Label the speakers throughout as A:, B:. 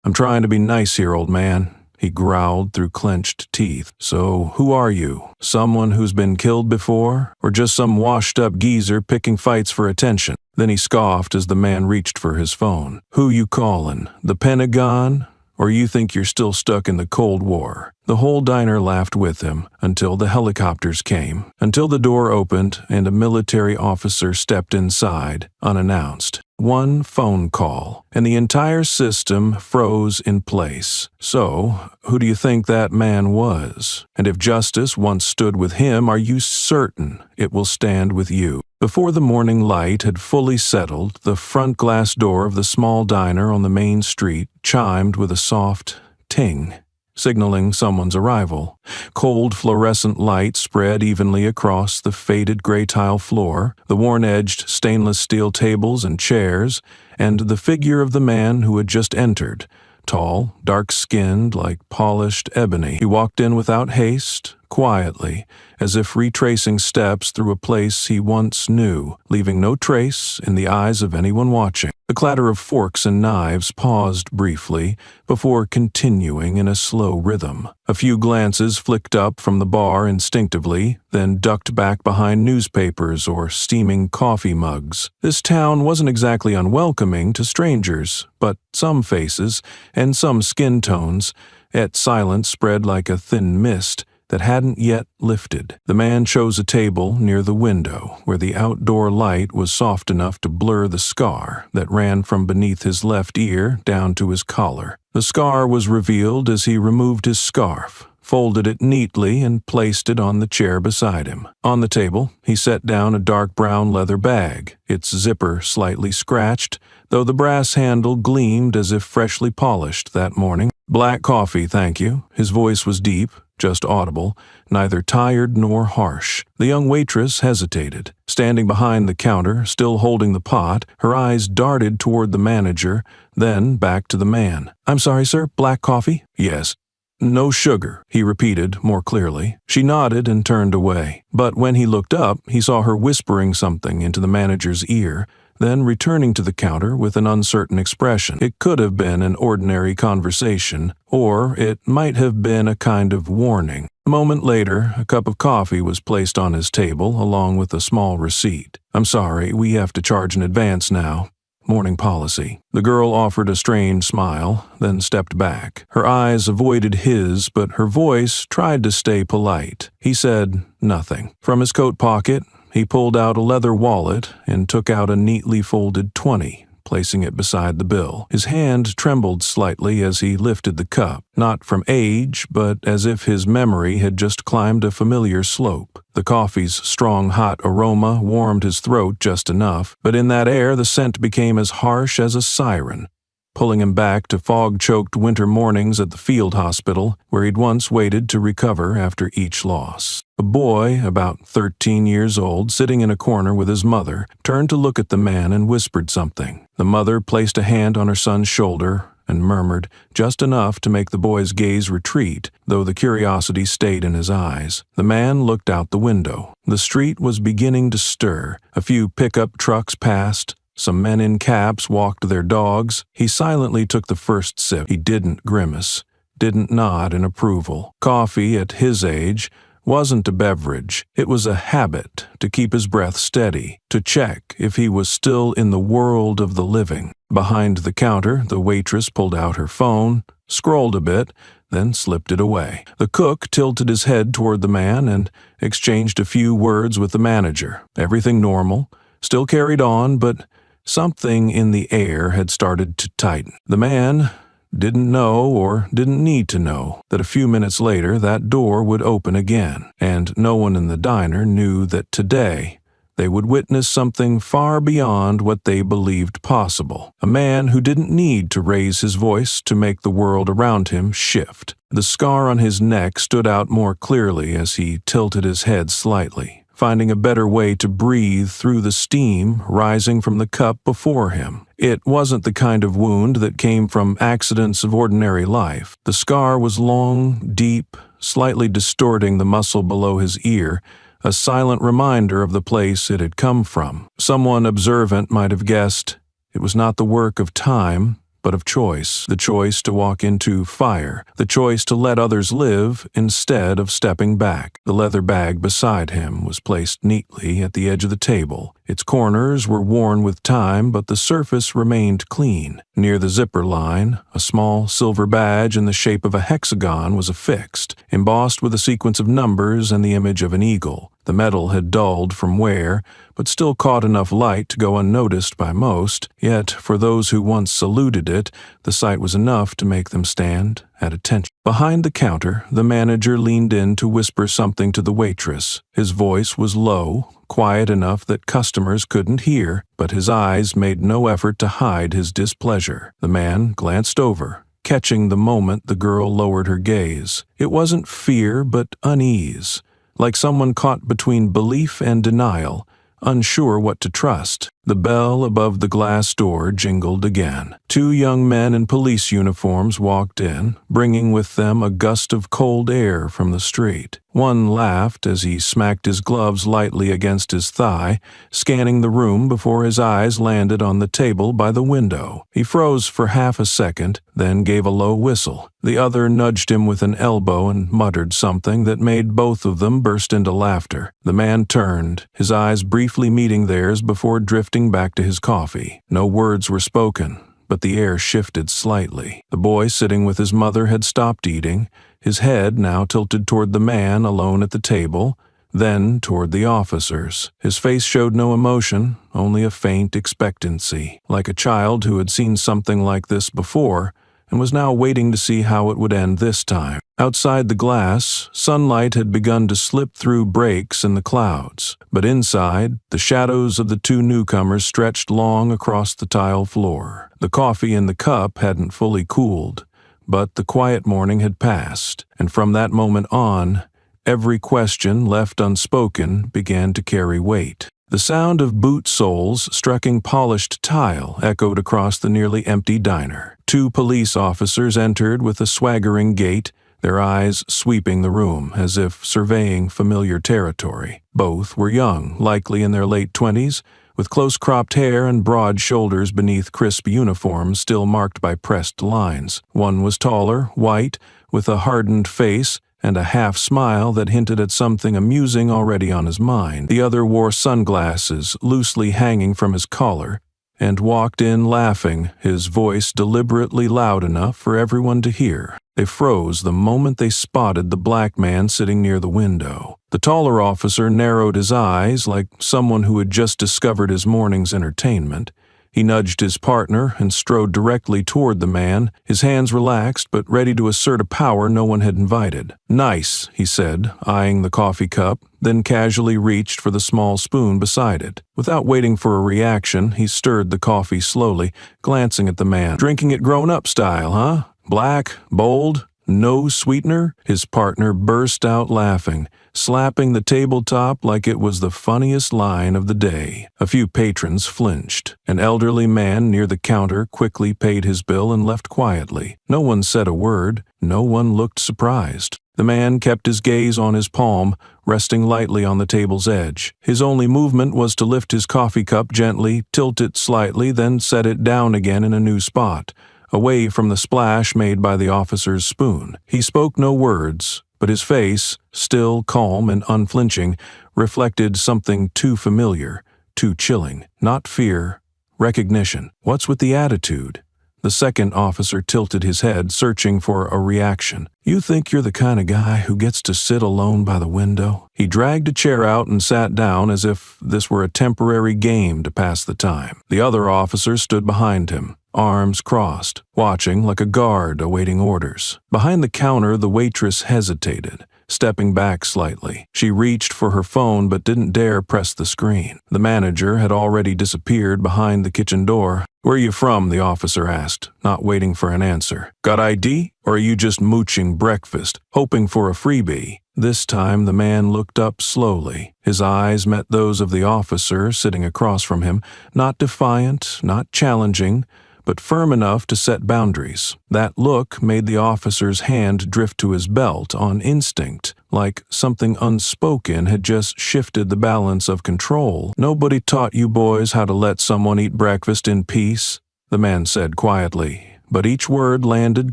A: "I'm trying to be nice here, old man," he growled through clenched teeth. "So, who are you? Someone who's been killed before? Or just some washed-up geezer picking fights for attention?" Then he scoffed as the man reached for his phone. "Who you callin'? The Pentagon? Or you think you're still stuck in the Cold War?" The whole diner laughed with him until the helicopters came, until the door opened and a military officer stepped inside, unannounced. One phone call, and the entire system froze in place. So, who do you think that man was? And if justice once stood with him, are you certain it will stand with you? Before the morning light had fully settled, the front glass door of the small diner on the main street chimed with a soft ting, signaling someone's arrival. Cold fluorescent light spread evenly across the faded gray tile floor, the worn-edged stainless steel tables and chairs, and the figure of the man who had just entered. Tall, dark-skinned, like polished ebony. He walked in without haste, quietly, as if retracing steps through a place he once knew, leaving no trace in the eyes of anyone watching. The clatter of forks and knives paused briefly before continuing in a slow rhythm. A few glances flicked up from the bar instinctively, then ducked back behind newspapers or steaming coffee mugs. This town wasn't exactly unwelcoming to strangers, but some faces and some skin tones, yet silence spread like a thin mist that hadn't yet lifted. The man chose a table near the window, where the outdoor light was soft enough to blur the scar that ran from beneath his left ear down to his collar. The scar was revealed as he removed his scarf, folded it neatly, and placed it on the chair beside him. On the table, he set down a dark brown leather bag, its zipper slightly scratched, though the brass handle gleamed as if freshly polished that morning. "Black coffee, thank you." His voice was deep, just audible, neither tired nor harsh. The young waitress hesitated. Standing behind the counter, still holding the pot, her eyes darted toward the manager, then back to the man. "I'm sorry, sir, black coffee?" "Yes." "No sugar," he repeated more clearly. She nodded and turned away. But when he looked up, he saw her whispering something into the manager's ear, then returning to the counter with an uncertain expression. It could have been an ordinary conversation, or it might have been a kind of warning. A moment later, a cup of coffee was placed on his table, along with a small receipt. "I'm sorry, we have to charge in advance now. Morning policy." The girl offered a strained smile, then stepped back. Her eyes avoided his, but her voice tried to stay polite. He said nothing. From his coat pocket, he pulled out a leather wallet and took out a neatly folded 20, placing it beside the bill. His hand trembled slightly as he lifted the cup, not from age, but as if his memory had just climbed a familiar slope. The coffee's strong, hot aroma warmed his throat just enough, but in that air the scent became as harsh as a siren, pulling him back to fog-choked winter mornings at the field hospital, where he'd once waited to recover after each loss. A boy, about 13 years old, sitting in a corner with his mother, turned to look at the man and whispered something. The mother placed a hand on her son's shoulder and murmured just enough to make the boy's gaze retreat, though the curiosity stayed in his eyes. The man looked out the window. The street was beginning to stir. A few pickup trucks passed. Some men in caps walked their dogs. He silently took the first sip. He didn't grimace, didn't nod in approval. Coffee, at his age, wasn't a beverage. It was a habit to keep his breath steady, to check if he was still in the world of the living. Behind the counter, the waitress pulled out her phone, scrolled a bit, then slipped it away. The cook tilted his head toward the man and exchanged a few words with the manager. Everything normal, still carried on, but something in the air had started to tighten. The man didn't know, or didn't need to know, that a few minutes later that door would open again, and no one in the diner knew that today they would witness something far beyond what they believed possible. A man who didn't need to raise his voice to make the world around him shift. The scar on his neck stood out more clearly as he tilted his head slightly, finding a better way to breathe through the steam rising from the cup before him. It wasn't the kind of wound that came from accidents of ordinary life. The scar was long, deep, slightly distorting the muscle below his ear, a silent reminder of the place it had come from. Someone observant might have guessed it was not the work of time, but of choice. The choice to walk into fire. The choice to let others live instead of stepping back. The leather bag beside him was placed neatly at the edge of the table. Its corners were worn with time, but the surface remained clean. Near the zipper line, a small silver badge in the shape of a hexagon was affixed, embossed with a sequence of numbers and the image of an eagle. The metal had dulled from wear, but still caught enough light to go unnoticed by most, yet for those who once saluted it, the sight was enough to make them stand at attention. Behind the counter, the manager leaned in to whisper something to the waitress. His voice was low, quiet enough that customers couldn't hear, but his eyes made no effort to hide his displeasure. The man glanced over, catching the moment the girl lowered her gaze. It wasn't fear, but unease, like someone caught between belief and denial, unsure what to trust. The bell above the glass door jingled again. 2 young men in police uniforms walked in, bringing with them a gust of cold air from the street. One laughed as he smacked his gloves lightly against his thigh, scanning the room before his eyes landed on the table by the window. He froze for half a second, then gave a low whistle. The other nudged him with an elbow and muttered something that made both of them burst into laughter. The man turned, his eyes briefly meeting theirs before drifting back to his coffee. No words were spoken, but the air shifted slightly. The boy sitting with his mother had stopped eating, his head now tilted toward the man alone at the table, then toward the officers. His face showed no emotion, only a faint expectancy, like a child who had seen something like this before and was now waiting to see how it would end this time. Outside the glass, sunlight had begun to slip through breaks in the clouds, but inside, the shadows of the 2 newcomers stretched long across the tile floor. The coffee in the cup hadn't fully cooled, but the quiet morning had passed, and from that moment on, every question left unspoken began to carry weight. The sound of boot soles striking polished tile echoed across the nearly empty diner. 2 police officers entered with a swaggering gait, their eyes sweeping the room as if surveying familiar territory. Both were young, likely in their late 20s, with close-cropped hair and broad shoulders beneath crisp uniforms still marked by pressed lines. One was taller, white, with a hardened face and a half-smile that hinted at something amusing already on his mind. The other wore sunglasses loosely hanging from his collar and walked in laughing, his voice deliberately loud enough for everyone to hear. They froze the moment they spotted the black man sitting near the window. The taller officer narrowed his eyes like someone who had just discovered his morning's entertainment. He nudged his partner and strode directly toward the man, his hands relaxed but ready to assert a power no one had invited. "Nice," he said, eyeing the coffee cup, then casually reached for the small spoon beside it. Without waiting for a reaction, he stirred the coffee slowly, glancing at the man. "Drinking it grown-up style, huh? Black, bold, no sweetener?" His partner burst out laughing, slapping the tabletop like it was the funniest line of the day. A few patrons flinched. An elderly man near the counter quickly paid his bill and left quietly. No one said a word. No one looked surprised. The man kept his gaze on his palm, resting lightly on the table's edge. His only movement was to lift his coffee cup gently, tilt it slightly, then set it down again in a new spot, away from the splash made by the officer's spoon. He spoke no words, but his face, still calm and unflinching, reflected something too familiar, too chilling. Not fear, recognition. What's with the attitude? The second officer tilted his head, searching for a reaction. "You think you're the kind of guy who gets to sit alone by the window?" He dragged a chair out and sat down as if this were a temporary game to pass the time. The other officer stood behind him, arms crossed, watching like a guard awaiting orders. Behind the counter, the waitress hesitated, stepping back slightly. She reached for her phone but didn't dare press the screen. The manager had already disappeared behind the kitchen door. "Where are you from?" the officer asked, not waiting for an answer. "Got ID? Or are you just mooching breakfast, hoping for a freebie?" This time the man looked up slowly. His eyes met those of the officer sitting across from him, not defiant, not challenging, but firm enough to set boundaries. That look made the officer's hand drift to his belt on instinct, like something unspoken had just shifted the balance of control. "Nobody taught you boys how to let someone eat breakfast in peace," the man said quietly, but each word landed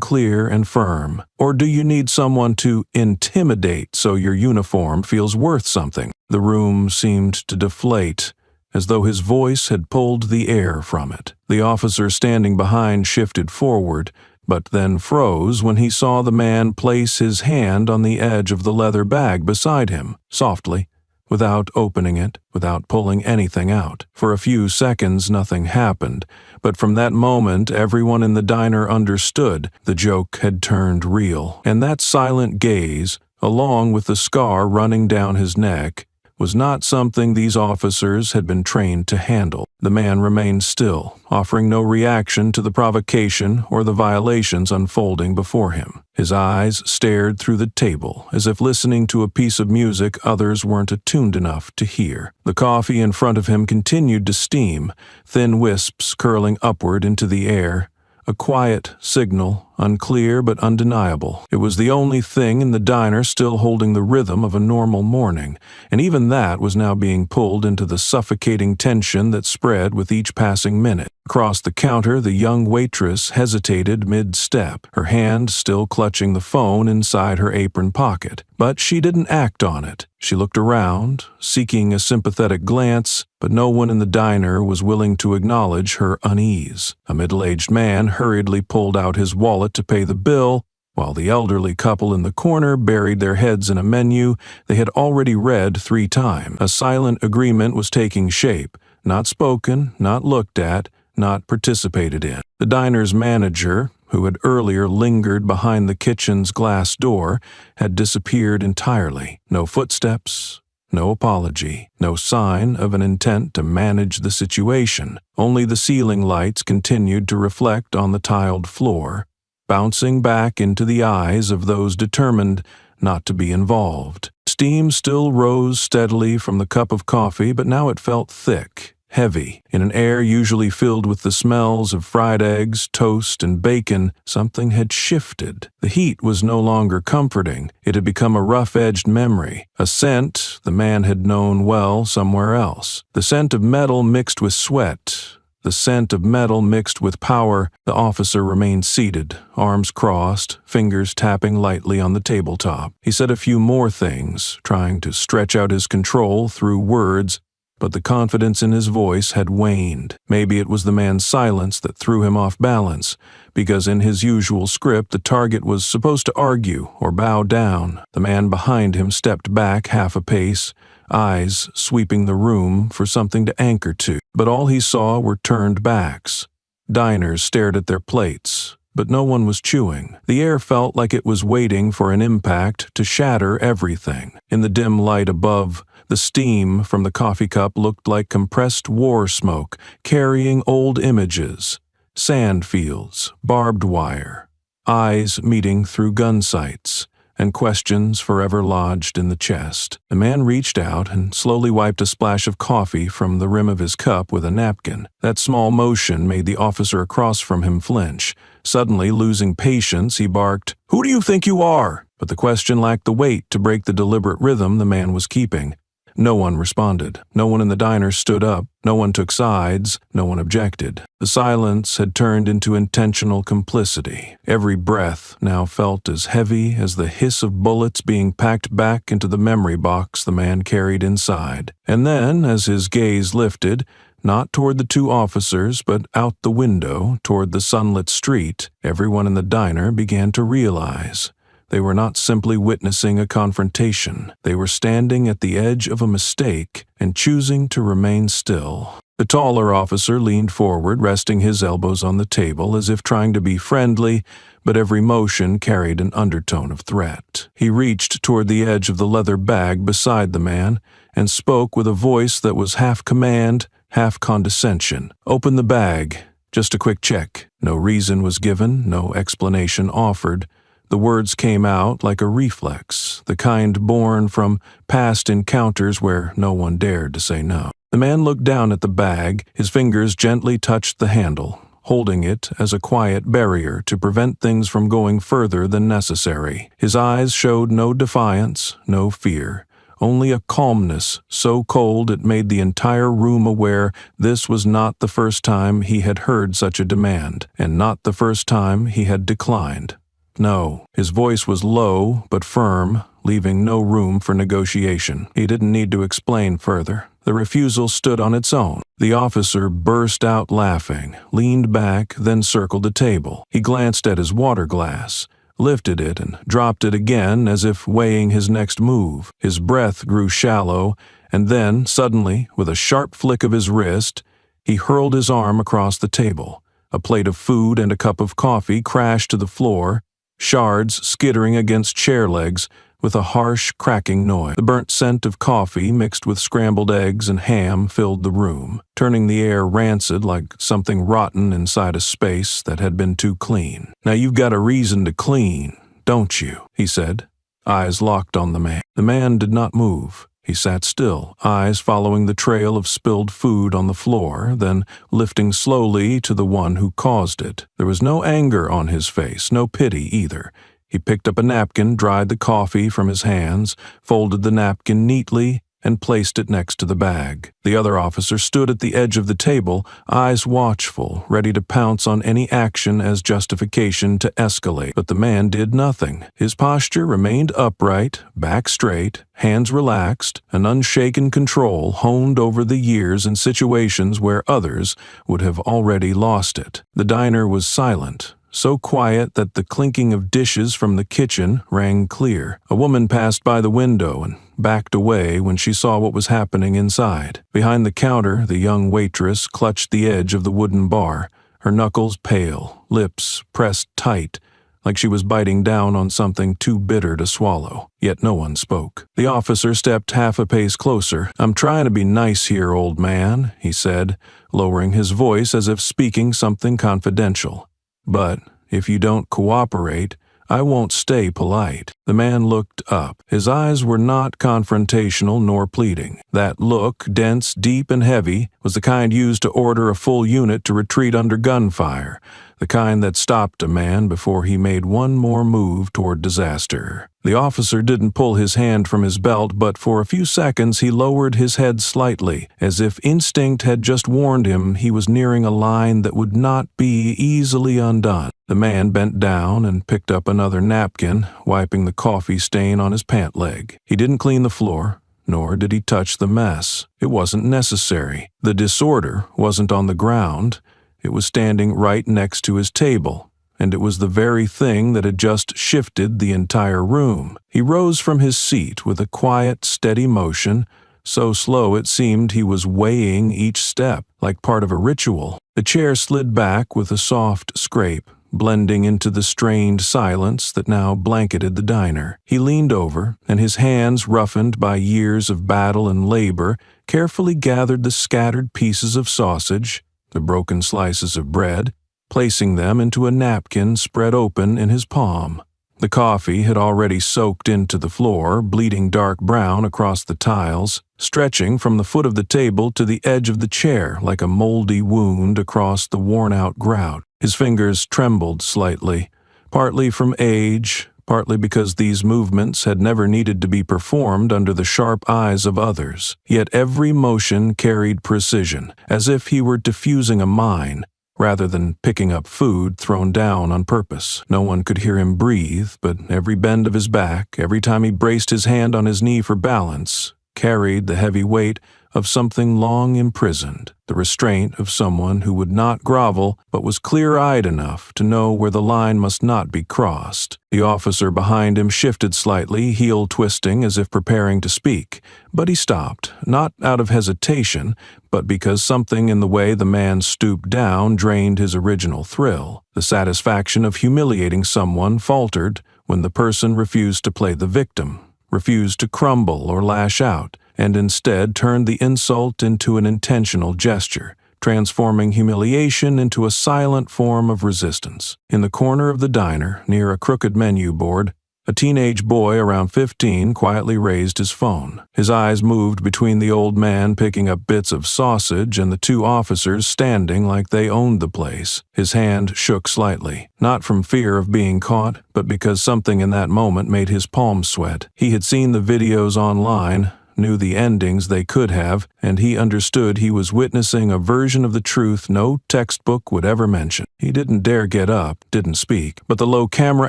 A: clear and firm. Or do you need someone to intimidate so your uniform feels worth something? The room seemed to deflate, as though his voice had pulled the air from it. The officer standing behind shifted forward, but then froze when he saw the man place his hand on the edge of the leather bag beside him, softly, without opening it, without pulling anything out. For a few seconds nothing happened, but from that moment everyone in the diner understood the joke had turned real. And that silent gaze, along with the scar running down his neck, was not something these officers had been trained to handle. The man remained still, offering no reaction to the provocation or the violations unfolding before him. His eyes stared through the table, as if listening to a piece of music others weren't attuned enough to hear. The coffee in front of him continued to steam, thin wisps curling upward into the air. A quiet signal, unclear but undeniable. It was the only thing in the diner still holding the rhythm of a normal morning, and even that was now being pulled into the suffocating tension that spread with each passing minute. Across the counter, the young waitress hesitated mid-step, her hand still clutching the phone inside her apron pocket. But she didn't act on it. She looked around, seeking a sympathetic glance, but no one in the diner was willing to acknowledge her unease. A middle-aged man hurriedly pulled out his wallet to pay the bill, while the elderly couple in the corner buried their heads in a menu they had already read 3 times. A silent agreement was taking shape, not spoken, not looked at, not participated in. The diner's manager, who had earlier lingered behind the kitchen's glass door, had disappeared entirely. No footsteps, no apology, no sign of an intent to manage the situation. Only the ceiling lights continued to reflect on the tiled floor, bouncing back into the eyes of those determined not to be involved. Steam still rose steadily from the cup of coffee, but now it felt thick, heavy. In an air usually filled with the smells of fried eggs, toast, and bacon, something had shifted. The heat was no longer comforting. It had become a rough-edged memory, a scent the man had known well somewhere else. The scent of metal mixed with sweat, the scent of metal mixed with power. The officer remained seated, arms crossed, fingers tapping lightly on the tabletop. He said a few more things, trying to stretch out his control through words, but the confidence in his voice had waned. Maybe it was the man's silence that threw him off balance, because in his usual script the target was supposed to argue or bow down. The man behind him stepped back half a pace, eyes sweeping the room for something to anchor to. But all he saw were turned backs. Diners stared at their plates, but no one was chewing. The air felt like it was waiting for an impact to shatter everything. In the dim light above, the steam from the coffee cup looked like compressed war smoke, carrying old images, sand fields, barbed wire, eyes meeting through gun sights, and questions forever lodged in the chest. The man reached out and slowly wiped a splash of coffee from the rim of his cup with a napkin. That small motion made the officer across from him flinch. Suddenly, losing patience, he barked, "Who do you think you are?" But the question lacked the weight to break the deliberate rhythm the man was keeping. No one responded. No one in the diner stood up. No one took sides. No one objected. The silence had turned into intentional complicity. Every breath now felt as heavy as the hiss of bullets being packed back into the memory box the man carried inside. And then, as his gaze lifted, not toward the 2 officers, but out the window toward the sunlit street, everyone in the diner began to realize they were not simply witnessing a confrontation. They were standing at the edge of a mistake and choosing to remain still. The taller officer leaned forward, resting his elbows on the table as if trying to be friendly, but every motion carried an undertone of threat. He reached toward the edge of the leather bag beside the man and spoke with a voice that was half command, half condescension. "Open the bag. Just a quick check." No reason was given, no explanation offered. The words came out like a reflex, the kind born from past encounters where no one dared to say no. The man looked down at the bag. His fingers gently touched the handle, holding it as a quiet barrier to prevent things from going further than necessary. His eyes showed no defiance, no fear, only a calmness so cold it made the entire room aware this was not the first time he had heard such a demand, and not the first time he had declined. No, his voice was low but firm, leaving no room for negotiation. He didn't need to explain further. The refusal stood on its own. The officer burst out laughing, leaned back, then circled the table. He glanced at his water glass, lifted it and dropped it again as if weighing his next move. His breath grew shallow, and then, suddenly, with a sharp flick of his wrist, he hurled his arm across the table. A plate of food and a cup of coffee crashed to the floor, shards skittering against chair legs with a harsh, cracking noise. The burnt scent of coffee mixed with scrambled eggs and ham filled the room, turning the air rancid like something rotten inside a space that had been too clean. "Now you've got a reason to clean, don't you?" he said, eyes locked on the man. The man did not move. He sat still, eyes following the trail of spilled food on the floor, then lifting slowly to the one who caused it. There was no anger on his face, no pity either. He picked up a napkin, dried the coffee from his hands, folded the napkin neatly, and placed it next to the bag. The other officer stood at the edge of the table, eyes watchful, ready to pounce on any action as justification to escalate. But the man did nothing. His posture remained upright, back straight, hands relaxed, an unshaken control honed over the years in situations where others would have already lost it. The diner was silent, so quiet that the clinking of dishes from the kitchen rang clear. A woman passed by the window and backed away when she saw what was happening inside. Behind the counter, the young waitress clutched the edge of the wooden bar, her knuckles pale, lips pressed tight, like she was biting down on something too bitter to swallow. Yet no one spoke. The officer stepped half a pace closer. "I'm trying to be nice here, old man," he said, lowering his voice as if speaking something confidential. "But if you don't cooperate, I won't stay polite." The man looked up. His eyes were not confrontational nor pleading. That look, dense, deep, and heavy, was the kind used to order a full unit to retreat under gunfire, the kind that stopped a man before he made one more move toward disaster. The officer didn't pull his hand from his belt, but for a few seconds he lowered his head slightly, as if instinct had just warned him he was nearing a line that would not be easily undone. The man bent down and picked up another napkin, wiping the coffee stain on his pant leg. He didn't clean the floor, nor did he touch the mess. It wasn't necessary. The disorder wasn't on the ground. It was standing right next to his table, and it was the very thing that had just shifted the entire room. He rose from his seat with a quiet, steady motion, so slow it seemed he was weighing each step, like part of a ritual. The chair slid back with a soft scrape, blending into the strained silence that now blanketed the diner. He leaned over, and his hands, roughened by years of battle and labor, carefully gathered the scattered pieces of sausage, the broken slices of bread, placing them into a napkin spread open in his palm. The coffee had already soaked into the floor, bleeding dark brown across the tiles, stretching from the foot of the table to the edge of the chair like a moldy wound across the worn-out grout. His fingers trembled slightly, partly from age, partly because these movements had never needed to be performed under the sharp eyes of others. Yet every motion carried precision, as if he were diffusing a mine, rather than picking up food thrown down on purpose. No one could hear him breathe, but every bend of his back, every time he braced his hand on his knee for balance, carried the heavy weight of something long imprisoned, the restraint of someone who would not grovel but was clear-eyed enough to know where the line must not be crossed. The officer behind him shifted slightly, heel twisting as if preparing to speak, but he stopped, not out of hesitation, but because something in the way the man stooped down drained his original thrill. The satisfaction of humiliating someone faltered when the person refused to play the victim, refused to crumble or lash out, and instead turned the insult into an intentional gesture, transforming humiliation into a silent form of resistance. In the corner of the diner, near a crooked menu board, A teenage boy around 15 quietly raised his phone. His eyes moved between the old man picking up bits of sausage and the two officers standing like they owned the place. His hand shook slightly, not from fear of being caught, but because something in that moment made his palms sweat. He had seen the videos online, knew the endings they could have, and he understood he was witnessing a version of the truth no textbook would ever mention. He didn't dare get up, didn't speak, but the low camera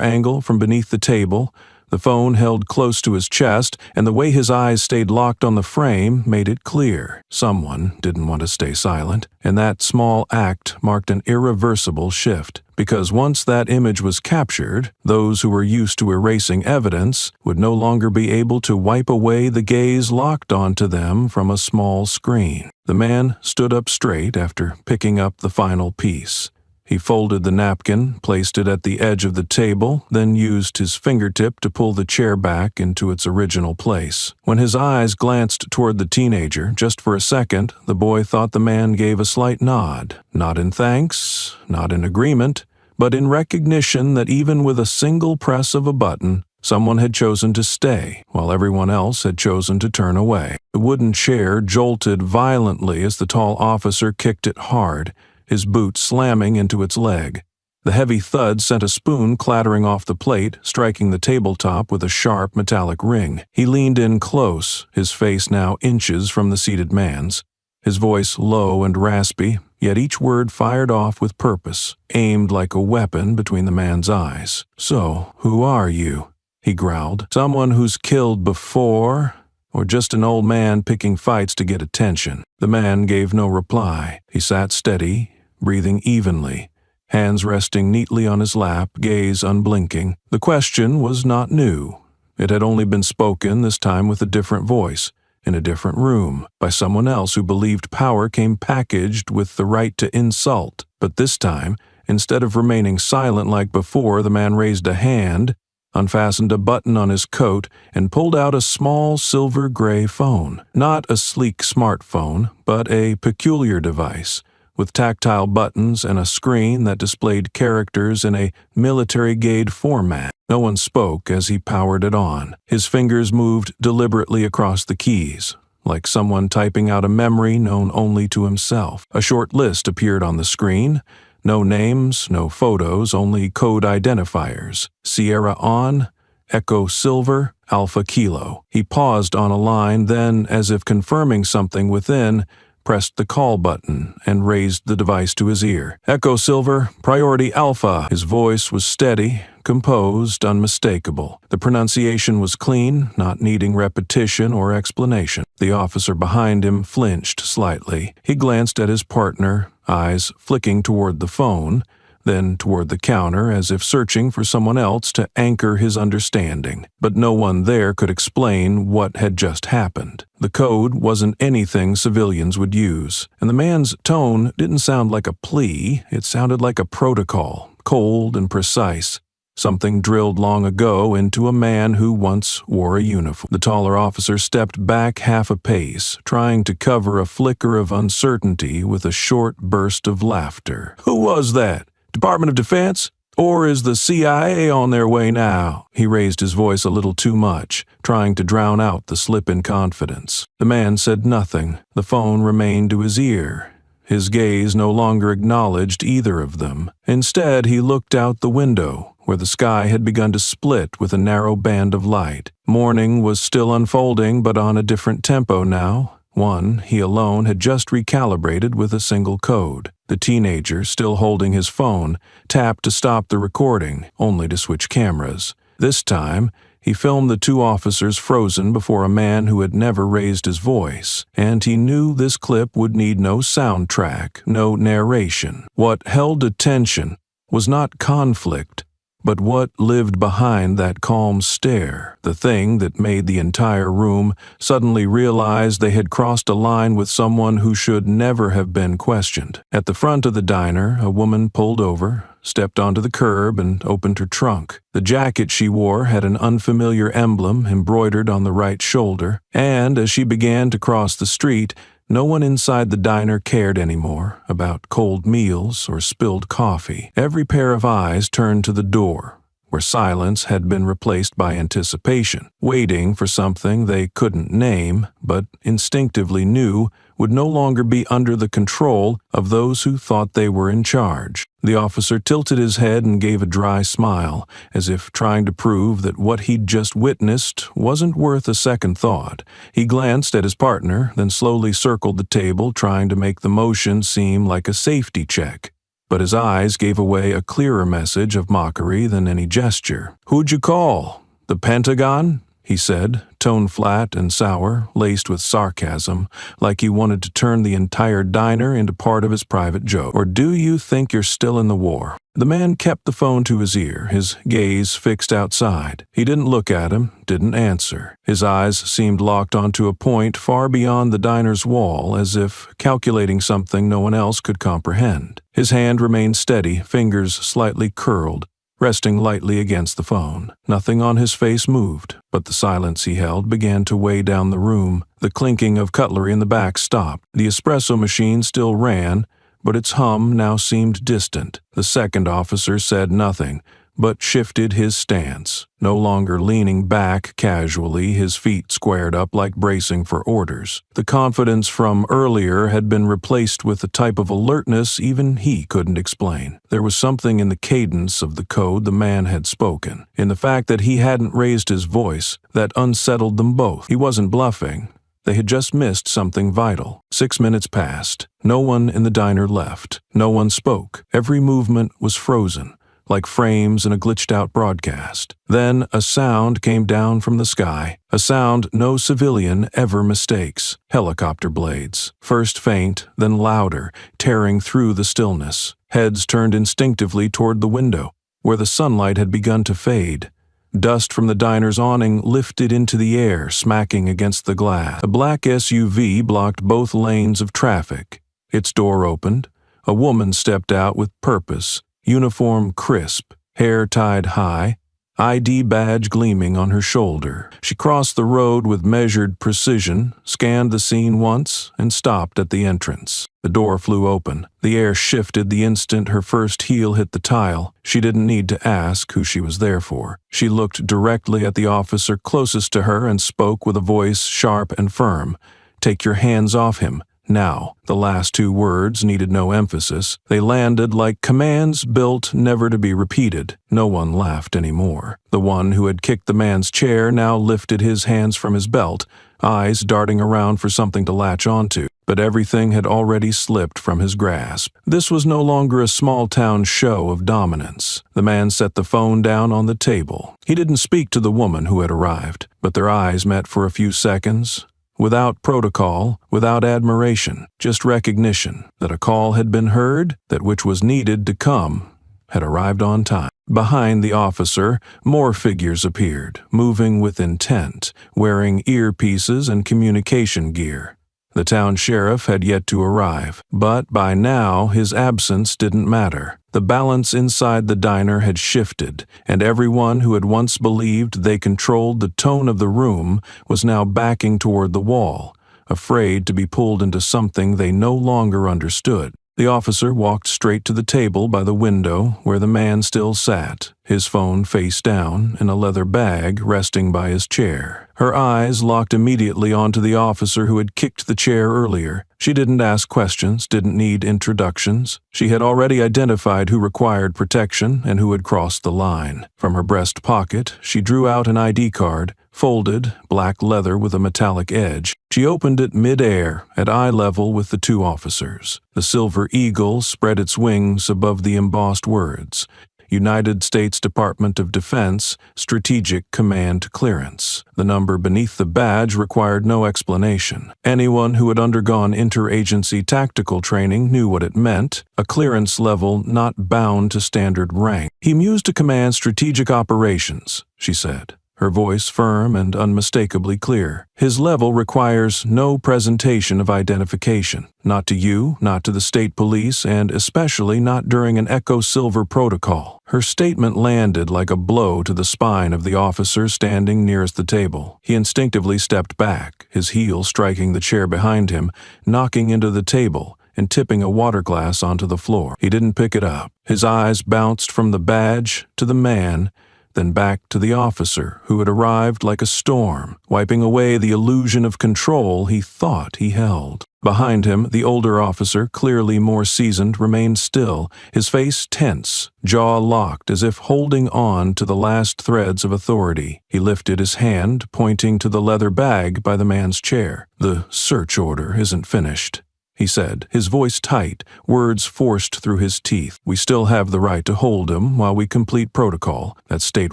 A: angle from beneath the table, the phone held close to his chest, and the way his eyes stayed locked on the frame made it clear. Someone didn't want to stay silent, and that small act marked an irreversible shift. Because once that image was captured, those who were used to erasing evidence would no longer be able to wipe away the gaze locked onto them from a small screen. The man stood up straight after picking up the final piece. He folded the napkin, placed it at the edge of the table, then used his fingertip to pull the chair back into its original place. When his eyes glanced toward the teenager, just for a second, the boy thought the man gave a slight nod. Not in thanks, not in agreement, but in recognition that even with a single press of a button, someone had chosen to stay, while everyone else had chosen to turn away. The wooden chair jolted violently as the tall officer kicked it hard, his boot slamming into its leg. The heavy thud sent a spoon clattering off the plate, striking the tabletop with a sharp metallic ring. He leaned in close, his face now inches from the seated man's, his voice low and raspy, yet each word fired off with purpose, aimed like a weapon between the man's eyes. "So, who are you?" he growled. "Someone who's killed before, or just an old man picking fights to get attention?" The man gave no reply. He sat steady, breathing evenly, hands resting neatly on his lap, gaze unblinking. The question was not new. It had only been spoken, this time with a different voice, in a different room, by someone else who believed power came packaged with the right to insult. But this time, instead of remaining silent like before, the man raised a hand, unfastened a button on his coat, and pulled out a small silver-gray phone. Not a sleek smartphone, but a peculiar device, with tactile buttons and a screen that displayed characters in a military-grade format. No one spoke as he powered it on. His fingers moved deliberately across the keys, like someone typing out a memory known only to himself. A short list appeared on the screen. No names, no photos, only code identifiers. Sierra on, Echo Silver, Alpha Kilo. He paused on a line, then, as if confirming something within, pressed the call button and raised the device to his ear. "Echo Silver, Priority Alpha." His voice was steady, composed, unmistakable. The pronunciation was clean, not needing repetition or explanation. The officer behind him flinched slightly. He glanced at his partner, eyes flicking toward the phone, then toward the counter as if searching for someone else to anchor his understanding. But no one there could explain what had just happened. The code wasn't anything civilians would use, and the man's tone didn't sound like a plea, it sounded like a protocol, cold and precise. Something drilled long ago into a man who once wore a uniform. The taller officer stepped back half a pace, trying to cover a flicker of uncertainty with a short burst of laughter. "Who was that? Department of Defense? Or is the CIA on their way now?" He raised his voice a little too much, trying to drown out the slip in confidence. The man said nothing. The phone remained to his ear. His gaze no longer acknowledged either of them. Instead, he looked out the window, where the sky had begun to split with a narrow band of light. Morning was still unfolding, but on a different tempo now. One he alone had just recalibrated with a single code. The teenager, still holding his phone, tapped to stop the recording, only to switch cameras. This time, he filmed the two officers frozen before a man who had never raised his voice, and he knew this clip would need no soundtrack, no narration. What held attention was not conflict, but what lived behind that calm stare, the thing that made the entire room suddenly realize they had crossed a line with someone who should never have been questioned. At the front of the diner, a woman pulled over, stepped onto the curb, and opened her trunk. The jacket she wore had an unfamiliar emblem embroidered on the right shoulder, and as she began to cross the street, no one inside the diner cared anymore about cold meals or spilled coffee. Every pair of eyes turned to the door, where silence had been replaced by anticipation, waiting for something they couldn't name but instinctively knew would no longer be under the control of those who thought they were in charge. The officer tilted his head and gave a dry smile, as if trying to prove that what he'd just witnessed wasn't worth a second thought. He glanced at his partner, then slowly circled the table, trying to make the motion seem like a safety check. But his eyes gave away a clearer message of mockery than any gesture. "Who'd you call? The Pentagon?" he said, tone flat and sour, laced with sarcasm, like he wanted to turn the entire diner into part of his private joke. "Or do you think you're still in the war?" The man kept the phone to his ear, his gaze fixed outside. He didn't look at him, didn't answer. His eyes seemed locked onto a point far beyond the diner's wall, as if calculating something no one else could comprehend. His hand remained steady, fingers slightly curled, resting lightly against the phone. Nothing on his face moved, but the silence he held began to weigh down the room. The clinking of cutlery in the back stopped. The espresso machine still ran, but its hum now seemed distant. The second officer said nothing, but shifted his stance, no longer leaning back casually, his feet squared up like bracing for orders. The confidence from earlier had been replaced with a type of alertness even he couldn't explain. There was something in the cadence of the code the man had spoken, in the fact that he hadn't raised his voice, that unsettled them both. He wasn't bluffing. They had just missed something vital. 6 minutes passed. No one in the diner left. No one spoke. Every movement was frozen, like frames in a glitched-out broadcast. Then a sound came down from the sky, a sound no civilian ever mistakes. Helicopter blades, first faint, then louder, tearing through the stillness. Heads turned instinctively toward the window, where the sunlight had begun to fade. Dust from the diner's awning lifted into the air, smacking against the glass. A black SUV blocked both lanes of traffic. Its door opened. A woman stepped out with purpose, uniform crisp, hair tied high, ID badge gleaming on her shoulder. She crossed the road with measured precision, scanned the scene once, and stopped at the entrance. The door flew open. The air shifted the instant her first heel hit the tile. She didn't need to ask who she was there for. She looked directly at the officer closest to her and spoke with a voice sharp and firm. "Take your hands off him. Now." The last two words needed no emphasis. They landed like commands built never to be repeated. No one laughed anymore. The one who had kicked the man's chair now lifted his hands from his belt, eyes darting around for something to latch onto. But everything had already slipped from his grasp. This was no longer a small-town show of dominance. The man set the phone down on the table. He didn't speak to the woman who had arrived, but their eyes met for a few seconds. Without protocol, without admiration, just recognition that a call had been heard, that which was needed to come had arrived on time. Behind the officer, more figures appeared, moving with intent, wearing earpieces and communication gear. The town sheriff had yet to arrive, but by now his absence didn't matter. The balance inside the diner had shifted, and everyone who had once believed they controlled the tone of the room was now backing toward the wall, afraid to be pulled into something they no longer understood. The officer walked straight to the table by the window where the man still sat, his phone face down in a leather bag resting by his chair. Her eyes locked immediately onto the officer who had kicked the chair earlier. She didn't ask questions, didn't need introductions. She had already identified who required protection and who had crossed the line. From her breast pocket, she drew out an ID card, folded, black leather with a metallic edge. She opened it mid-air, at eye level with the two officers. The silver eagle spread its wings above the embossed words, United States Department of Defense, Strategic Command Clearance. The number beneath the badge required no explanation. Anyone who had undergone interagency tactical training knew what it meant, a clearance level not bound to standard rank. "He mused to command strategic operations," she said, her voice firm and unmistakably clear. "His level requires no presentation of identification, not to you, not to the state police, and especially not during an Echo Silver protocol." Her statement landed like a blow to the spine of the officer standing nearest the table. He instinctively stepped back, his heel striking the chair behind him, knocking into the table and tipping a water glass onto the floor. He didn't pick it up. His eyes bounced from the badge to the man, then back to the officer who had arrived like a storm, wiping away the illusion of control he thought he held. Behind him, the older officer, clearly more seasoned, remained still, his face tense, jaw locked as if holding on to the last threads of authority. He lifted his hand, pointing to the leather bag by the man's chair. "The search order isn't finished," he said, his voice tight, words forced through his teeth. "We still have the right to hold him while we complete protocol. That's state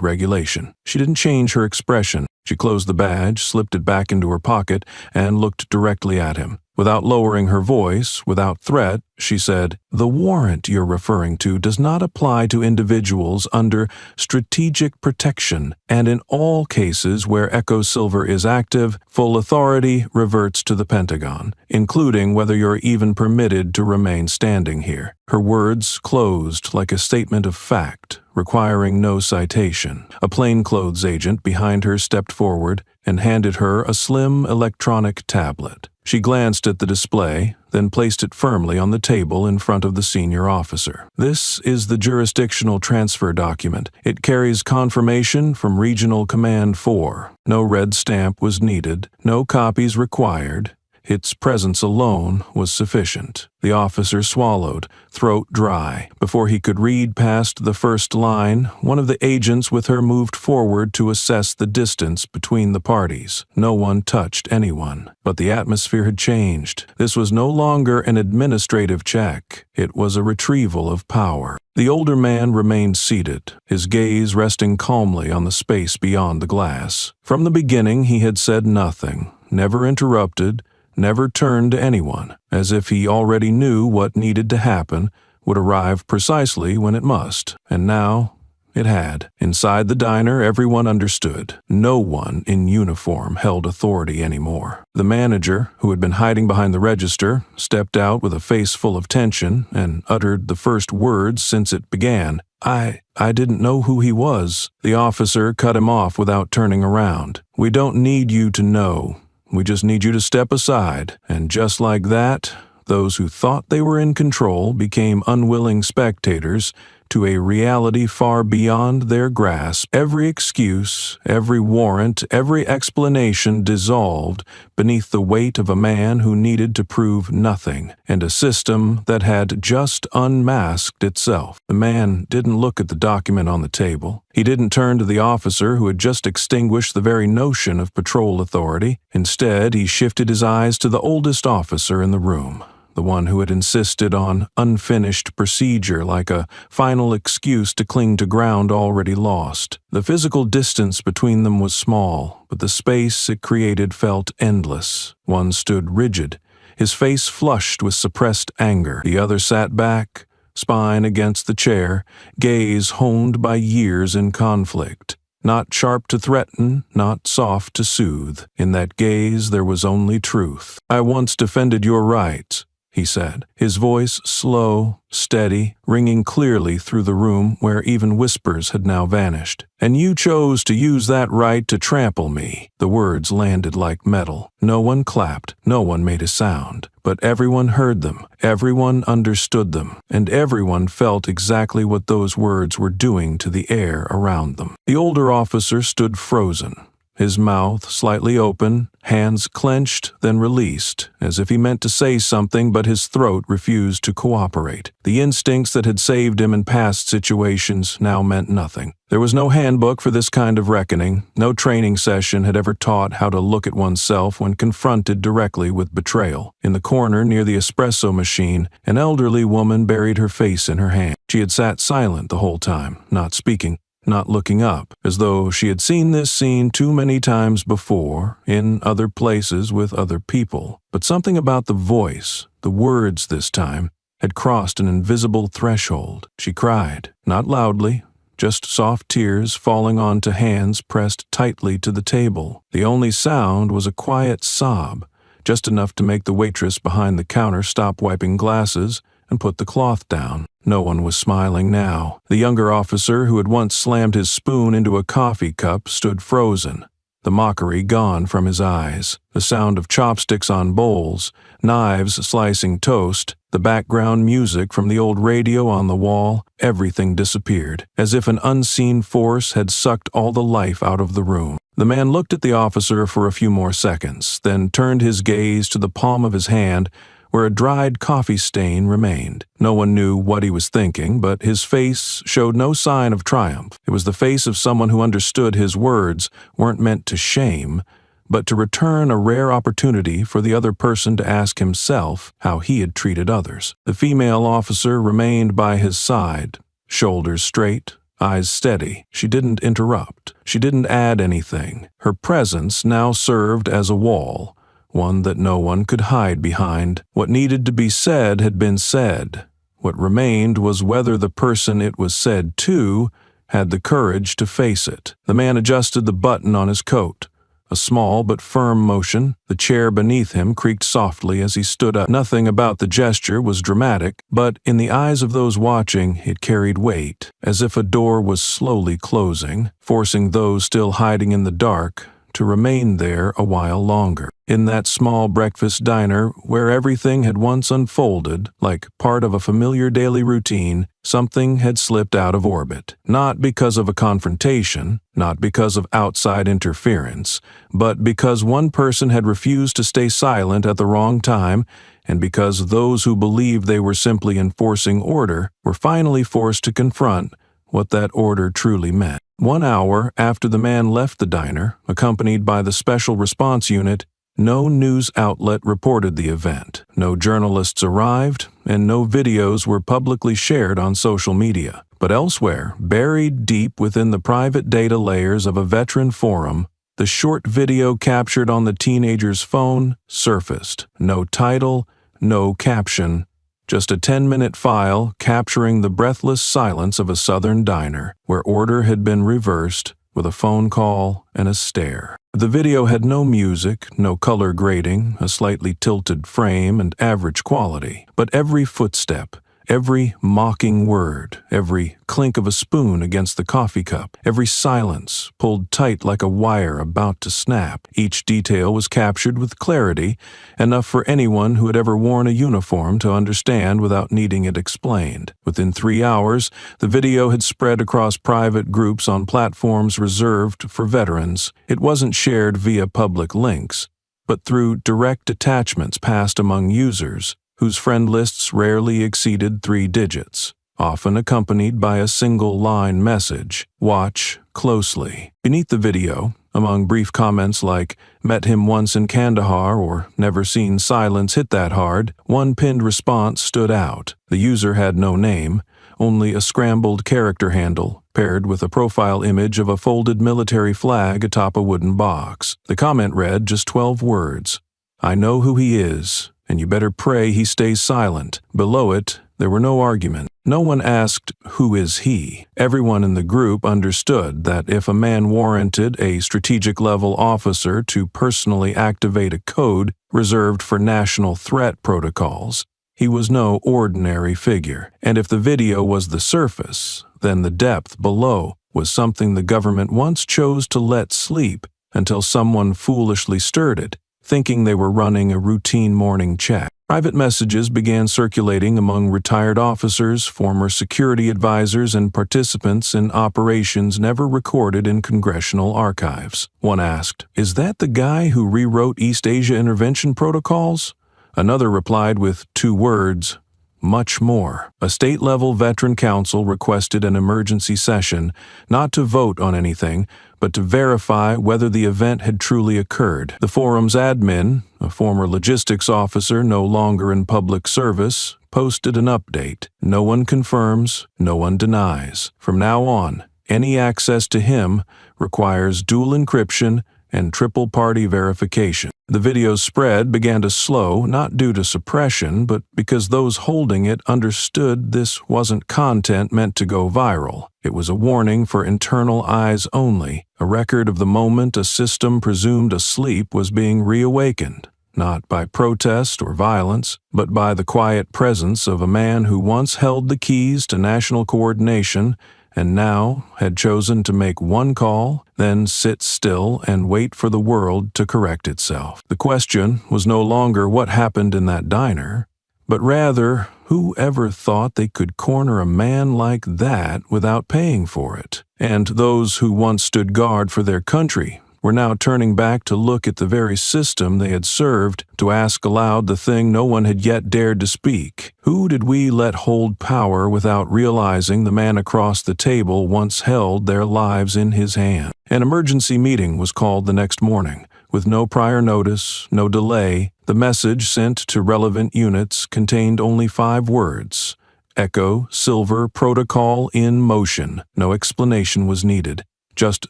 A: regulation." She didn't change her expression. She closed the badge, slipped it back into her pocket, and looked directly at him. Without lowering her voice, without threat, she said, "The warrant you're referring to does not apply to individuals under strategic protection, and in all cases where Echo Silver is active, full authority reverts to the Pentagon, including whether you're even permitted to remain standing here." Her words closed like a statement of fact, requiring no citation. A plainclothes agent behind her stepped forward and handed her a slim electronic tablet. She glanced at the display, then placed it firmly on the table in front of the senior officer. "This is the jurisdictional transfer document. It carries confirmation from Regional Command 4. No red stamp was needed, no copies required. Its presence alone was sufficient." The officer swallowed, throat dry. Before he could read past the first line, one of the agents with her moved forward to assess the distance between the parties. No one touched anyone. But the atmosphere had changed. This was no longer an administrative check. It was a retrieval of power. The older man remained seated, his gaze resting calmly on the space beyond the glass. From the beginning, he had said nothing, never interrupted, never turned to anyone, as if he already knew what needed to happen would arrive precisely when it must. And now it had. Inside the diner, everyone understood. No one in uniform held authority anymore. The manager, who had been hiding behind the register, stepped out with a face full of tension and uttered the first words since it began. I didn't know who he was." The officer cut him off without turning around. "We don't need you to know. We just need you to step aside." And just like that, those who thought they were in control became unwilling spectators to a reality far beyond their grasp. Every excuse, every warrant, every explanation dissolved beneath the weight of a man who needed to prove nothing, and a system that had just unmasked itself. The man didn't look at the document on the table. He didn't turn to the officer who had just extinguished the very notion of patrol authority. Instead, he shifted his eyes to the oldest officer in the room, the one who had insisted on unfinished procedure like a final excuse to cling to ground already lost. The physical distance between them was small, but the space it created felt endless. One stood rigid, his face flushed with suppressed anger. The other sat back, spine against the chair, gaze honed by years in conflict. Not sharp to threaten, not soft to soothe. In that gaze there was only truth. "I once defended your rights," he said, his voice slow, steady, ringing clearly through the room where even whispers had now vanished. "And you chose to use that right to trample me." The words landed like metal. No one clapped, no one made a sound, but everyone heard them, everyone understood them, and everyone felt exactly what those words were doing to the air around them. The older officer stood frozen, his mouth slightly open, hands clenched, then released, as if he meant to say something, but his throat refused to cooperate. The instincts that had saved him in past situations now meant nothing. There was no handbook for this kind of reckoning. No training session had ever taught how to look at oneself when confronted directly with betrayal. In the corner near the espresso machine, an elderly woman buried her face in her hand. She had sat silent the whole time, not speaking, not looking up, as though she had seen this scene too many times before, in other places with other people. But something about the voice, the words this time, had crossed an invisible threshold. She cried, not loudly, just soft tears falling onto hands pressed tightly to the table. The only sound was a quiet sob, just enough to make the waitress behind the counter stop wiping glasses and put the cloth down. No one was smiling now. The younger officer who had once slammed his spoon into a coffee cup stood frozen, the mockery gone from his eyes. The sound of chopsticks on bowls, knives slicing toast, The background music from the old radio on the wall, everything disappeared, as if an unseen force had sucked all the life out of the room. The man looked at the officer for a few more seconds, then turned his gaze to the palm of his hand, where a dried coffee stain remained. No one knew what he was thinking, but his face showed no sign of triumph. It was the face of someone who understood his words weren't meant to shame, but to return a rare opportunity for the other person to ask himself how he had treated others. The female officer remained by his side, shoulders straight, eyes steady. She didn't interrupt. She didn't add anything. Her presence now served as a wall, one that no one could hide behind. What needed to be said had been said. What remained was whether the person it was said to had the courage to face it. The man adjusted the button on his coat. A small but firm motion. The chair beneath him creaked softly as he stood up. Nothing about the gesture was dramatic, but in the eyes of those watching, it carried weight, as if a door was slowly closing, forcing those still hiding in the dark to remain there a while longer. In that small breakfast diner, where everything had once unfolded like part of a familiar daily routine, something had slipped out of orbit. Not because of a confrontation, not because of outside interference, but because one person had refused to stay silent at the wrong time, and because those who believed they were simply enforcing order were finally forced to confront what that order truly meant. 1 hour after the man left the diner, accompanied by the Special Response Unit, no news outlet reported the event. No journalists arrived, and no videos were publicly shared on social media. But elsewhere, buried deep within the private data layers of a veteran forum, the short video captured on the teenager's phone surfaced. No title, no caption, just a 10-minute file capturing the breathless silence of a southern diner, where order had been reversed with a phone call and a stare. The video had no music, no color grading, a slightly tilted frame, and average quality. But every footstep, every mocking word, every clink of a spoon against the coffee cup, every silence pulled tight like a wire about to snap, each detail was captured with clarity, enough for anyone who had ever worn a uniform to understand without needing it explained. Within 3 hours, the video had spread across private groups on platforms reserved for veterans. It wasn't shared via public links, but through direct attachments passed among users, whose friend lists rarely exceeded 3 digits, often accompanied by a single-line message, "Watch closely." Beneath the video, among brief comments like, "Met him once in Kandahar," or "Never seen silence hit that hard," one pinned response stood out. The user had no name, only a scrambled character handle, paired with a profile image of a folded military flag atop a wooden box. The comment read just 12 words, "I know who he is, and you better pray he stays silent." Below it, there were no arguments. No one asked, "Who is he?" Everyone in the group understood that if a man warranted a strategic-level officer to personally activate a code reserved for national threat protocols, he was no ordinary figure. And if the video was the surface, then the depth below was something the government once chose to let sleep until someone foolishly stirred it, thinking they were running a routine morning check. Private messages began circulating among retired officers, former security advisors, and participants in operations never recorded in congressional archives. One asked, "Is that the guy who rewrote East Asia intervention protocols?" Another replied with 2 words, "Much more." A state-level veteran council requested an emergency session, not to vote on anything, but to verify whether the event had truly occurred. The forum's admin, a former logistics officer no longer in public service, posted an update. "No one confirms, no one denies. From now on, any access to him requires dual encryption and triple-party verification." The video's spread began to slow, not due to suppression, but because those holding it understood this wasn't content meant to go viral. It was a warning for internal eyes only, a record of the moment a system presumed asleep was being reawakened, not by protest or violence, but by the quiet presence of a man who once held the keys to national coordination and now had chosen to make one call, then sit still and wait for the world to correct itself. The question was no longer what happened in that diner, but rather, who ever thought they could corner a man like that without paying for it? And those who once stood guard for their country were now turning back to look at the very system they had served, to ask aloud the thing no one had yet dared to speak. Who did we let hold power without realizing the man across the table once held their lives in his hand? An emergency meeting was called the next morning. With no prior notice, no delay, the message sent to relevant units contained only 5 words: Echo Silver Protocol in motion. No explanation was needed. Just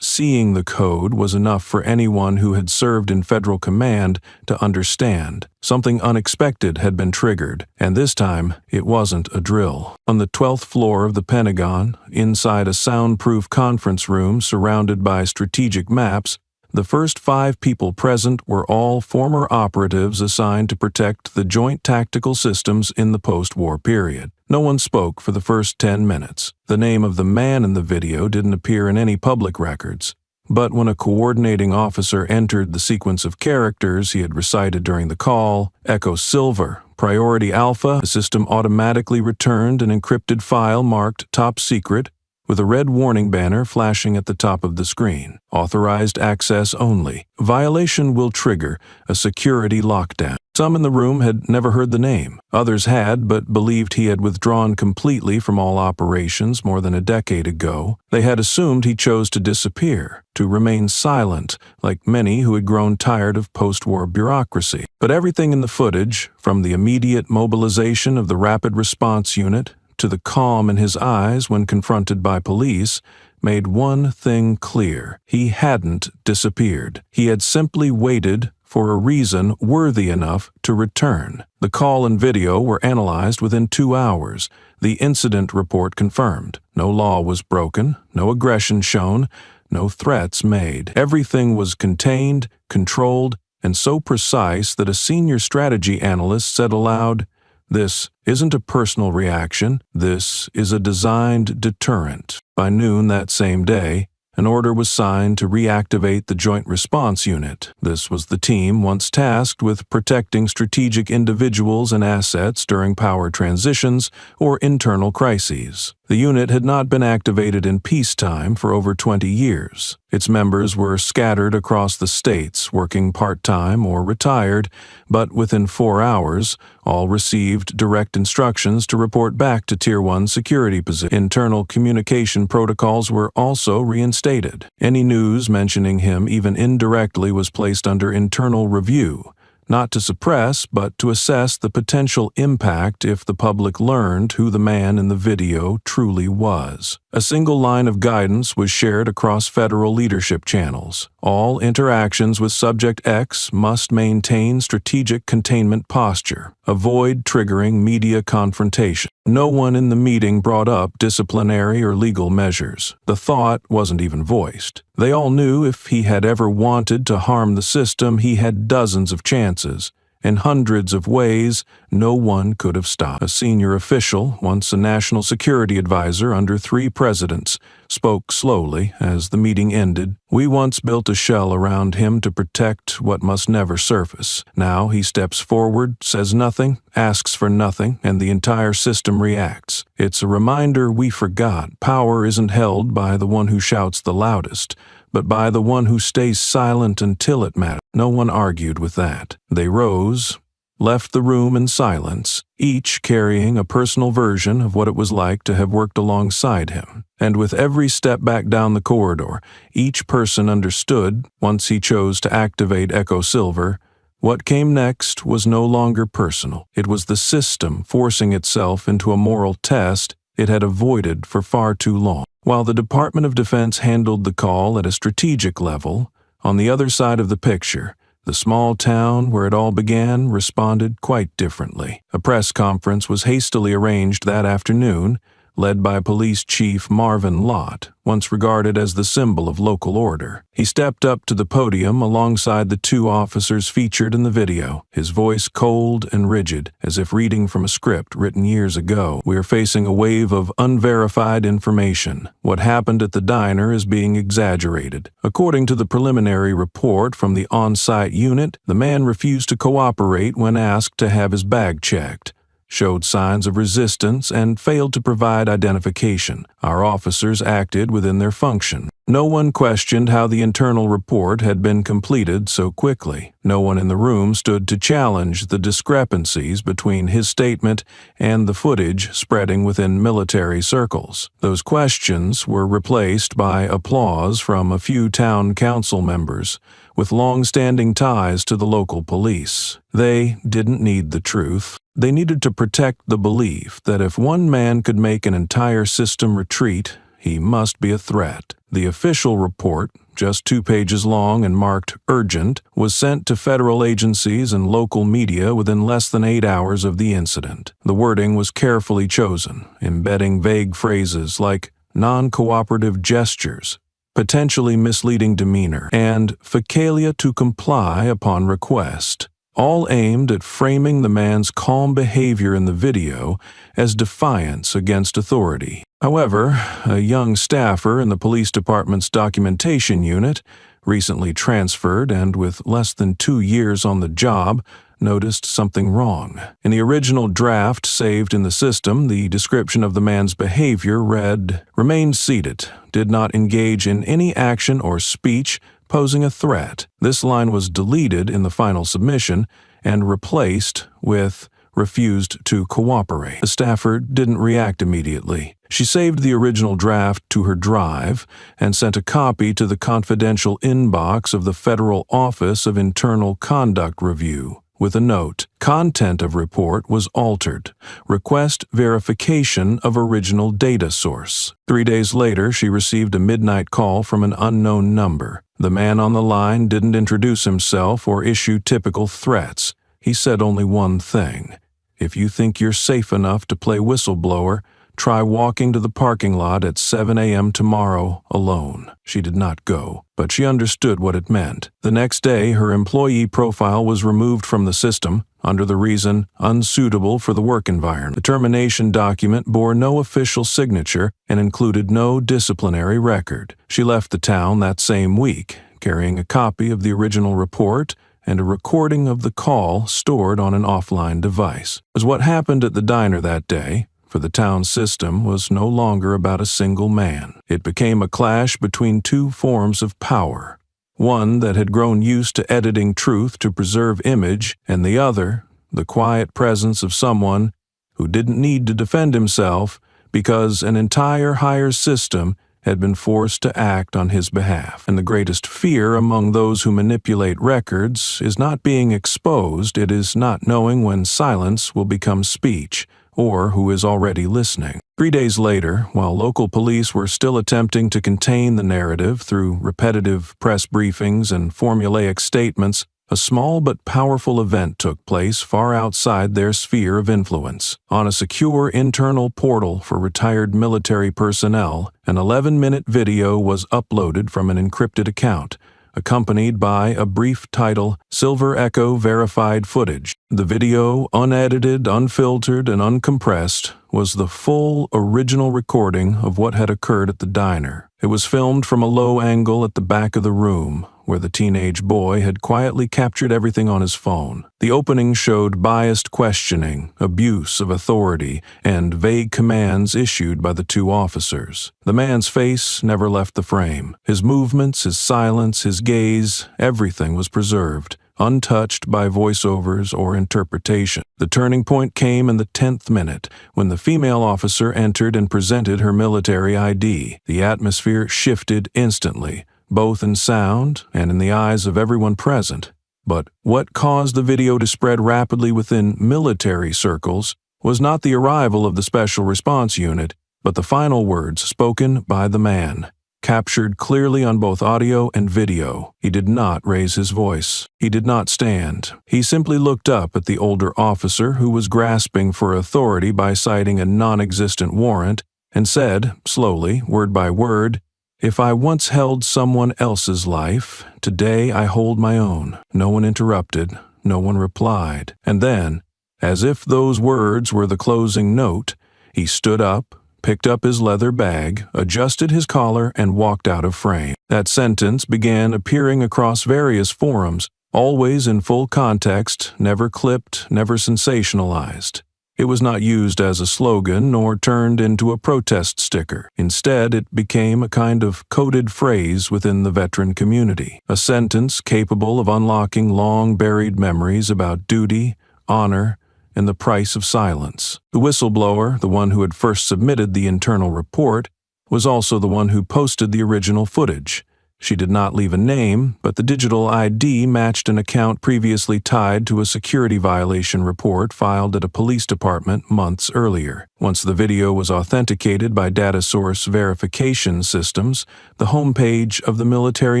A: seeing the code was enough for anyone who had served in federal command to understand. Something unexpected had been triggered, and this time it wasn't a drill. On the 12th floor of the Pentagon, inside a soundproof conference room surrounded by strategic maps, the first 5 people present were all former operatives assigned to protect the joint tactical systems in the post-war period. No one spoke for the first 10 minutes. The name of the man in the video didn't appear in any public records. But when a coordinating officer entered the sequence of characters he had recited during the call, Echo Silver, Priority Alpha, the system automatically returned an encrypted file marked Top Secret, with a red warning banner flashing at the top of the screen. Authorized access only. Violation will trigger a security lockdown. Some in the room had never heard the name. Others had, but believed he had withdrawn completely from all operations more than a decade ago. They had assumed he chose to disappear, to remain silent, like many who had grown tired of post-war bureaucracy. But everything in the footage, from the immediate mobilization of the Rapid Response Unit to the calm in his eyes when confronted by police, made one thing clear. He hadn't disappeared. He had simply waited for a reason worthy enough to return. The call and video were analyzed within 2 hours. The incident report confirmed. No law was broken, no aggression shown, no threats made. Everything was contained, controlled, and so precise that a senior strategy analyst said aloud, "This isn't a personal reaction. This is a designed deterrent." By noon that same day, an order was signed to reactivate the Joint Response Unit. This was the team once tasked with protecting strategic individuals and assets during power transitions or internal crises. The unit had not been activated in peacetime for over 20 years. Its members were scattered across the states, working part-time or retired, but within 4 hours, all received direct instructions to report back to Tier 1 security positions. Internal communication protocols were also reinstated. Any news mentioning him even indirectly was placed under internal review, not to suppress, but to assess the potential impact if the public learned who the man in the video truly was. A single line of guidance was shared across federal leadership channels. All interactions with Subject X must maintain strategic containment posture. Avoid triggering media confrontation. No one in the meeting brought up disciplinary or legal measures. The thought wasn't even voiced. They all knew if he had ever wanted to harm the system, he had dozens of chances. In hundreds of ways, no one could have stopped. A senior official, once a national security advisor under 3 presidents, spoke slowly as the meeting ended. "We once built a shell around him to protect what must never surface. Now he steps forward, says nothing, asks for nothing, and the entire system reacts. It's a reminder we forgot. Power isn't held by the one who shouts the loudest, but by the one who stays silent until it matters." No one argued with that. They rose, left the room in silence, each carrying a personal version of what it was like to have worked alongside him. And with every step back down the corridor, each person understood, once he chose to activate Echo Silver, what came next was no longer personal. It was the system forcing itself into a moral test it had avoided for far too long. While the Department of Defense handled the call at a strategic level, on the other side of the picture, the small town where it all began responded quite differently. A press conference was hastily arranged that afternoon, led by Police Chief Marvin Lott, once regarded as the symbol of local order. He stepped up to the podium alongside the 2 officers featured in the video, his voice cold and rigid, as if reading from a script written years ago. "We're facing a wave of unverified information. What happened at the diner is being exaggerated. According to the preliminary report from the on-site unit, the man refused to cooperate when asked to have his bag checked. showed signs of resistance, and failed to provide identification. Our officers acted within their function. No one questioned how the internal report had been completed so quickly. No one in the room stood to challenge the discrepancies between his statement and the footage spreading within military circles. Those questions were replaced by applause from a few town council members with long-standing ties to the local police. They didn't need the truth. They needed to protect the belief that if one man could make an entire system retreat, he must be a threat. The official report, just 2 pages long and marked urgent, was sent to federal agencies and local media within less than 8 hours of the incident. The wording was carefully chosen, embedding vague phrases like non-cooperative gestures, potentially misleading demeanor, and failure to comply upon request, all aimed at framing the man's calm behavior in the video as defiance against authority. However, a young staffer in the police department's documentation unit, recently transferred and with less than 2 years on the job, noticed something wrong. In the original draft saved in the system, the description of the man's behavior read, "Remained seated, did not engage in any action or speech posing a threat." This line was deleted in the final submission and replaced with "refused to cooperate." The staffer didn't react immediately. She saved the original draft to her drive and sent a copy to the confidential inbox of the Federal Office of Internal Conduct Review with a note. Content of report was altered. Request verification of original data source. 3 days later, she received a midnight call from an unknown number. The man on the line didn't introduce himself or issue typical threats. He said only one thing: "If you think you're safe enough to play whistleblower, try walking to the parking lot at 7 a.m. tomorrow alone." She did not go, but she understood what it meant. The next day, her employee profile was removed from the system under the reason unsuitable for the work environment. The termination document bore no official signature and included no disciplinary record. She left the town that same week, carrying a copy of the original report and a recording of the call stored on an offline device. As what happened at the diner that day, for the town system, was no longer about a single man. It became a clash between two forms of power, one that had grown used to editing truth to preserve image, and the other, the quiet presence of someone who didn't need to defend himself because an entire higher system had been forced to act on his behalf. And the greatest fear among those who manipulate records is not being exposed, it is not knowing when silence will become speech, or who is already listening. 3 days later, while local police were still attempting to contain the narrative through repetitive press briefings and formulaic statements, a small but powerful event took place far outside their sphere of influence. On a secure internal portal for retired military personnel, an 11-minute video was uploaded from an encrypted account, accompanied by a brief title, "Silver Echo Verified Footage." The video, unedited, unfiltered, and uncompressed, was the full original recording of what had occurred at the diner. It was filmed from a low angle at the back of the room, where the teenage boy had quietly captured everything on his phone. The opening showed biased questioning, abuse of authority, and vague commands issued by the two officers. The man's face never left the frame. His movements, his silence, his gaze, everything was preserved, untouched by voiceovers or interpretation. The turning point came in the 10th minute, when the female officer entered and presented her military ID. The atmosphere shifted instantly, both in sound and in the eyes of everyone present. But what caused the video to spread rapidly within military circles was not the arrival of the Special Response Unit, but the final words spoken by the man, captured clearly on both audio and video. He did not raise his voice. He did not stand. He simply looked up at the older officer who was grasping for authority by citing a non-existent warrant and said, slowly, word by word, "If I once held someone else's life, today I hold my own." No one interrupted. No one replied. And then, as if those words were the closing note, he stood up, picked up his leather bag, adjusted his collar, and walked out of frame. That sentence began appearing across various forums, always in full context, never clipped, never sensationalized. It was not used as a slogan nor turned into a protest sticker. Instead, it became a kind of coded phrase within the veteran community, a sentence capable of unlocking long-buried memories about duty, honor, and the price of silence. The whistleblower, the one who had first submitted the internal report, was also the one who posted the original footage. She did not leave a name, but the digital ID matched an account previously tied to a security violation report filed at a police department months earlier. Once the video was authenticated by data source verification systems, the homepage of the military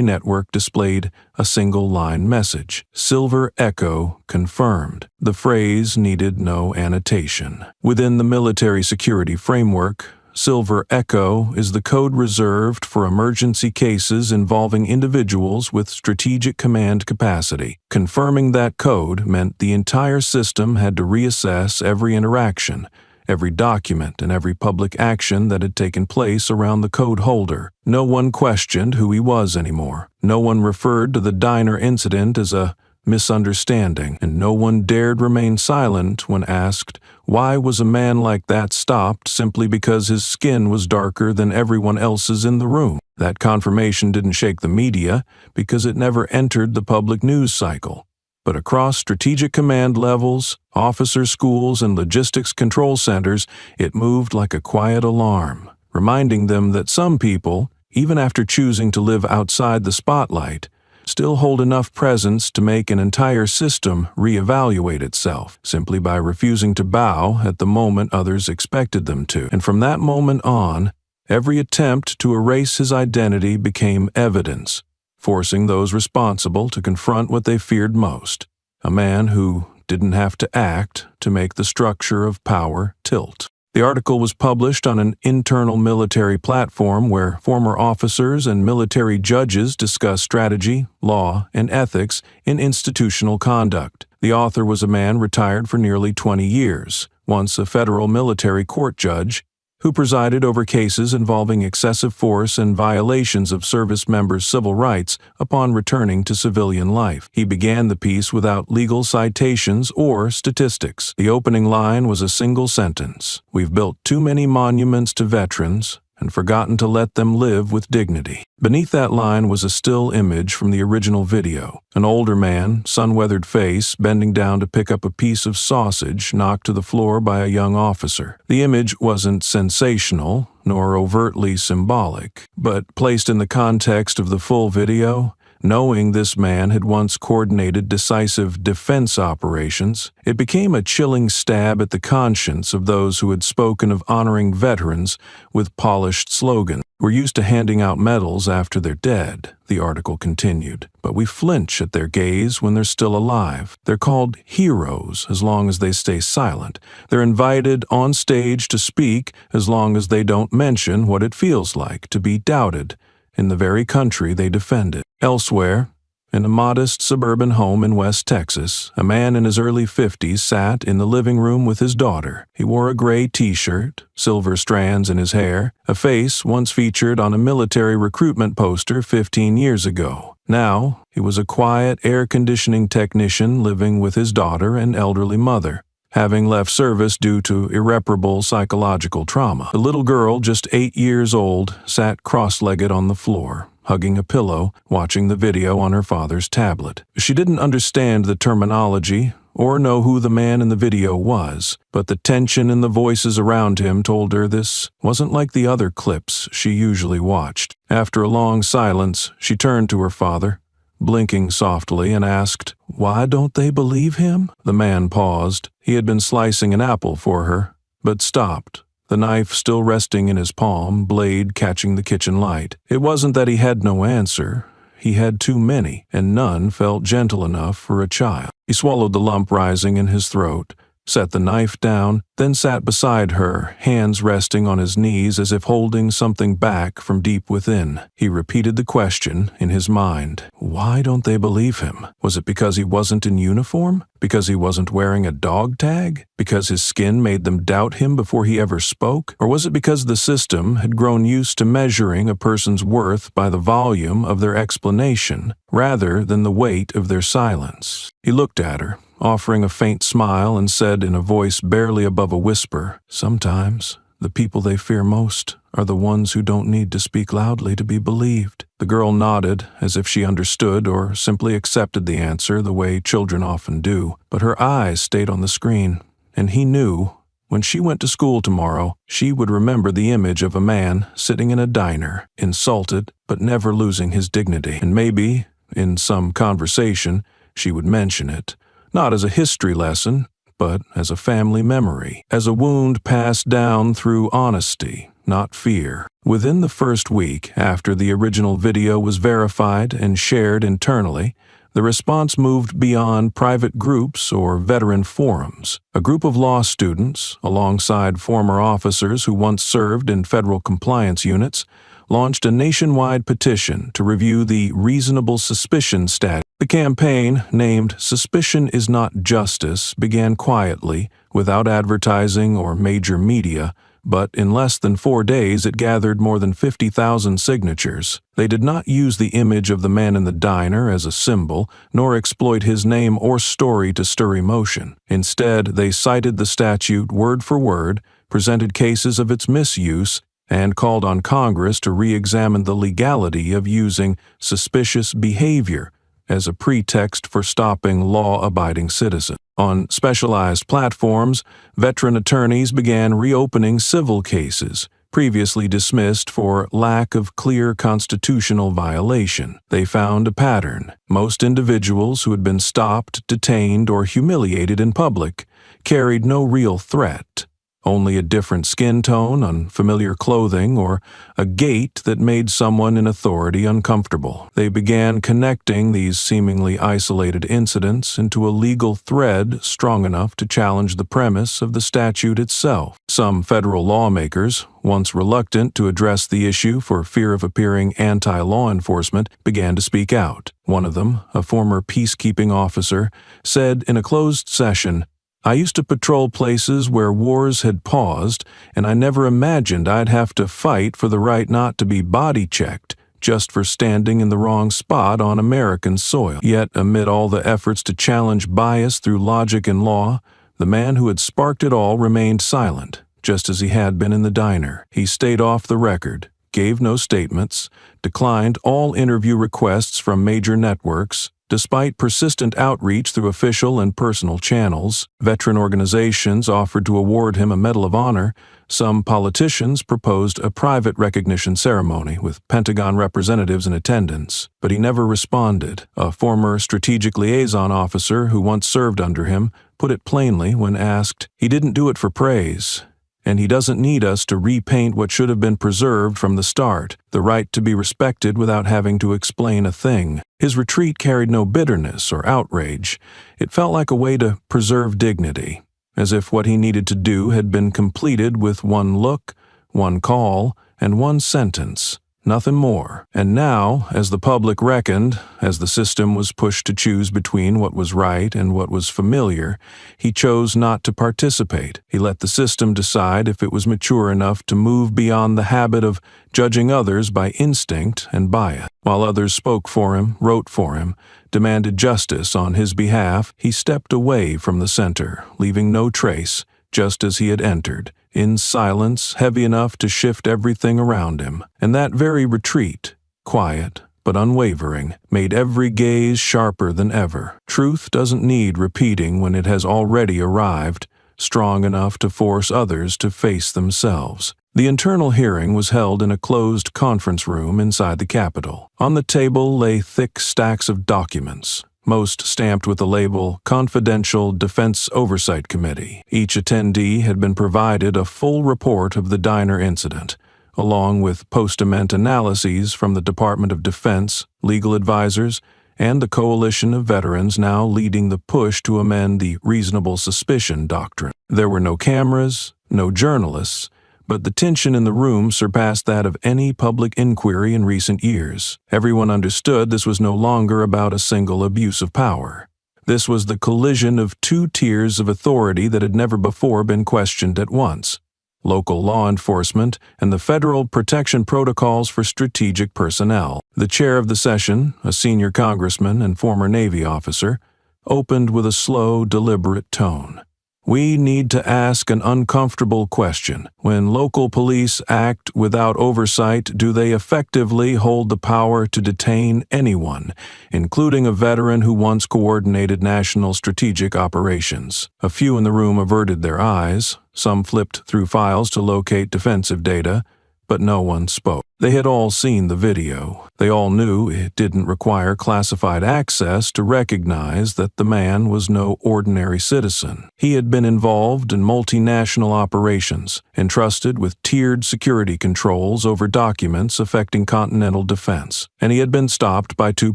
A: network displayed a single-line message: Silver Echo confirmed. The phrase needed no annotation. Within the military security framework, Silver Echo is the code reserved for emergency cases involving individuals with strategic command capacity. Confirming that code meant the entire system had to reassess every interaction, every document, and every public action that had taken place around the code holder. No one questioned who he was anymore. No one referred to the diner incident as a misunderstanding, and no one dared remain silent when asked, why was a man like that stopped simply because his skin was darker than everyone else's in the room? That confirmation didn't shake the media because it never entered the public news cycle. But across strategic command levels, officer schools, and logistics control centers, it moved like a quiet alarm, reminding them that some people, even after choosing to live outside the spotlight, still hold enough presence to make an entire system reevaluate itself, simply by refusing to bow at the moment others expected them to. And from that moment on, every attempt to erase his identity became evidence, forcing those responsible to confront what they feared most: a man who didn't have to act to make the structure of power tilt. The article was published on an internal military platform where former officers and military judges discuss strategy, law, and ethics in institutional conduct. The author was a man retired for nearly 20 years, once a federal military court judge, who presided over cases involving excessive force and violations of service members' civil rights upon returning to civilian life. He began the piece without legal citations or statistics. The opening line was a single sentence: "We've built too many monuments to veterans and forgotten to let them live with dignity." Beneath that line was a still image from the original video. An older man, sun-weathered face, bending down to pick up a piece of sausage knocked to the floor by a young officer. The image wasn't sensational, nor overtly symbolic, but placed in the context of the full video, knowing this man had once coordinated decisive defense operations, it became a chilling stab at the conscience of those who had spoken of honoring veterans with polished slogans. "We're used to handing out medals after they're dead," the article continued, "but we flinch at their gaze when they're still alive. They're called heroes as long as they stay silent. They're invited on stage to speak as long as they don't mention what it feels like to be doubted in the very country they defended." Elsewhere, in a modest suburban home in West Texas, a man in his early 50s sat in the living room with his daughter. He wore a gray t-shirt, silver strands in his hair, a face once featured on a military recruitment poster 15 years ago. Now, he was a quiet air conditioning technician living with his daughter and elderly mother, having left service due to irreparable psychological trauma. The little girl, just 8 years old, sat cross-legged on the floor, hugging a pillow, watching the video on her father's tablet. She didn't understand the terminology or know who the man in the video was, but the tension in the voices around him told her this wasn't like the other clips she usually watched. After a long silence, she turned to her father, blinking softly, and asked, "Why don't they believe him?" The man paused. He had been slicing an apple for her, but stopped, the knife still resting in his palm, blade catching the kitchen light. It wasn't that he had no answer. He had too many, and none felt gentle enough for a child. He swallowed the lump rising in his throat, set the knife down, then sat beside her, hands resting on his knees as if holding something back from deep within. He repeated the question in his mind. Why don't they believe him? Was it because he wasn't in uniform? Because he wasn't wearing a dog tag? Because his skin made them doubt him before he ever spoke? Or was it because the system had grown used to measuring a person's worth by the volume of their explanation rather than the weight of their silence? He looked at her, offering a faint smile, and said in a voice barely above a whisper, "Sometimes the people they fear most are the ones who don't need to speak loudly to be believed." The girl nodded, as if she understood or simply accepted the answer the way children often do, but her eyes stayed on the screen, and he knew when she went to school tomorrow, she would remember the image of a man sitting in a diner, insulted but never losing his dignity. And maybe, in some conversation, she would mention it, not as a history lesson, but as a family memory, as a wound passed down through honesty, not fear. Within the first week after the original video was verified and shared internally, the response moved beyond private groups or veteran forums. A group of law students, alongside former officers who once served in federal compliance units, launched a nationwide petition to review the reasonable suspicion statute. The campaign, named "Suspicion is Not Justice," began quietly, without advertising or major media, but in less than 4 days it gathered more than 50,000 signatures. They did not use the image of the man in the diner as a symbol, nor exploit his name or story to stir emotion. Instead, they cited the statute word for word, presented cases of its misuse, and called on Congress to re-examine the legality of using suspicious behavior as a pretext for stopping law-abiding citizens. On specialized platforms, veteran attorneys began reopening civil cases, previously dismissed for lack of clear constitutional violation. They found a pattern. Most individuals who had been stopped, detained, or humiliated in public carried no real threat. Only a different skin tone, unfamiliar clothing, or a gait that made someone in authority uncomfortable. They began connecting these seemingly isolated incidents into a legal thread strong enough to challenge the premise of the statute itself. Some federal lawmakers, once reluctant to address the issue for fear of appearing anti-law enforcement, began to speak out. One of them, a former peacekeeping officer, said in a closed session, "I used to patrol places where wars had paused, and I never imagined I'd have to fight for the right not to be body-checked just for standing in the wrong spot on American soil." Yet, amid all the efforts to challenge bias through logic and law, the man who had sparked it all remained silent, just as he had been in the diner. He stayed off the record, gave no statements, declined all interview requests from major networks. Despite persistent outreach through official and personal channels, veteran organizations offered to award him a Medal of Honor. Some politicians proposed a private recognition ceremony with Pentagon representatives in attendance, but he never responded. A former strategic liaison officer who once served under him put it plainly when asked, "He didn't do it for praise. And he doesn't need us to repaint what should have been preserved from the start, the right to be respected without having to explain a thing." His retreat carried no bitterness or outrage. It felt like a way to preserve dignity, as if what he needed to do had been completed with one look, one call, and one sentence. Nothing more. And now, as the public reckoned, as the system was pushed to choose between what was right and what was familiar, he chose not to participate. He let the system decide if it was mature enough to move beyond the habit of judging others by instinct and bias. While others spoke for him, wrote for him, demanded justice on his behalf, he stepped away from the center, leaving no trace, just as he had entered, in silence heavy enough to shift everything around him. And that very retreat, quiet but unwavering, made every gaze sharper than ever. Truth doesn't need repeating when it has already arrived, strong enough to force others to face themselves. The internal hearing was held in a closed conference room inside the Capitol. On the table lay thick stacks of documents, most stamped with the label Confidential Defense Oversight Committee. Each attendee had been provided a full report of the diner incident, along with post-event analyses from the Department of Defense, legal advisors, and the coalition of veterans now leading the push to amend the reasonable suspicion doctrine. There were no cameras, no journalists, but the tension in the room surpassed that of any public inquiry in recent years. Everyone understood this was no longer about a single abuse of power. This was the collision of two tiers of authority that had never before been questioned at once: local law enforcement and the federal protection protocols for strategic personnel. The chair of the session, a senior congressman and former Navy officer, opened with a slow, deliberate tone. We need to ask an uncomfortable question. When local police act without oversight, do they effectively hold the power to detain anyone, including a veteran who once coordinated national strategic operations? A few in the room averted their eyes. Some flipped through files to locate defensive data, but no one spoke. They had all seen the video. They all knew it didn't require classified access to recognize that the man was no ordinary citizen. He had been involved in multinational operations, entrusted with tiered security controls over documents affecting continental defense, and he had been stopped by 2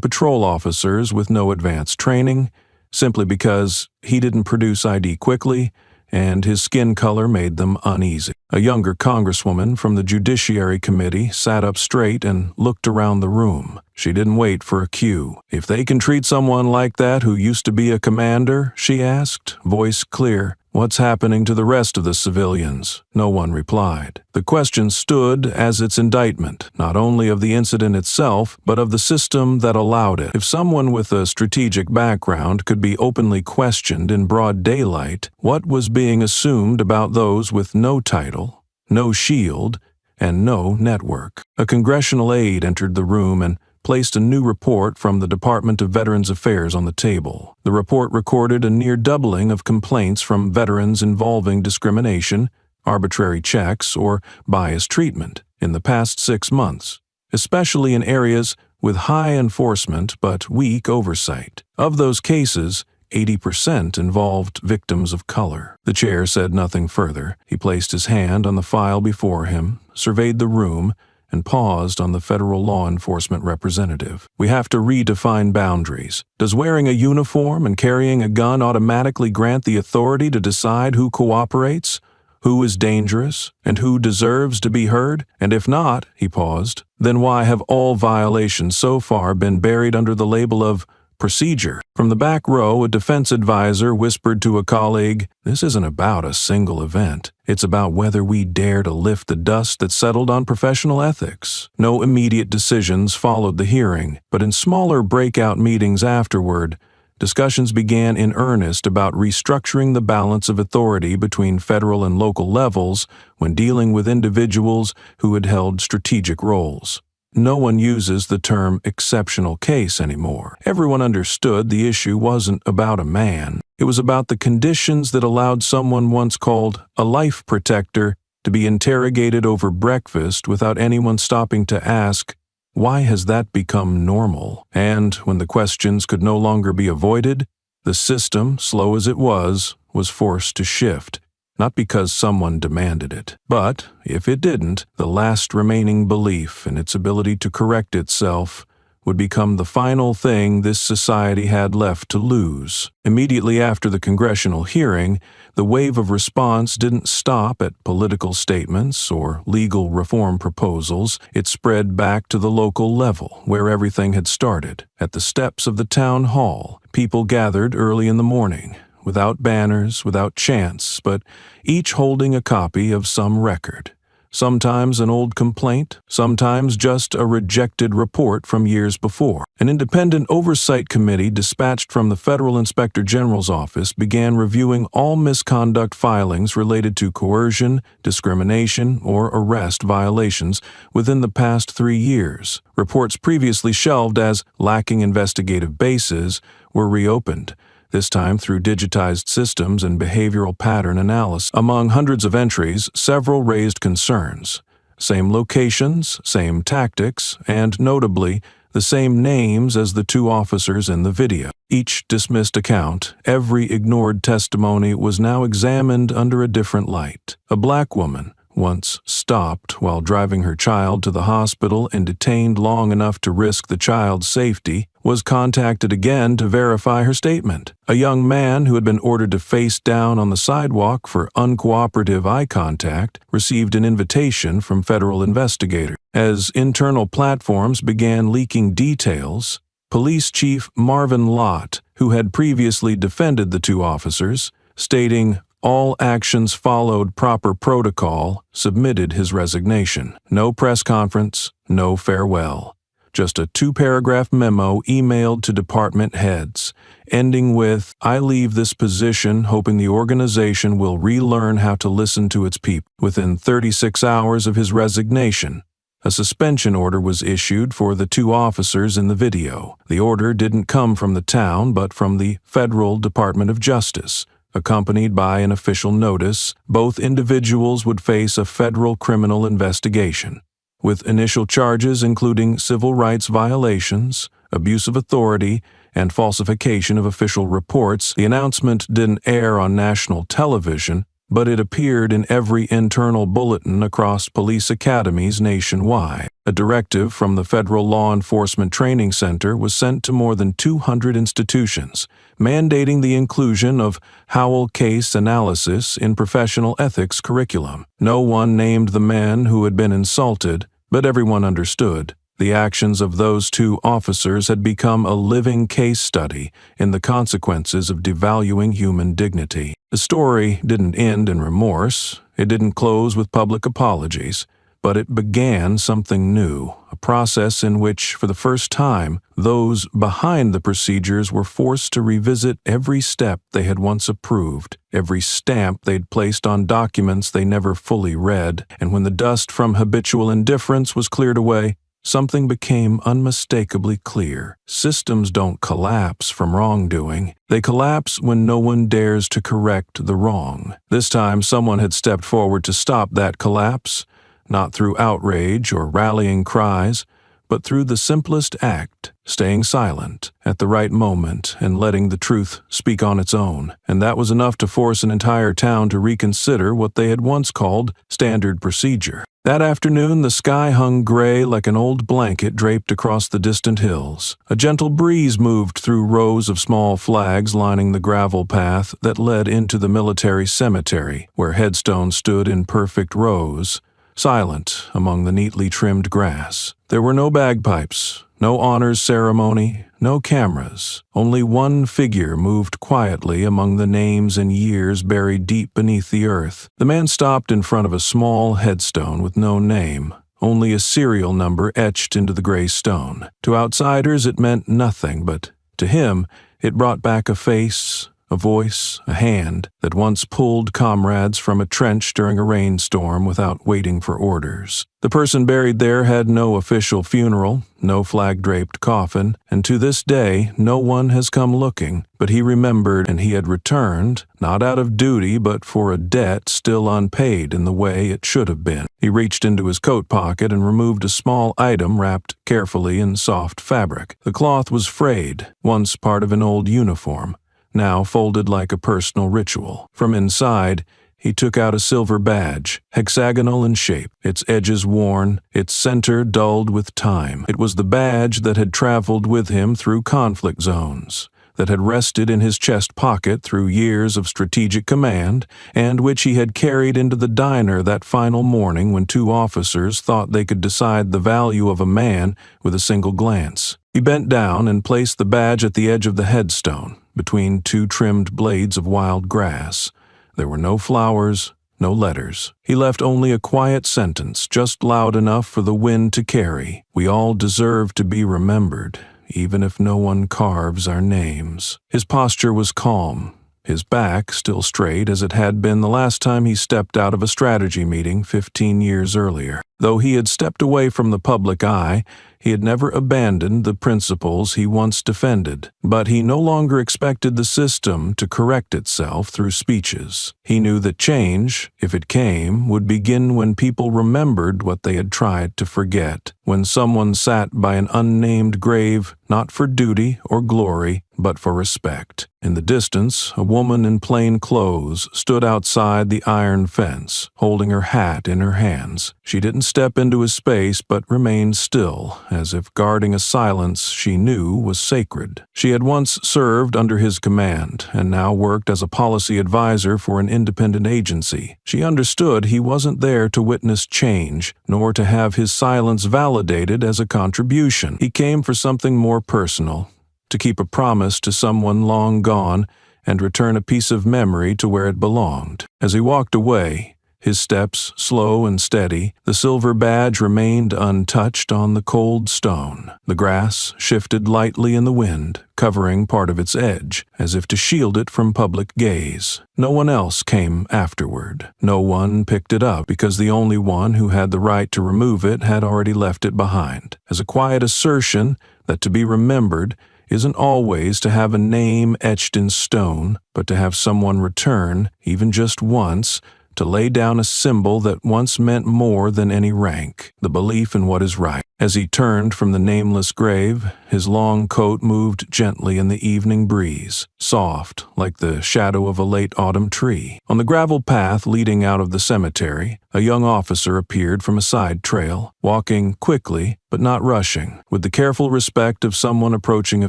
A: patrol officers with no advanced training, simply because he didn't produce ID quickly, and his skin color made them uneasy. A younger congresswoman from the Judiciary Committee sat up straight and looked around the room. She didn't wait for a cue. "If they can treat someone like that who used to be a commander," she asked, voice clear, "what's happening to the rest of the civilians?" No one replied. The question stood as its indictment, not only of the incident itself, but of the system that allowed it. If someone with a strategic background could be openly questioned in broad daylight, what was being assumed about those with no title, no shield, and no network? A congressional aide entered the room and placed a new report from the Department of Veterans Affairs on the table. The report recorded a near doubling of complaints from veterans involving discrimination, arbitrary checks, or biased treatment in the past 6 months, especially in areas with high enforcement but weak oversight. Of those cases, 80% involved victims of color. The chair said nothing further. He placed his hand on the file before him, surveyed the room, and paused on the federal law enforcement representative. "We have to redefine boundaries. Does wearing a uniform and carrying a gun automatically grant the authority to decide who cooperates, who is dangerous, and who deserves to be heard? And if not," he paused, "then why have all violations so far been buried under the label of procedure?" From the back row, a defense advisor whispered to a colleague, "This isn't about a single event. It's about whether we dare to lift the dust that settled on professional ethics." No immediate decisions followed the hearing, but in smaller breakout meetings afterward, discussions began in earnest about restructuring the balance of authority between federal and local levels when dealing with individuals who had held strategic roles. No one uses the term exceptional case anymore. Everyone understood the issue wasn't about a man. It was about the conditions that allowed someone once called a life protector to be interrogated over breakfast without anyone stopping to ask, why has that become normal? And when the questions could no longer be avoided, the system, slow as it was forced to shift. Not because someone demanded it, but, if it didn't, the last remaining belief in its ability to correct itself would become the final thing this society had left to lose. Immediately after the congressional hearing, the wave of response didn't stop at political statements or legal reform proposals. It spread back to the local level, where everything had started. At the steps of the town hall, people gathered early in the morning, without banners, without chants, but each holding a copy of some record. Sometimes an old complaint, sometimes just a rejected report from years before. An independent oversight committee dispatched from the Federal Inspector General's office began reviewing all misconduct filings related to coercion, discrimination, or arrest violations within the past 3 years. Reports previously shelved as lacking investigative bases were reopened, this time through digitized systems and behavioral pattern analysis. Among hundreds of entries, several raised concerns. Same locations, same tactics, and notably, the same names as the 2 officers in the video. Each dismissed account, every ignored testimony was now examined under a different light. A black woman, once stopped while driving her child to the hospital and detained long enough to risk the child's safety, was contacted again to verify her statement. A young man who had been ordered to face down on the sidewalk for uncooperative eye contact received an invitation from federal investigators. As internal platforms began leaking details, Police Chief Marvin Lott, who had previously defended the 2 officers, stating, "All actions followed proper protocol," submitted his resignation. No press conference, no farewell. Just a 2-paragraph memo emailed to department heads. ending with, "I leave this position hoping the organization will relearn how to listen to its people." Within 36 hours of his resignation, a suspension order was issued for the 2 officers in the video. The order didn't come from the town, but from the Federal Department of Justice. Accompanied by an official notice, both individuals would face a federal criminal investigation, with initial charges including civil rights violations, abuse of authority, and falsification of official reports. The announcement didn't air on national television, but it appeared in every internal bulletin across police academies nationwide. A directive from the Federal Law Enforcement Training Center was sent to more than 200 institutions, mandating the inclusion of Howell case analysis in professional ethics curriculum. No one named the man who had been insulted, but everyone understood. The actions of those 2 officers had become a living case study in the consequences of devaluing human dignity. The story didn't end in remorse, it didn't close with public apologies, but it began something new, a process in which, for the first time, those behind the procedures were forced to revisit every step they had once approved, every stamp they'd placed on documents they never fully read, and when the dust from habitual indifference was cleared away, something became unmistakably clear. Systems don't collapse from wrongdoing. They collapse when no one dares to correct the wrong. This time, someone had stepped forward to stop that collapse, not through outrage or rallying cries, but through the simplest act, staying silent at the right moment and letting the truth speak on its own. And that was enough to force an entire town to reconsider what they had once called standard procedure. That afternoon, the sky hung gray like an old blanket draped across the distant hills. A gentle breeze moved through rows of small flags lining the gravel path that led into the military cemetery, where headstones stood in perfect rows, silent among the neatly trimmed grass. There were no bagpipes, no honors ceremony, no cameras. Only one figure moved quietly among the names and years buried deep beneath the earth. The man stopped in front of a small headstone with no name, only a serial number etched into the gray stone. To outsiders it meant nothing, but to him it brought back a face, a voice, a hand that once pulled comrades from a trench during a rainstorm without waiting for orders. The person buried there had no official funeral, no flag-draped coffin, and to this day no one has come looking. But he remembered, and he had returned, not out of duty but for a debt still unpaid in the way it should have been. He reached into his coat pocket and removed a small item wrapped carefully in soft fabric. The cloth was frayed, once part of an old uniform, now folded like a personal ritual. From inside, he took out a silver badge, hexagonal in shape, its edges worn, its center dulled with time. It was the badge that had traveled with him through conflict zones, that had rested in his chest pocket through years of strategic command, and which he had carried into the diner that final morning when 2 officers thought they could decide the value of a man with a single glance. He bent down and placed the badge at the edge of the headstone, between 2 trimmed blades of wild grass. There were no flowers, no letters. He left only a quiet sentence, just loud enough for the wind to carry. "We all deserve to be remembered, even if no one carves our names." His posture was calm, his back still straight as it had been the last time he stepped out of a strategy meeting 15 years earlier. Though he had stepped away from the public eye, he had never abandoned the principles he once defended. But he no longer expected the system to correct itself through speeches. He knew that change, if it came, would begin when people remembered what they had tried to forget, when someone sat by an unnamed grave, not for duty or glory, but for respect. In the distance, a woman in plain clothes stood outside the iron fence, holding her hat in her hands. She didn't step into his space but remained still, as if guarding a silence she knew was sacred. She had once served under his command, and now worked as a policy advisor for an independent agency. She understood he wasn't there to witness change, nor to have his silence validated as a contribution. He came for something more personal, to keep a promise to someone long gone and return a piece of memory to where it belonged. As he walked away, his steps slow and steady. The silver badge remained untouched on the cold stone. The grass shifted lightly in the wind, covering part of its edge, as if to shield it from public gaze. No one else came afterward. No one picked it up, because the only one who had the right to remove it had already left it behind, as a quiet assertion that to be remembered isn't always to have a name etched in stone, but to have someone return, even just once, to lay down a symbol that once meant more than any rank, the belief in what is right. As he turned from the nameless grave, his long coat moved gently in the evening breeze, soft like the shadow of a late autumn tree. On the gravel path leading out of the cemetery, a young officer appeared from a side trail, walking quickly but not rushing, with the careful respect of someone approaching a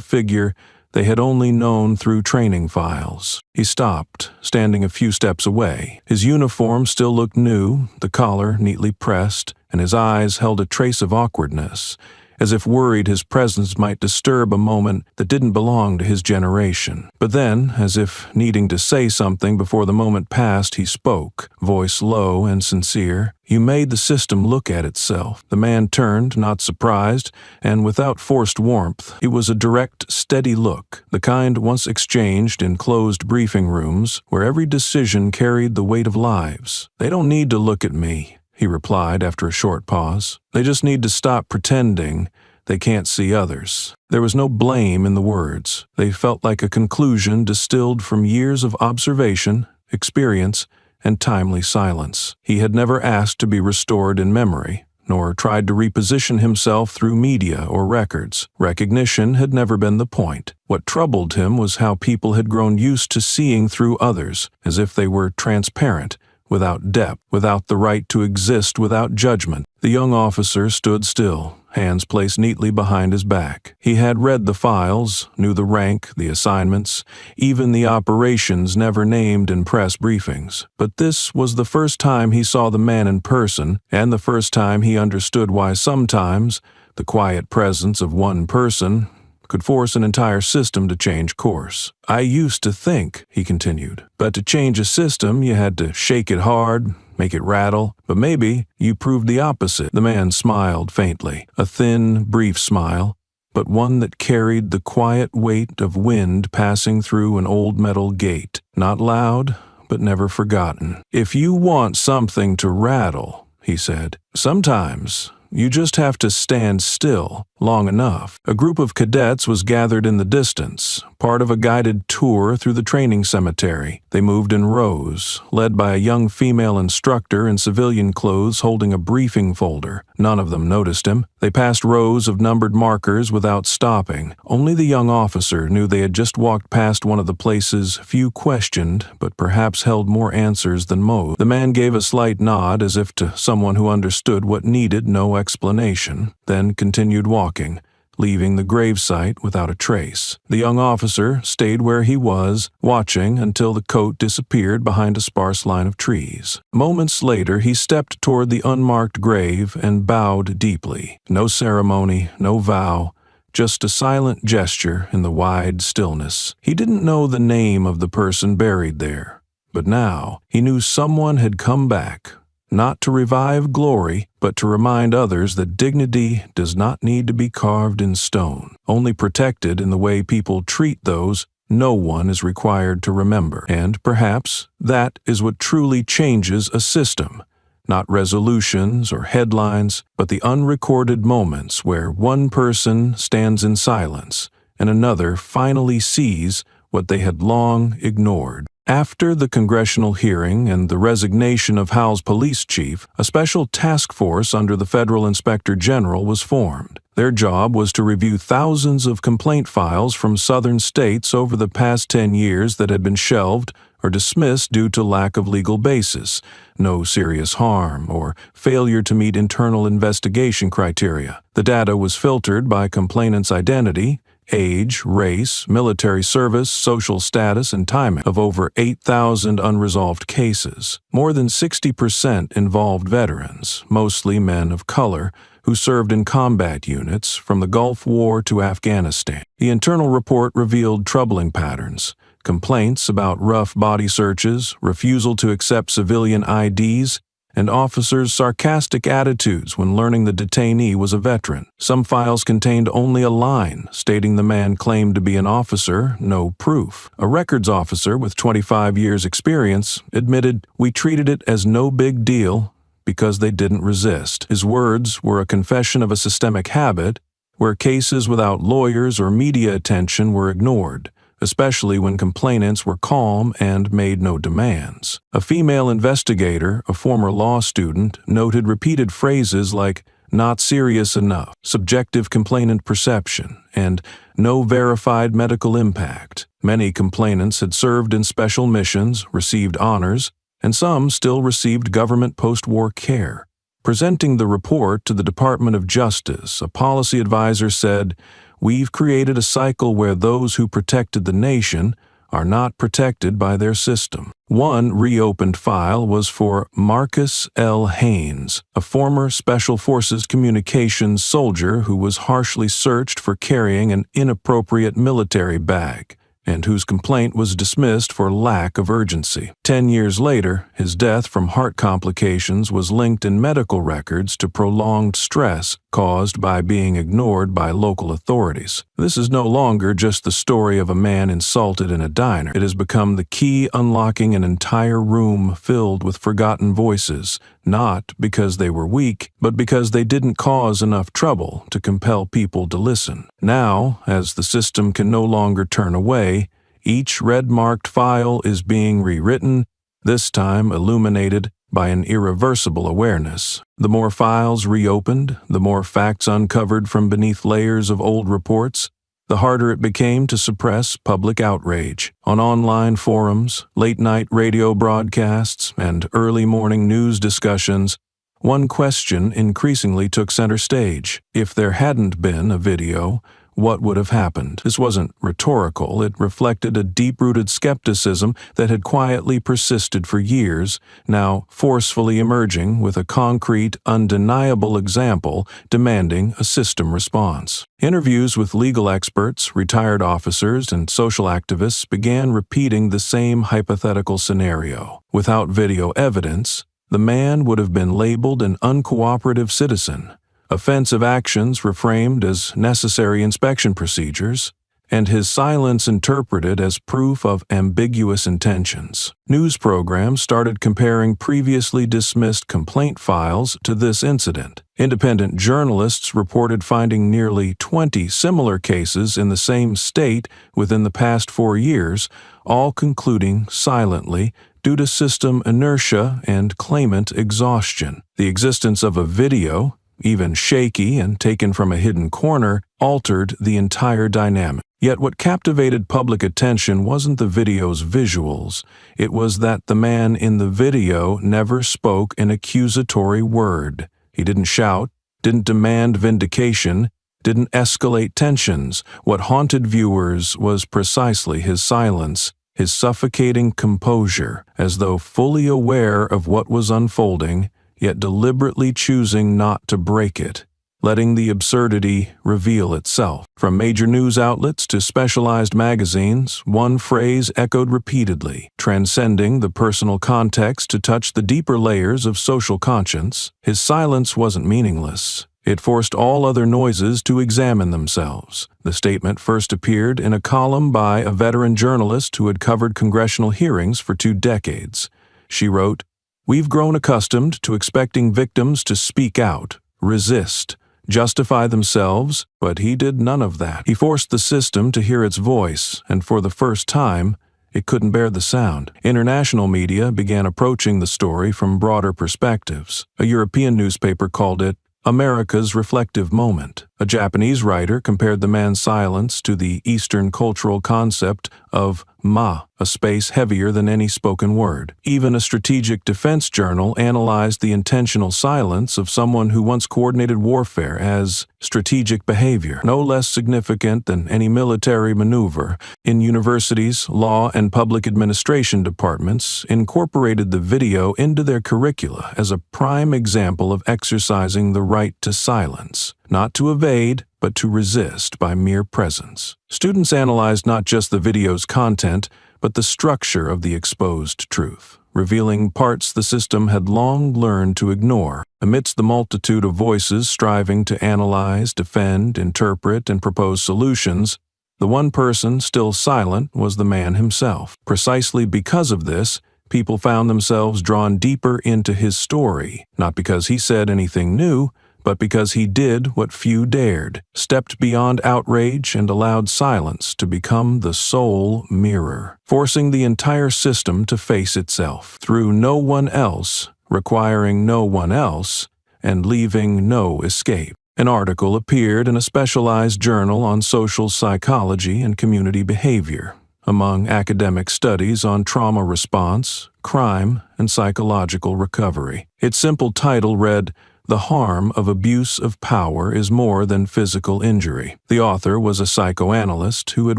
A: figure they had only known through training files. He stopped, standing a few steps away. His uniform still looked new, the collar neatly pressed, and his eyes held a trace of awkwardness, as if worried his presence might disturb a moment that didn't belong to his generation. But then, as if needing to say something before the moment passed, he spoke, voice low and sincere. "You made the system look at itself." The man turned, not surprised, and without forced warmth. It was a direct, steady look, the kind once exchanged in closed briefing rooms, where every decision carried the weight of lives. "They don't need to look at me," he replied after a short pause. "They just need to stop pretending they can't see others." There was no blame in the words. They felt like a conclusion distilled from years of observation, experience, and timely silence. He had never asked to be restored in memory, nor tried to reposition himself through media or records. Recognition had never been the point. What troubled him was how people had grown used to seeing through others, as if they were transparent, without depth, without the right to exist without judgment. The young officer stood still, hands placed neatly behind his back. He had read the files, knew the rank, the assignments, even the operations never named in press briefings. But this was the first time he saw the man in person, and the first time he understood why sometimes the quiet presence of one person could force an entire system to change course. "I used to think," he continued, "but to change a system you had to shake it hard, make it rattle. But maybe you proved the opposite." The man smiled faintly, a thin, brief smile, but one that carried the quiet weight of wind passing through an old metal gate. Not loud, but never forgotten. "If you want something to rattle," he said, "sometimes you just have to stand still long enough." A group of cadets was gathered in the distance, part of a guided tour through the training cemetery. They moved in rows, led by a young female instructor in civilian clothes holding a briefing folder. None of them noticed him. They passed rows of numbered markers without stopping. Only the young officer knew they had just walked past one of the places few questioned, but perhaps held more answers than most. The man gave a slight nod as if to someone who understood what needed no explanation, then continued walking, leaving the gravesite without a trace. The young officer stayed where he was, watching until the coat disappeared behind a sparse line of trees. Moments later, he stepped toward the unmarked grave and bowed deeply. No ceremony, no vow, just a silent gesture in the wide stillness. He didn't know the name of the person buried there, but now he knew someone had come back, not to revive glory, but to remind others that dignity does not need to be carved in stone, only protected in the way people treat those no one is required to remember. And perhaps that is what truly changes a system, not resolutions or headlines, but the unrecorded moments where one person stands in silence and another finally sees what they had long ignored. After the congressional hearing and the resignation of Howell's police chief, a special task force under the federal inspector general was formed. Their job was to review thousands of complaint files from southern states over the past 10 years that had been shelved or dismissed due to lack of legal basis, no serious harm, or failure to meet internal investigation criteria. The data was filtered by complainant's identity, age, race, military service, social status, and timing. Of over 8,000 unresolved cases, more than 60% involved veterans, mostly men of color, who served in combat units from the Gulf War to Afghanistan. The internal report revealed troubling patterns: complaints about rough body searches, refusal to accept civilian IDs, and officers' sarcastic attitudes when learning the detainee was a veteran. Some files contained only a line stating the man claimed to be an officer, no proof. A records officer with 25 years' experience admitted, "We treated it as no big deal because they didn't resist." His words were a confession of a systemic habit where cases without lawyers or media attention were ignored, especially when complainants were calm and made no demands. A female investigator, a former law student, noted repeated phrases like "not serious enough," "subjective complainant perception," and "no verified medical impact." Many complainants had served in special missions, received honors, and some still received government post-war care. Presenting the report to the Department of Justice, a policy advisor said, "We've created a cycle where those who protected the nation are not protected by their system." One reopened file was for Marcus L. Haynes, a former Special Forces communications soldier who was harshly searched for carrying an inappropriate military bag, and whose complaint was dismissed for lack of urgency. 10 years later, his death from heart complications was linked in medical records to prolonged stress caused by being ignored by local authorities. This is no longer just the story of a man insulted in a diner. It has become the key unlocking an entire room filled with forgotten voices, not because they were weak, but because they didn't cause enough trouble to compel people to listen. Now, as the system can no longer turn away, each red-marked file is being rewritten, this time illuminated by an irreversible awareness. The more files reopened, the more facts uncovered from beneath layers of old reports, the harder it became to suppress public outrage. On online forums, late-night radio broadcasts, and early morning news discussions, one question increasingly took center stage. If there hadn't been a video, what would have happened? This wasn't rhetorical. It reflected a deep-rooted skepticism that had quietly persisted for years, now forcefully emerging with a concrete, undeniable example demanding a system response. Interviews with legal experts, retired officers, and social activists began repeating the same hypothetical scenario. Without video evidence, the man would have been labeled an uncooperative citizen, offensive actions reframed as necessary inspection procedures, and his silence interpreted as proof of ambiguous intentions. News programs started comparing previously dismissed complaint files to this incident. Independent journalists reported finding nearly 20 similar cases in the same state within the past 4 years, all concluding silently due to system inertia and claimant exhaustion. The existence of a video, even shaky and taken from a hidden corner, altered the entire dynamic. Yet what captivated public attention wasn't the video's visuals. It was that the man in the video never spoke an accusatory word. He didn't shout, didn't demand vindication, didn't escalate tensions. What haunted viewers was precisely his silence, his suffocating composure, as though fully aware of what was unfolding, yet deliberately choosing not to break it, letting the absurdity reveal itself. From major news outlets to specialized magazines, one phrase echoed repeatedly, transcending the personal context to touch the deeper layers of social conscience. His silence wasn't meaningless. It forced all other noises to examine themselves. The statement first appeared in a column by a veteran journalist who had covered congressional hearings for 2 decades. She wrote, "We've grown accustomed to expecting victims to speak out, resist, justify themselves, but he did none of that. He forced the system to hear its voice, and for the first time, it couldn't bear the sound." International media began approaching the story from broader perspectives. A European newspaper called it America's reflective moment. A Japanese writer compared the man's silence to the Eastern cultural concept of ma, a space heavier than any spoken word. Even a strategic defense journal analyzed the intentional silence of someone who once coordinated warfare as strategic behavior, no less significant than any military maneuver. In universities, law and public administration departments incorporated the video into their curricula as a prime example of exercising the right to silence, not to evade, but to resist by mere presence. Students analyzed not just the video's content, but the structure of the exposed truth, revealing parts the system had long learned to ignore. Amidst the multitude of voices striving to analyze, defend, interpret, and propose solutions, the one person still silent was the man himself. Precisely because of this, people found themselves drawn deeper into his story, not because he said anything new, but because he did what few dared, stepped beyond outrage and allowed silence to become the sole mirror, forcing the entire system to face itself through no one else, requiring no one else, and leaving no escape. An article appeared in a specialized journal on social psychology and community behavior, among academic studies on trauma response, crime, and psychological recovery. Its simple title read, "The harm of abuse of power is more than physical injury." The author was a psychoanalyst who had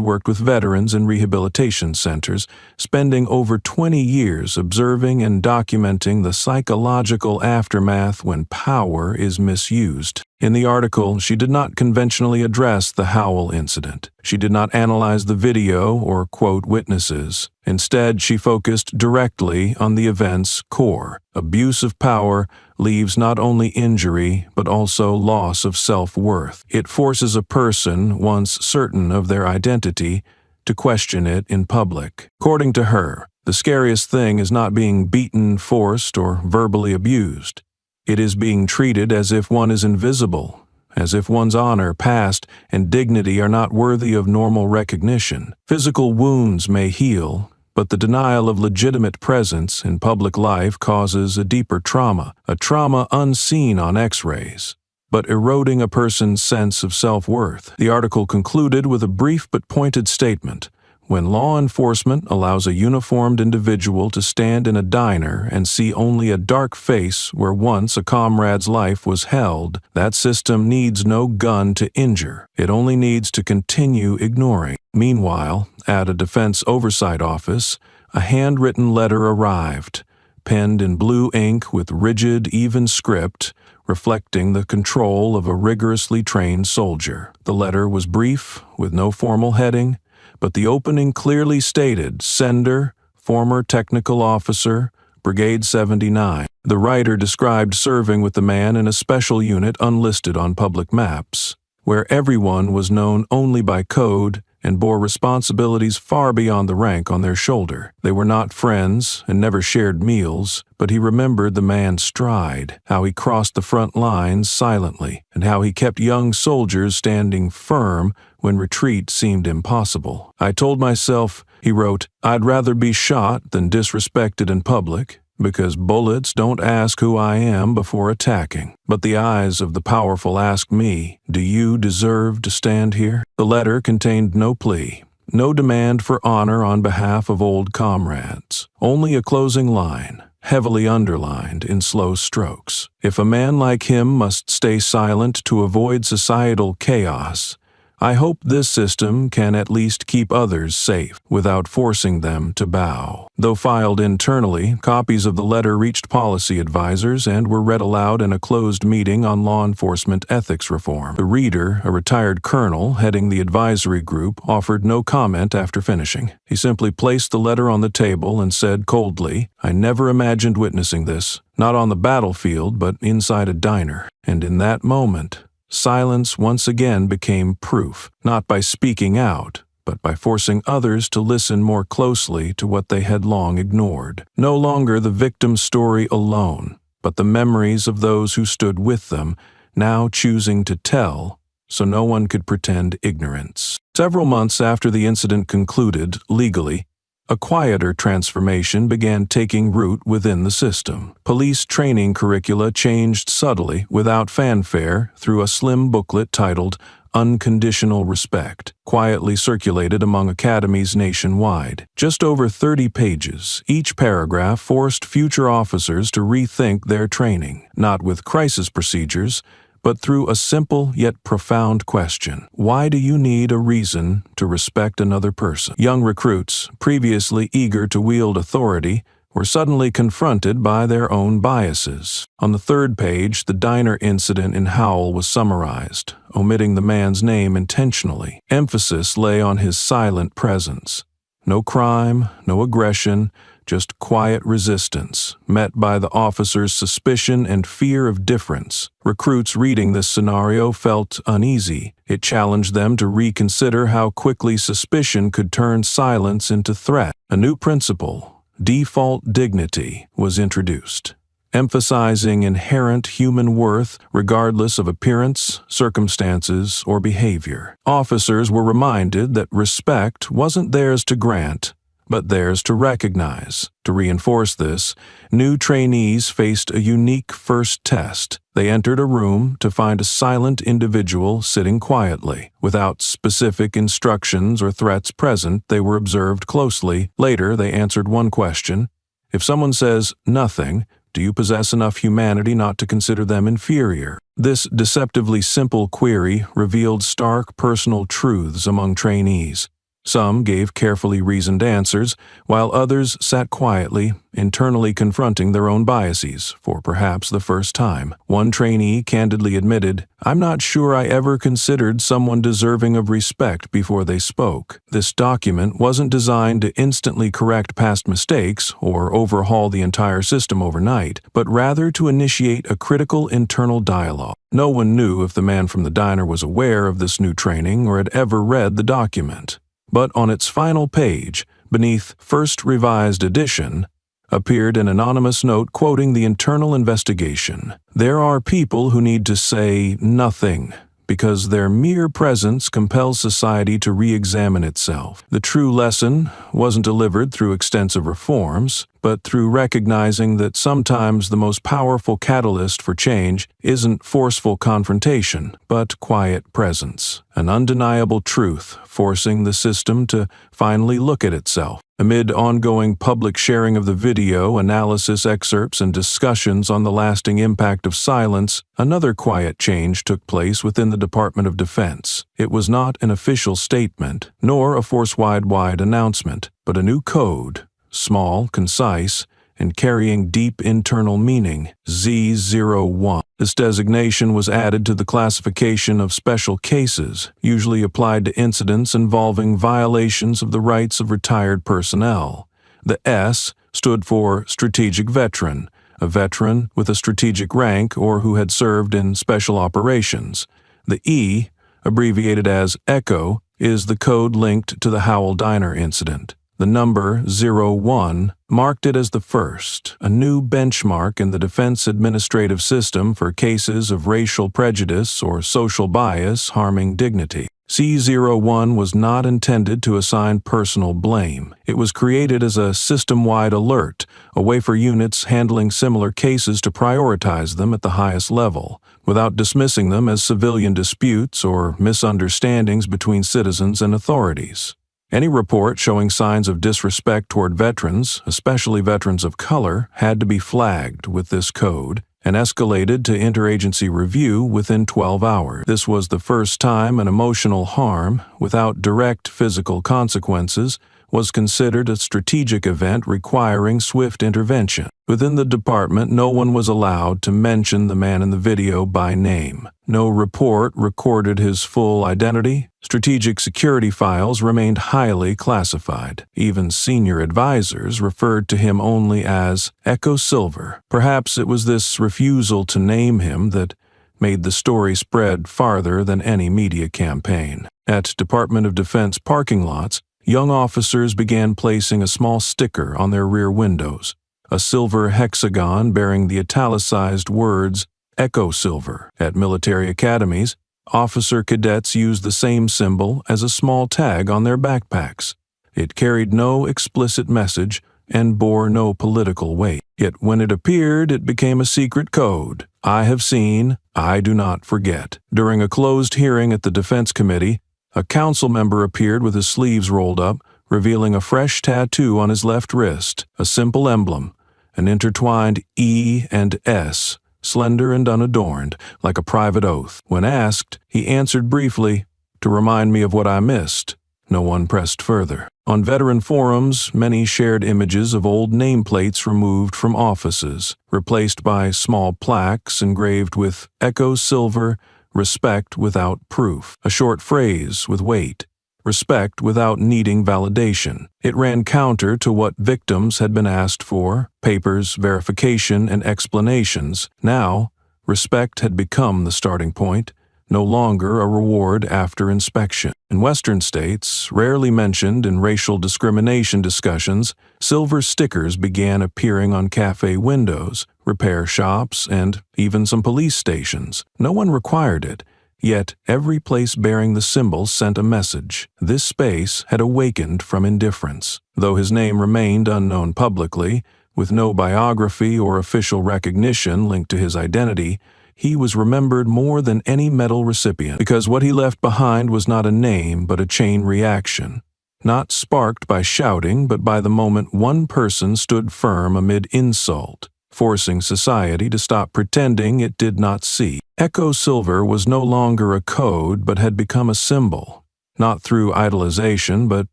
A: worked with veterans in rehabilitation centers, spending over 20 years observing and documenting the psychological aftermath when power is misused. In the article, she did not conventionally address the Howell incident. She did not analyze the video or quote witnesses. Instead, she focused directly on the event's core. Abuse of power leaves not only injury, but also loss of self-worth. It forces a person, once certain of their identity, to question it in public. According to her, the scariest thing is not being beaten, forced, or verbally abused. It is being treated as if one is invisible, as if one's honor, past, and dignity are not worthy of normal recognition. Physical wounds may heal, but the denial of legitimate presence in public life causes a deeper trauma, a trauma unseen on X-rays, but eroding a person's sense of self-worth. The article concluded with a brief but pointed statement. When law enforcement allows a uniformed individual to stand in a diner and see only a dark face where once a comrade's life was held, that system needs no gun to injure. It only needs to continue ignoring. Meanwhile, at a defense oversight office, a handwritten letter arrived, penned in blue ink with rigid, even script, reflecting the control of a rigorously trained soldier. The letter was brief, with no formal heading, but the opening clearly stated, "Sender, former technical officer, Brigade 79. The writer described serving with the man in a special unit unlisted on public maps, where everyone was known only by code and bore responsibilities far beyond the rank on their shoulder. They were not friends and never shared meals, but he remembered the man's stride, how he crossed the front lines silently, and how he kept young soldiers standing firm when retreat seemed impossible. "I told myself," he wrote, "I'd rather be shot than disrespected in public, because bullets don't ask who I am before attacking. But the eyes of the powerful ask me, do you deserve to stand here?" The letter contained no plea, no demand for honor on behalf of old comrades, only a closing line, heavily underlined in slow strokes. If a man like him must stay silent to avoid societal chaos, I hope this system can at least keep others safe without forcing them to bow. Though filed internally, copies of the letter reached policy advisors and were read aloud in a closed meeting on law enforcement ethics reform. The reader, a retired colonel heading the advisory group, offered no comment after finishing. He simply placed the letter on the table and said coldly, "I never imagined witnessing this, not on the battlefield, but inside a diner." And in that moment, silence once again became proof, not by speaking out, but by forcing others to listen more closely to what they had long ignored. No longer the victim's story alone, but the memories of those who stood with them, now choosing to tell, so no one could pretend ignorance. Several months after the incident concluded, legally, A quieter transformation began taking root within the system. Police training curricula changed subtly, without fanfare, through a slim booklet titled Unconditional Respect, quietly circulated among academies nationwide. Just over 30 pages, each paragraph forced future officers to rethink their training, not with crisis procedures, but through a simple yet profound question. Why do you need a reason to respect another person? Young recruits, previously eager to wield authority, were suddenly confronted by their own biases. On the third page, the diner incident in Howell was summarized, omitting the man's name intentionally. Emphasis lay on his silent presence. No crime, no aggression, just quiet resistance, met by the officer's suspicion and fear of difference. Recruits reading this scenario felt uneasy. It challenged them to reconsider how quickly suspicion could turn silence into threat. A new principle, default dignity, was introduced, emphasizing inherent human worth regardless of appearance, circumstances, or behavior. Officers were reminded that respect wasn't theirs to grant, but theirs to recognize. To reinforce this, new trainees faced a unique first test. They entered a room to find a silent individual sitting quietly. Without specific instructions or threats present, they were observed closely. Later, they answered one question. If someone says nothing, do you possess enough humanity not to consider them inferior? This deceptively simple query revealed stark personal truths among trainees. Some gave carefully reasoned answers, while others sat quietly, internally confronting their own biases for perhaps the first time. One trainee candidly admitted, "I'm not sure I ever considered someone deserving of respect before they spoke." This document wasn't designed to instantly correct past mistakes or overhaul the entire system overnight, but rather to initiate a critical internal dialogue. No one knew if the man from the diner was aware of this new training or had ever read the document. But on its final page, beneath First Revised Edition, appeared an anonymous note quoting the internal investigation. There are people who need to say nothing because their mere presence compels society to re-examine itself. The true lesson wasn't delivered through extensive reforms, but through recognizing that sometimes the most powerful catalyst for change isn't forceful confrontation, but quiet presence, an undeniable truth forcing the system to finally look at itself. Amid ongoing public sharing of the video, analysis excerpts, and discussions on the lasting impact of silence, another quiet change took place within the Department of Defense. It was not an official statement, nor a force-wide announcement, but a new code, small, concise, and carrying deep internal meaning, Z01. This designation was added to the classification of special cases, usually applied to incidents involving violations of the rights of retired personnel. The S stood for Strategic Veteran, a veteran with a strategic rank or who had served in special operations. The E, abbreviated as ECHO, is the code linked to the Howell Diner incident. The number 01 marked it as the first, a new benchmark in the defense administrative system for cases of racial prejudice or social bias harming dignity. C01 was not intended to assign personal blame. It was created as a system-wide alert, a way for units handling similar cases to prioritize them at the highest level, without dismissing them as civilian disputes or misunderstandings between citizens and authorities. Any report showing signs of disrespect toward veterans, especially veterans of color, had to be flagged with this code and escalated to interagency review within 12 hours. This was the first time an emotional harm, without direct physical consequences, was considered a strategic event requiring swift intervention. Within the department, no one was allowed to mention the man in the video by name. No report recorded his full identity. Strategic security files remained highly classified. Even senior advisors referred to him only as Echo Silver. Perhaps it was this refusal to name him that made the story spread farther than any media campaign. At Department of Defense parking lots, young officers began placing a small sticker on their rear windows, a silver hexagon bearing the italicized words Echo Silver. At military academies, officer cadets used the same symbol as a small tag on their backpacks. It carried no explicit message and bore no political weight. Yet when it appeared, it became a secret code. I have seen, I do not forget. During a closed hearing at the Defense Committee, a council member appeared with his sleeves rolled up, revealing a fresh tattoo on his left wrist, a simple emblem, an intertwined E and S, slender and unadorned, like a private oath. When asked, he answered briefly, "To remind me of what I missed." No one pressed further. On veteran forums, many shared images of old nameplates removed from offices, replaced by small plaques engraved with Echo Silver, respect without proof, a short phrase with weight, respect without needing validation. It ran counter to what victims had been asked for, papers, verification, and explanations. Now, respect had become the starting point, no longer a reward after inspection. In Western states, rarely mentioned in racial discrimination discussions, silver stickers began appearing on cafe windows, repair shops, and even some police stations. No one required it, yet every place bearing the symbol sent a message. This space had awakened from indifference. Though his name remained unknown publicly, with no biography or official recognition linked to his identity, he was remembered more than any medal recipient, because what he left behind was not a name but a chain reaction, not sparked by shouting but by the moment one person stood firm amid insult, forcing society to stop pretending it did not see. Echo Silver was no longer a code but had become a symbol, not through idolization but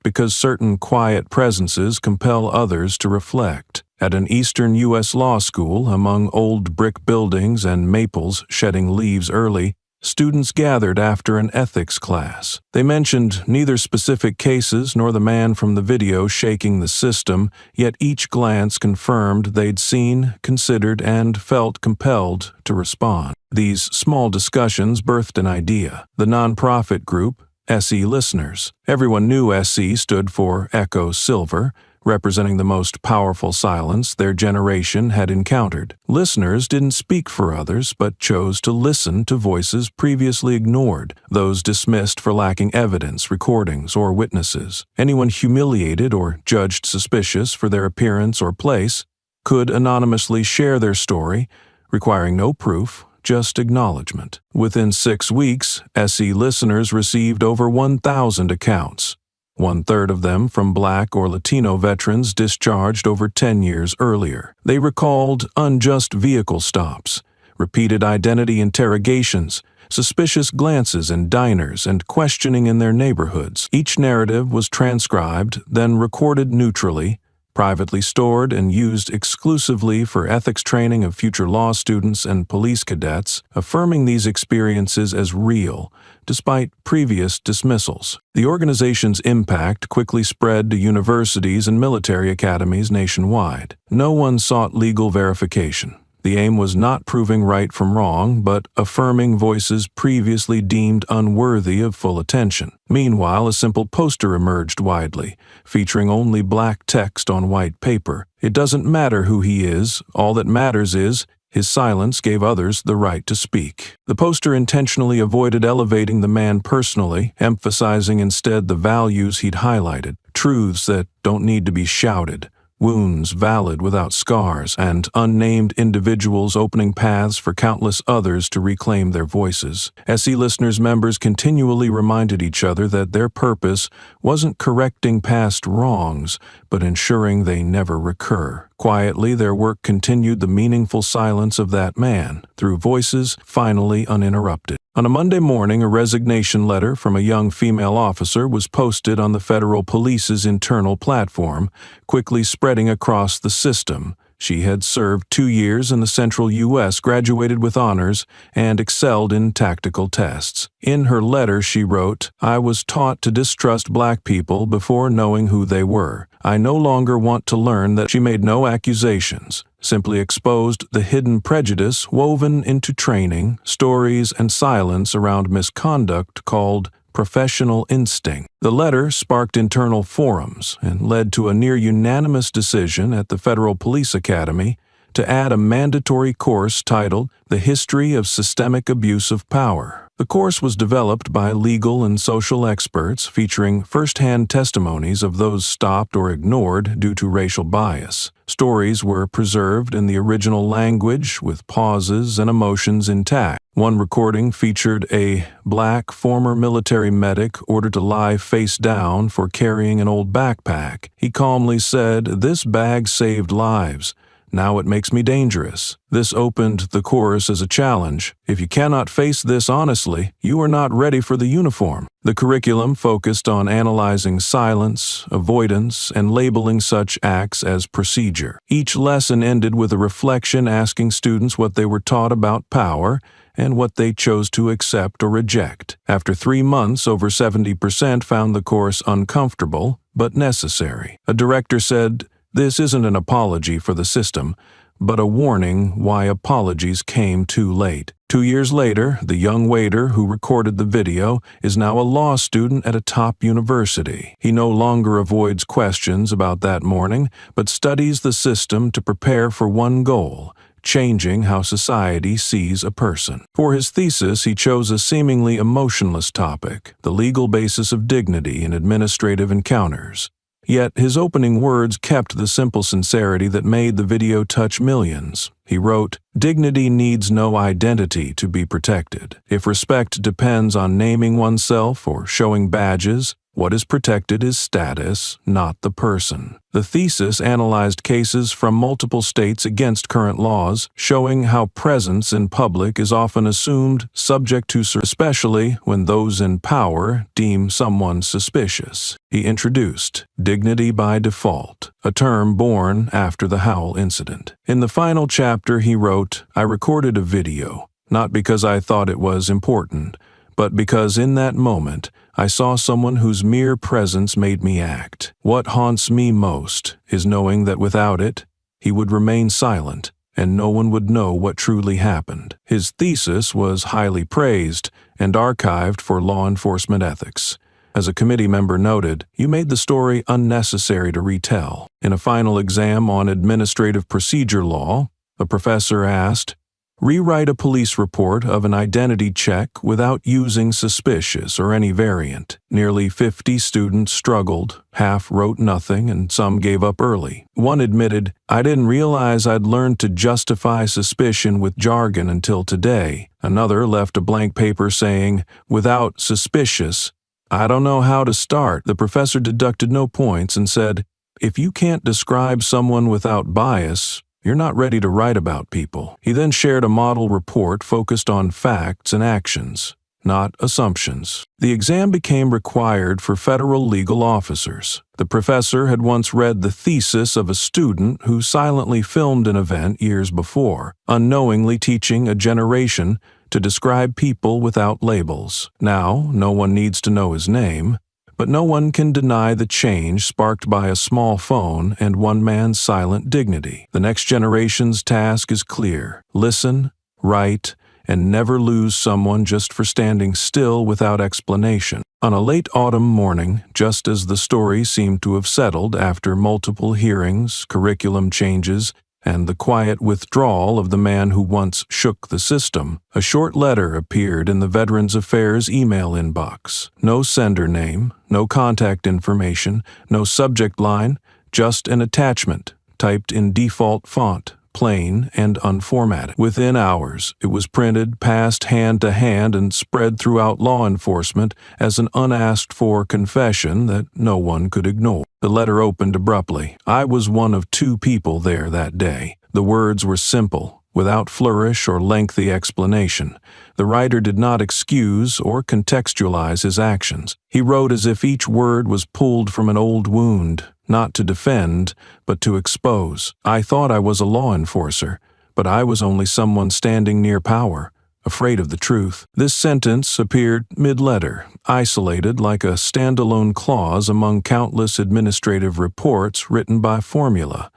A: because certain quiet presences compel others to reflect. At an eastern U.S. law school, among old brick buildings and maples shedding leaves early, students gathered after an ethics class. They mentioned neither specific cases nor the man from the video shaking the system, yet each glance confirmed they'd seen, considered, and felt compelled to respond. These small discussions birthed an idea. The nonprofit group, SE Listeners. Everyone knew SE stood for Echo Silver, representing the most powerful silence their generation had encountered. Listeners didn't speak for others, but chose to listen to voices previously ignored, those dismissed for lacking evidence, recordings, or witnesses. Anyone humiliated or judged suspicious for their appearance or place could anonymously share their story, requiring no proof, just acknowledgement. Within 6 weeks, SE Listeners received over 1,000 accounts. 1/3 of them from Black or Latino veterans discharged over 10 years earlier. They recalled unjust vehicle stops, repeated identity interrogations, suspicious glances in diners, and questioning in their neighborhoods. Each narrative was transcribed, then recorded neutrally, privately stored and used exclusively for ethics training of future law students and police cadets, affirming these experiences as real, despite previous dismissals. The organization's impact quickly spread to universities and military academies nationwide. No one sought legal verification. The aim was not proving right from wrong, but affirming voices previously deemed unworthy of full attention. Meanwhile, a simple poster emerged widely, featuring only black text on white paper. It doesn't matter who he is, all that matters is his silence gave others the right to speak. The poster intentionally avoided elevating the man personally, emphasizing instead the values he'd highlighted, truths that don't need to be shouted, wounds valid without scars, and unnamed individuals opening paths for countless others to reclaim their voices. SE Listeners members continually reminded each other that their purpose wasn't correcting past wrongs, but ensuring they never recur. Quietly, their work continued the meaningful silence of that man, through voices finally uninterrupted. On a Monday morning, a resignation letter from a young female officer was posted on the federal police's internal platform, quickly spreading across the system. She had served 2 years in the central U.S., graduated with honors, and excelled in tactical tests. In her letter, she wrote, "I was taught to distrust black people before knowing who they were. I no longer want to learn that." She made no accusations, simply exposed the hidden prejudice woven into training, stories, and silence around misconduct called professional instinct. The letter sparked internal forums and led to a near-unanimous decision at the Federal Police Academy to add a mandatory course titled The History of Systemic Abuse of Power. The course was developed by legal and social experts featuring first-hand testimonies of those stopped or ignored due to racial bias. Stories were preserved in the original language with pauses and emotions intact. One recording featured a black former military medic ordered to lie face down for carrying an old backpack. He calmly said, "This bag saved lives. Now it makes me dangerous." This opened the course as a challenge. If you cannot face this honestly, you are not ready for the uniform. The curriculum focused on analyzing silence, avoidance, and labeling such acts as procedure. Each lesson ended with a reflection asking students what they were taught about power and what they chose to accept or reject. After 3 months, over 70% found the course uncomfortable but necessary. A director said, "This isn't an apology for the system, but a warning why apologies came too late." 2 years later, the young waiter who recorded the video is now a law student at a top university. He no longer avoids questions about that morning, but studies the system to prepare for one goal: changing how society sees a person. For his thesis, he chose a seemingly emotionless topic, the legal basis of dignity in administrative encounters. Yet his opening words kept the simple sincerity that made the video touch millions. He wrote, "Dignity needs no identity to be protected. If respect depends on naming oneself or showing badges, what is protected is status, not the person." The thesis analyzed cases from multiple states against current laws, showing how presence in public is often assumed subject to especially when those in power deem someone suspicious. He introduced dignity by default, a term born after the Howell incident. In the final chapter, he wrote, "I recorded a video, not because I thought it was important, but because in that moment, I saw someone whose mere presence made me act. What haunts me most is knowing that without it, he would remain silent, and no one would know what truly happened." His thesis was highly praised and archived for law enforcement ethics. As a committee member noted, "You made the story unnecessary to retell." In a final exam on administrative procedure law, a professor asked, "Rewrite a police report of an identity check without using suspicious or any variant." Nearly 50 students struggled, half wrote nothing, and some gave up early. One admitted, "I didn't realize I'd learned to justify suspicion with jargon until today." Another left a blank paper saying, "Without suspicious, I don't know how to start." The professor deducted no points and said, "If you can't describe someone without bias, you're not ready to write about people." He then shared a model report focused on facts and actions, not assumptions. The exam became required for federal legal officers. The professor had once read the thesis of a student who silently filmed an event years before, unknowingly teaching a generation to describe people without labels. Now, no one needs to know his name, but no one can deny the change sparked by a small phone and one man's silent dignity. The next generation's task is clear: listen, write, and never lose someone just for standing still without explanation. On a late autumn morning, just as the story seemed to have settled after multiple hearings, curriculum changes, and the quiet withdrawal of the man who once shook the system, a short letter appeared in the Veterans Affairs email inbox. No sender name, no contact information, no subject line, just an attachment, typed in default font, plain and unformatted. Within hours, it was printed, passed hand to hand, and spread throughout law enforcement as an unasked-for confession that no one could ignore. The letter opened abruptly. "I was one of 2 people there that day." The words were simple, without flourish or lengthy explanation. The writer did not excuse or contextualize his actions. He wrote as if each word was pulled from an old wound, not to defend, but to expose. "I thought I was a law enforcer, but I was only someone standing near power, afraid of the truth." This sentence appeared mid-letter, isolated like a standalone clause among countless administrative reports written by formula.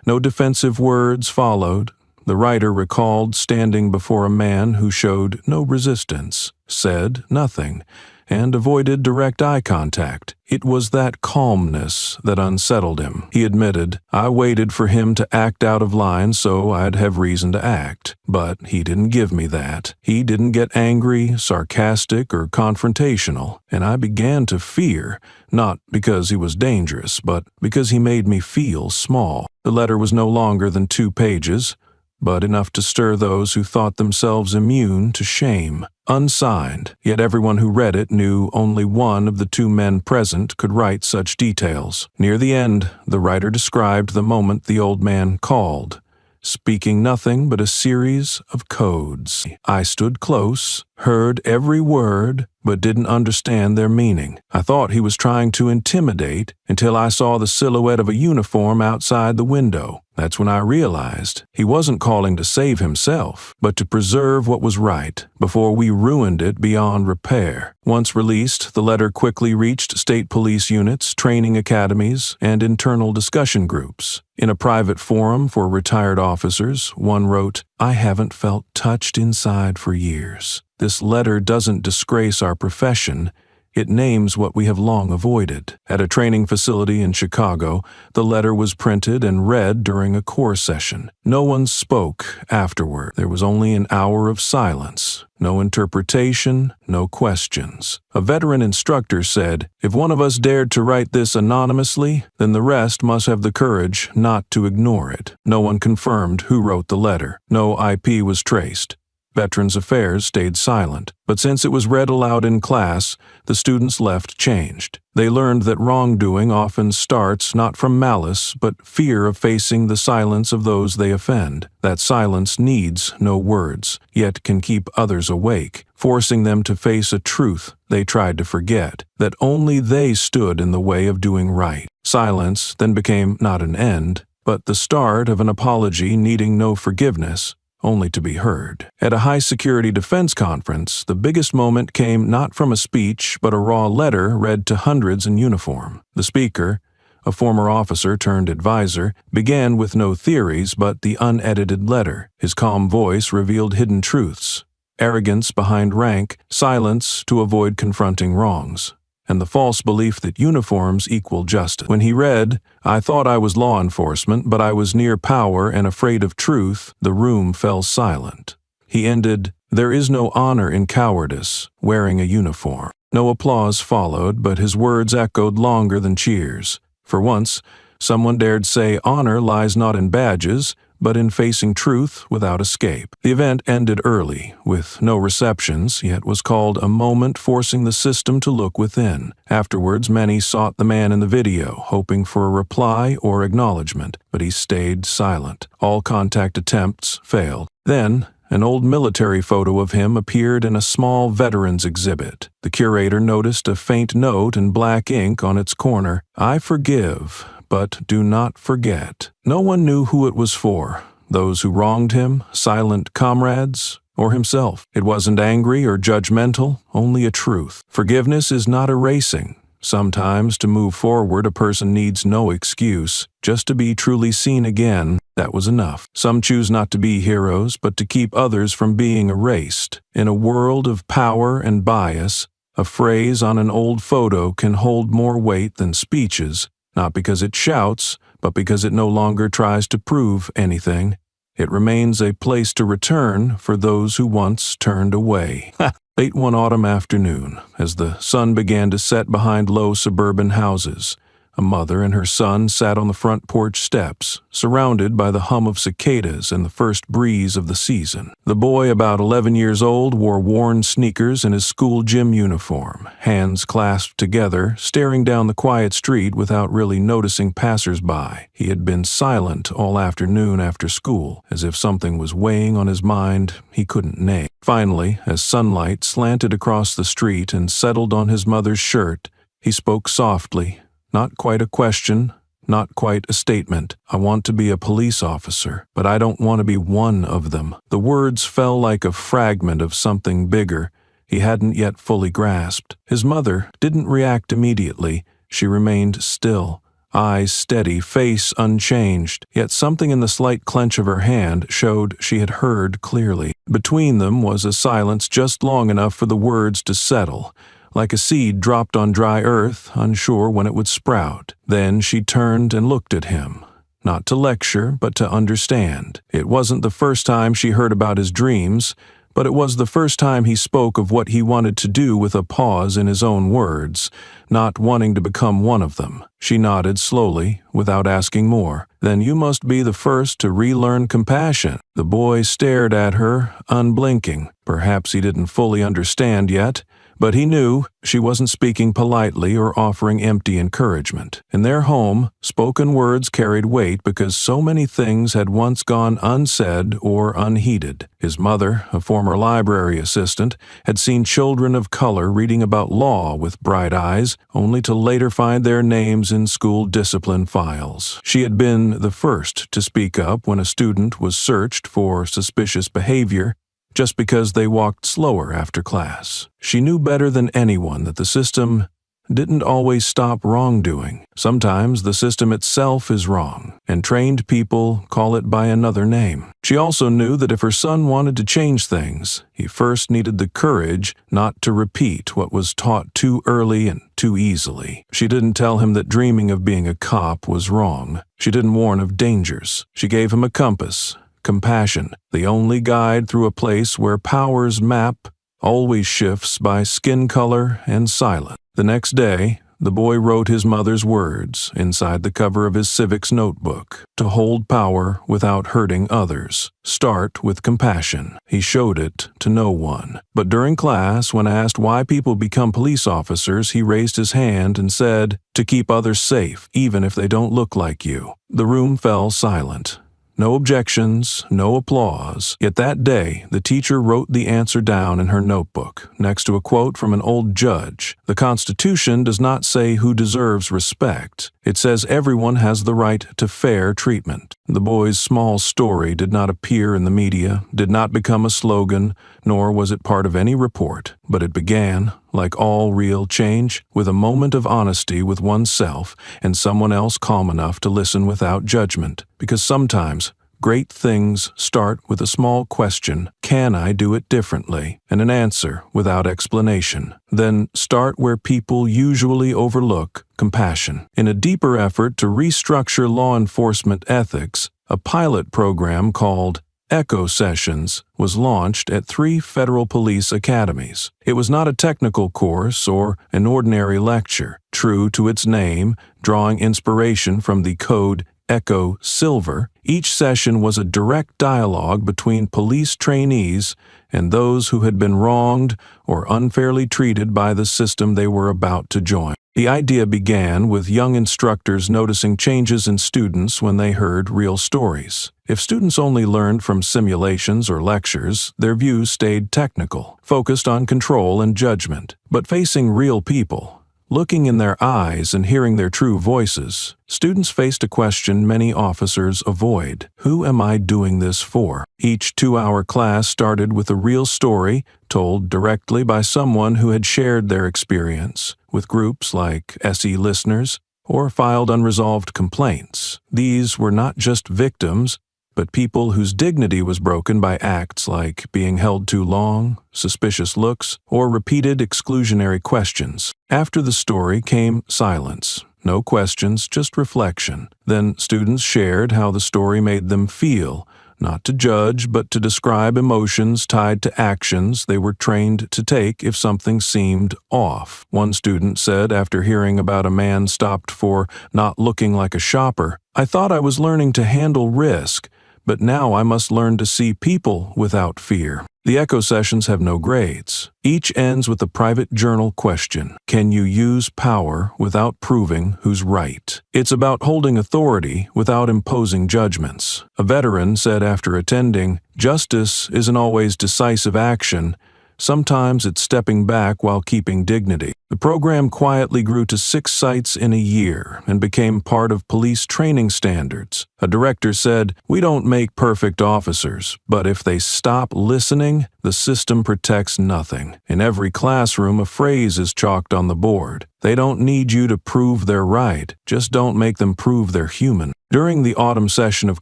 A: No defensive words followed. The writer recalled standing before a man who showed no resistance, said nothing, and avoided direct eye contact. It was that calmness that unsettled him. He admitted, "I waited for him to act out of line so I'd have reason to act. But he didn't give me that. He didn't get angry, sarcastic, or confrontational, and I began to fear, not because he was dangerous, but because he made me feel small." The letter was no longer than 2 pages, but enough to stir those who thought themselves immune to shame. Unsigned, yet everyone who read it knew only one of the 2 men present could write such details. Near the end, the writer described the moment the old man called, speaking nothing but a series of codes. "I stood close, heard every word, but didn't understand their meaning. I thought he was trying to intimidate until I saw the silhouette of a uniform outside the window. That's when I realized he wasn't calling to save himself, but to preserve what was right before we ruined it beyond repair." Once released, the letter quickly reached state police units, training academies, and internal discussion groups. In a private forum for retired officers, one wrote, "I haven't felt touched inside for years. This letter doesn't disgrace our profession. It names what we have long avoided." At a training facility in Chicago, the letter was printed and read during a core session. No one spoke afterward. There was only an hour of silence. No interpretation, no questions. A veteran instructor said, "If one of us dared to write this anonymously, then the rest must have the courage not to ignore it." No one confirmed who wrote the letter. No IP was traced. Veterans Affairs stayed silent, but since it was read aloud in class, the students left changed. They learned that wrongdoing often starts not from malice, but fear of facing the silence of those they offend. That silence needs no words, yet can keep others awake, forcing them to face a truth they tried to forget, that only they stood in the way of doing right. Silence then became not an end, but the start of an apology needing no forgiveness, only to be heard. At a high-security defense conference, the biggest moment came not from a speech but a raw letter read to hundreds in uniform. The speaker, a former officer turned advisor, began with no theories but the unedited letter. His calm voice revealed hidden truths: arrogance behind rank, silence to avoid confronting wrongs, and the false belief that uniforms equal justice. When he read, "I thought I was law enforcement, but I was near power and afraid of truth," the room fell silent. He ended, "There is no honor in cowardice, wearing a uniform." No applause followed, but his words echoed longer than cheers. For once, someone dared say honor lies not in badges, but in facing truth without escape. The event ended early, with no receptions, yet was called a moment forcing the system to look within. Afterwards, many sought the man in the video, hoping for a reply or acknowledgement, but he stayed silent. All contact attempts failed. Then, an old military photo of him appeared in a small veterans exhibit. The curator noticed a faint note in black ink on its corner: "I forgive, but do not forget." No one knew who it was for, those who wronged him, silent comrades, or himself. It wasn't angry or judgmental, only a truth. Forgiveness is not erasing. Sometimes to move forward a person needs no excuse. Just to be truly seen again, that was enough. Some choose not to be heroes, but to keep others from being erased. In a world of power and bias, a phrase on an old photo can hold more weight than speeches, not because it shouts, but because it no longer tries to prove anything. It remains a place to return for those who once turned away. Late one autumn afternoon, as the sun began to set behind low suburban houses, a mother and her son sat on the front porch steps, surrounded by the hum of cicadas and the first breeze of the season. The boy, about 11 years old, wore worn sneakers and his school gym uniform, hands clasped together, staring down the quiet street without really noticing passers-by. He had been silent all afternoon after school, as if something was weighing on his mind he couldn't name. Finally, as sunlight slanted across the street and settled on his mother's shirt, he spoke softly. Not quite a question, not quite a statement. "I want to be a police officer, but I don't want to be one of them." The words fell like a fragment of something bigger he hadn't yet fully grasped. His mother didn't react immediately. She remained still, eyes steady, face unchanged, yet something in the slight clench of her hand showed she had heard clearly. Between them was a silence just long enough for the words to settle. like a seed dropped on dry earth, unsure when it would sprout. Then she turned and looked at him. Not to lecture, but to understand. It wasn't the first time she heard about his dreams, but it was the first time he spoke of what he wanted to do with a pause in his own words, not wanting to become one of them. She nodded slowly, without asking more. Then you must be the first to relearn compassion. The boy stared at her, unblinking. Perhaps he didn't fully understand yet, but he knew she wasn't speaking politely or offering empty encouragement. In their home, spoken words carried weight because so many things had once gone unsaid or unheeded. His mother, a former library assistant, had seen children of color reading about law with bright eyes, only to later find their names in school discipline files. She had been the first to speak up when a student was searched for suspicious behavior, just because they walked slower after class. She knew better than anyone that the system didn't always stop wrongdoing. Sometimes the system itself is wrong, and trained people call it by another name. She also knew that if her son wanted to change things, he first needed the courage not to repeat what was taught too early and too easily. She didn't tell him that dreaming of being a cop was wrong. She didn't warn of dangers. She gave him a compass. Compassion, the only guide through a place where power's map always shifts by skin color and silence. The next day, the boy wrote his mother's words inside the cover of his civics notebook. To hold power without hurting others. Start with compassion. He showed it to no one. But during class, when asked why people become police officers, he raised his hand and said, "To keep others safe, even if they don't look like you." The room fell silent. No objections, no applause. Yet that day, the teacher wrote the answer down in her notebook, next to a quote from an old judge. The Constitution does not say who deserves respect. It says everyone has the right to fair treatment. The boy's small story did not appear in the media, did not become a slogan, nor was it part of any report, but it began, like all real change, with a moment of honesty with oneself and someone else calm enough to listen without judgment. Because sometimes, great things start with a small question, can I do it differently? And an answer without explanation. Then start where people usually overlook, compassion. In a deeper effort to restructure law enforcement ethics, a pilot program called Echo Sessions was launched at 3 federal police academies. It was not a technical course or an ordinary lecture. True to its name, drawing inspiration from the code Echo Silver, each session was a direct dialogue between police trainees and those who had been wronged or unfairly treated by the system they were about to join. The idea began with young instructors noticing changes in students when they heard real stories. If students only learned from simulations or lectures, their views stayed technical, focused on control and judgment. But facing real people, looking in their eyes and hearing their true voices, students faced a question many officers avoid. Who am I doing this for? Each 2-hour class started with a real story told directly by someone who had shared their experience with groups like SE listeners or filed unresolved complaints. These were not just victims, but people whose dignity was broken by acts like being held too long, suspicious looks, or repeated exclusionary questions. After the story came silence. No questions, just reflection. Then students shared how the story made them feel, not to judge, but to describe emotions tied to actions they were trained to take if something seemed off. One student said after hearing about a man stopped for not looking like a shopper, "I thought I was learning to handle risk, but now I must learn to see people without fear." The Echo Sessions have no grades. Each ends with a private journal question. Can you use power without proving who's right? It's about holding authority without imposing judgments. A veteran said after attending, "Justice isn't always decisive action. Sometimes it's stepping back while keeping dignity." The program quietly grew to 6 sites in a year and became part of police training standards. A director said, "We don't make perfect officers, but if they stop listening, the system protects nothing." In every classroom, a phrase is chalked on the board. They don't need you to prove they're right, just don't make them prove they're human. During the autumn session of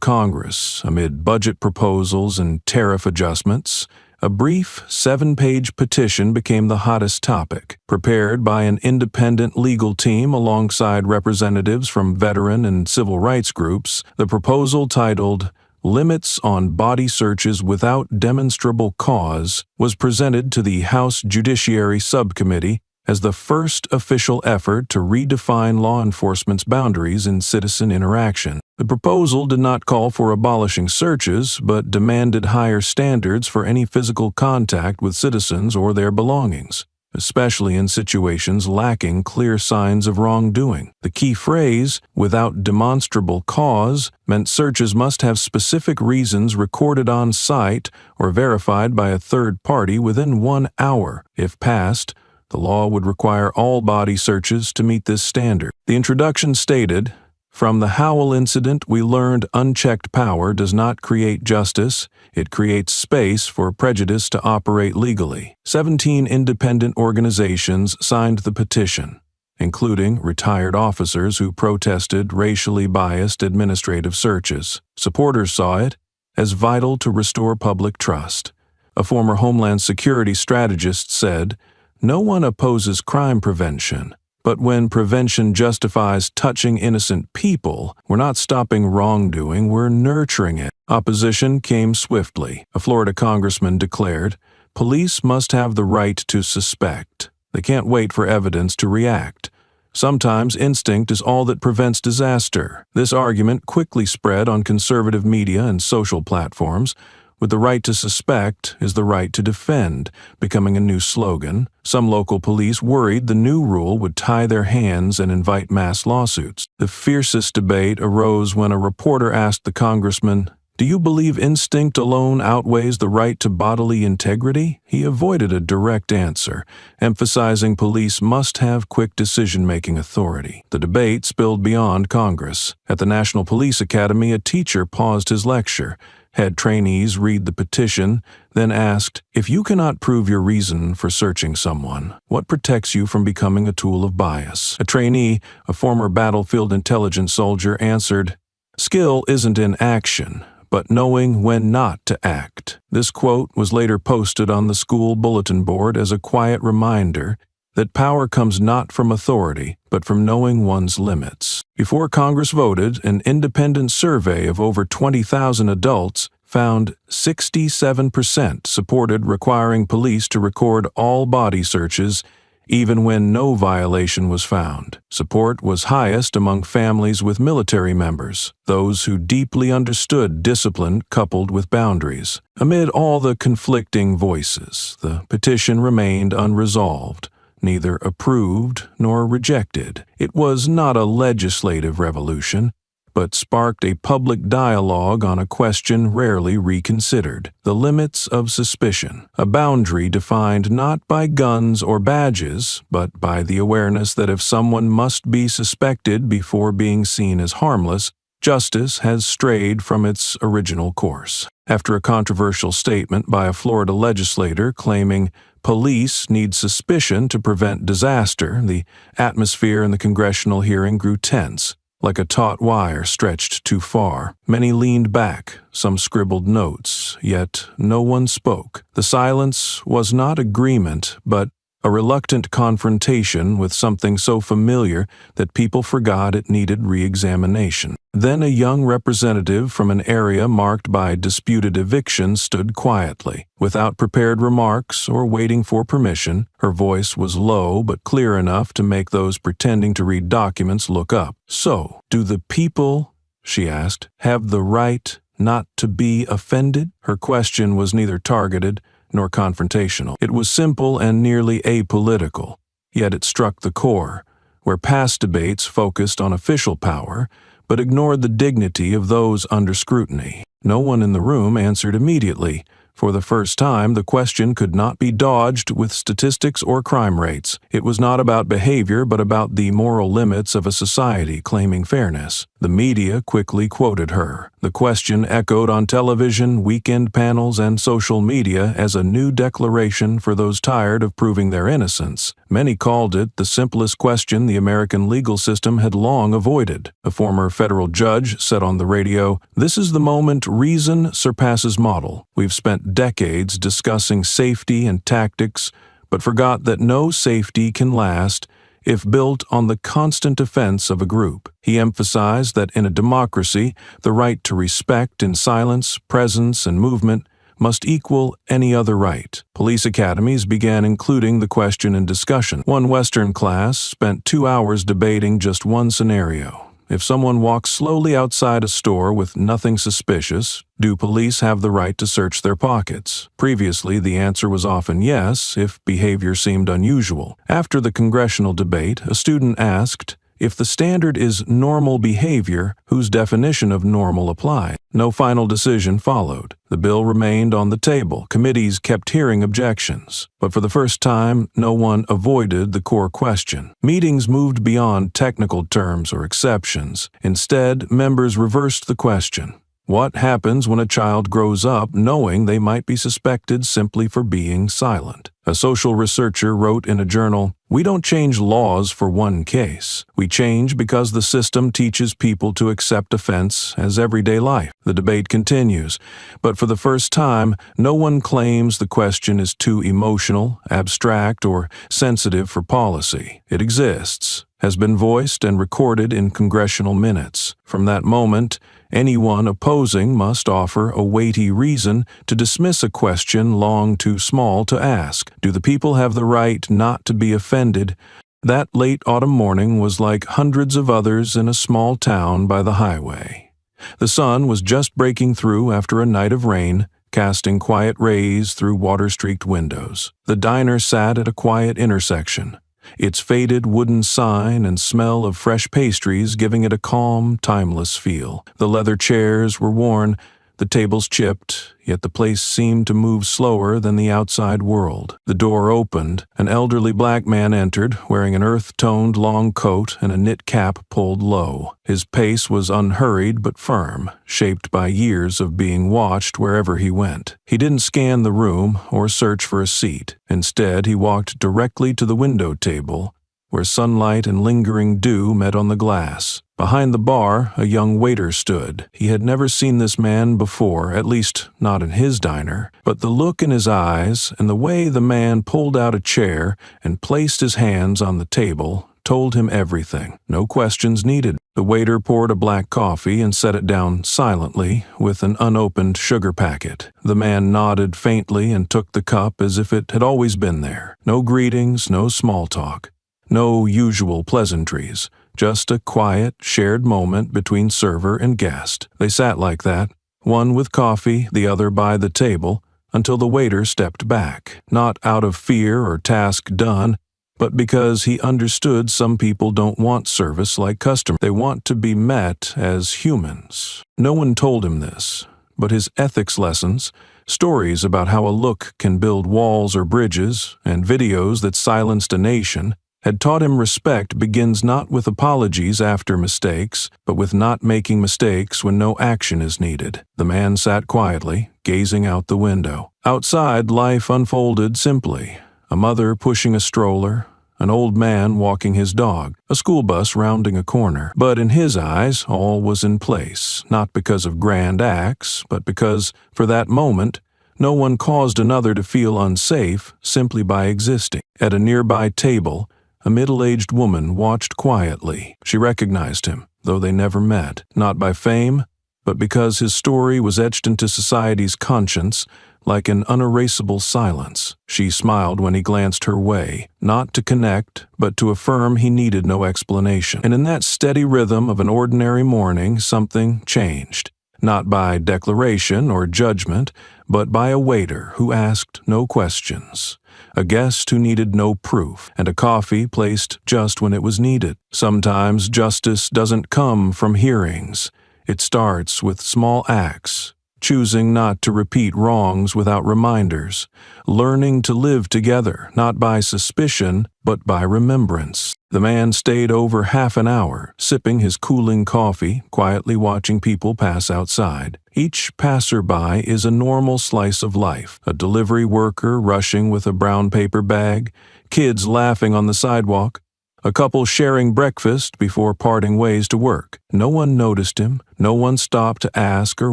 A: Congress, amid budget proposals and tariff adjustments, A brief 7-page petition became the hottest topic. Prepared by an independent legal team alongside representatives from veteran and civil rights groups, the proposal, titled "Limits on Body Searches Without Demonstrable Cause," was presented to the House Judiciary Subcommittee as the first official effort to redefine law enforcement's boundaries in citizen interaction. The proposal did not call for abolishing searches, but demanded higher standards for any physical contact with citizens or their belongings, especially in situations lacking clear signs of wrongdoing. The key phrase, "without demonstrable cause," meant searches must have specific reasons recorded on site or verified by a third party within 1 hour. If passed, the law would require all body searches to meet this standard. The introduction stated, "From the Howell incident, we learned unchecked power does not create justice, it creates space for prejudice to operate legally." 17 independent organizations signed the petition, including retired officers who protested racially biased administrative searches. Supporters saw it as vital to restore public trust. A former Homeland Security strategist said, "No one opposes crime prevention, but when prevention justifies touching innocent people, we're not stopping wrongdoing, we're nurturing it." Opposition came swiftly. A Florida congressman declared, "Police must have the right to suspect. They can't wait for evidence to react. Sometimes instinct is all that prevents disaster." This argument quickly spread on conservative media and social platforms. With the right to suspect is the right to defend, becoming a new slogan. Some local police worried the new rule would tie their hands and invite mass lawsuits. The fiercest debate arose when a reporter asked the congressman, "Do you believe instinct alone outweighs the right to bodily integrity?" He avoided a direct answer, emphasizing police must have quick decision-making authority. The debate spilled beyond Congress. At the National Police Academy, a teacher paused his lecture, had trainees read the petition, then asked, "If you cannot prove your reason for searching someone, what protects you from becoming a tool of bias?" A trainee, a former battlefield intelligence soldier, answered, "Skill isn't in action, but knowing when not to act." This quote was later posted on the school bulletin board as a quiet reminder that power comes not from authority, but from knowing one's limits. Before Congress voted, an independent survey of over 20,000 adults found 67% supported requiring police to record all body searches, even when no violation was found. Support was highest among families with military members, those who deeply understood discipline coupled with boundaries. Amid all the conflicting voices, the petition remained unresolved, neither approved nor rejected. It was not a legislative revolution, but sparked a public dialogue on a question rarely reconsidered: the limits of suspicion, a boundary defined not by guns or badges, but by the awareness that if someone must be suspected before being seen as harmless, justice has strayed from its original course. After a controversial statement by a Florida legislator claiming police need suspicion to prevent disaster, the atmosphere in the congressional hearing grew tense, like a taut wire stretched too far. Many leaned back, some scribbled notes, yet no one spoke. The silence was not agreement, but a reluctant confrontation with something so familiar that people forgot it needed re-examination. Then a young representative from an area marked by disputed eviction stood quietly. Without prepared remarks or waiting for permission, her voice was low but clear enough to make those pretending to read documents look up. "So, do the people," she asked, "have the right not to be offended?" Her question was neither targeted nor confrontational. It was simple and nearly apolitical, yet it struck the core, where past debates focused on official power, but ignored the dignity of those under scrutiny. No one in the room answered immediately. For the first time, the question could not be dodged with statistics or crime rates. It was not about behavior, but about the moral limits of a society claiming fairness. The media quickly quoted her. The question echoed on television, weekend panels, and social media as a new declaration for those tired of proving their innocence. Many called it the simplest question the American legal system had long avoided. A former federal judge said on the radio, "This is the moment reason surpasses model. We've spent spent decades discussing safety and tactics, but forgot that no safety can last if built on the constant offense of a group. He emphasized that in a democracy, the right to respect in silence, presence, and movement must equal any other right. Police academies began including the question in discussion. One Western class spent 2 hours debating just one scenario. If someone walks slowly outside a store with nothing suspicious, do police have the right to search their pockets? Previously, the answer was often yes, if behavior seemed unusual. After the congressional debate, a student asked, if the standard is normal behavior, whose definition of normal applied? No final decision followed. The bill remained on the table. Committees kept hearing objections. But for the first time, no one avoided the core question. Meetings moved beyond technical terms or exceptions. Instead, members reversed the question. What happens when a child grows up knowing they might be suspected simply for being silent? A social researcher wrote in a journal, "We don't change laws for one case. We change because the system teaches people to accept offense as everyday life." The debate continues, but for the first time, no one claims the question is too emotional, abstract, or sensitive for policy. It exists, has been voiced and recorded in congressional minutes. From that moment, anyone opposing must offer a weighty reason to dismiss a question long too small to ask. Do the people have the right not to be offended? That late autumn morning was like hundreds of others in a small town by the highway. The sun was just breaking through after a night of rain, casting quiet rays through water-streaked windows. The diner sat at a quiet intersection, its faded wooden sign and smell of fresh pastries giving it a calm, timeless feel. The leather chairs were worn, the tables chipped, yet the place seemed to move slower than the outside world. The door opened. An elderly black man entered, wearing an earth-toned long coat and a knit cap pulled low. His pace was unhurried but firm, shaped by years of being watched wherever he went. He didn't scan the room or search for a seat. Instead, he walked directly to the window table, where sunlight and lingering dew met on the glass. Behind the bar, a young waiter stood. He had never seen this man before, at least not in his diner, but the look in his eyes and the way the man pulled out a chair and placed his hands on the table told him everything. No questions needed. The waiter poured a black coffee and set it down silently with an unopened sugar packet. The man nodded faintly and took the cup as if it had always been there. No greetings, no small talk. No usual pleasantries, just a quiet, shared moment between server and guest. They sat like that, one with coffee, the other by the table, until the waiter stepped back, not out of fear or task done, but because he understood some people don't want service like customers. They want to be met as humans. No one told him this, but his ethics lessons, stories about how a look can build walls or bridges, and videos that silenced a nation, had taught him respect begins not with apologies after mistakes, but with not making mistakes when no action is needed. The man sat quietly, gazing out the window. Outside, life unfolded simply. A mother pushing a stroller, an old man walking his dog, a school bus rounding a corner. But in his eyes, all was in place, not because of grand acts, but because, for that moment, no one caused another to feel unsafe simply by existing. At a nearby table, a middle-aged woman watched quietly. She recognized him, though they never met, not by fame, but because his story was etched into society's conscience like an unerasable silence. She smiled when he glanced her way, not to connect, but to affirm he needed no explanation. And in that steady rhythm of an ordinary morning, something changed. Not by declaration or judgment, but by a waiter who asked no questions. A guest who needed no proof, and a coffee placed just when it was needed. Sometimes justice doesn't come from hearings. It starts with small acts, choosing not to repeat wrongs without reminders, learning to live together, not by suspicion, but by remembrance. The man stayed over half an hour, sipping his cooling coffee, quietly watching people pass outside. Each passerby is a normal slice of life, a delivery worker rushing with a brown paper bag, kids laughing on the sidewalk, A couple sharing breakfast before parting ways to work. No one noticed him, no one stopped to ask or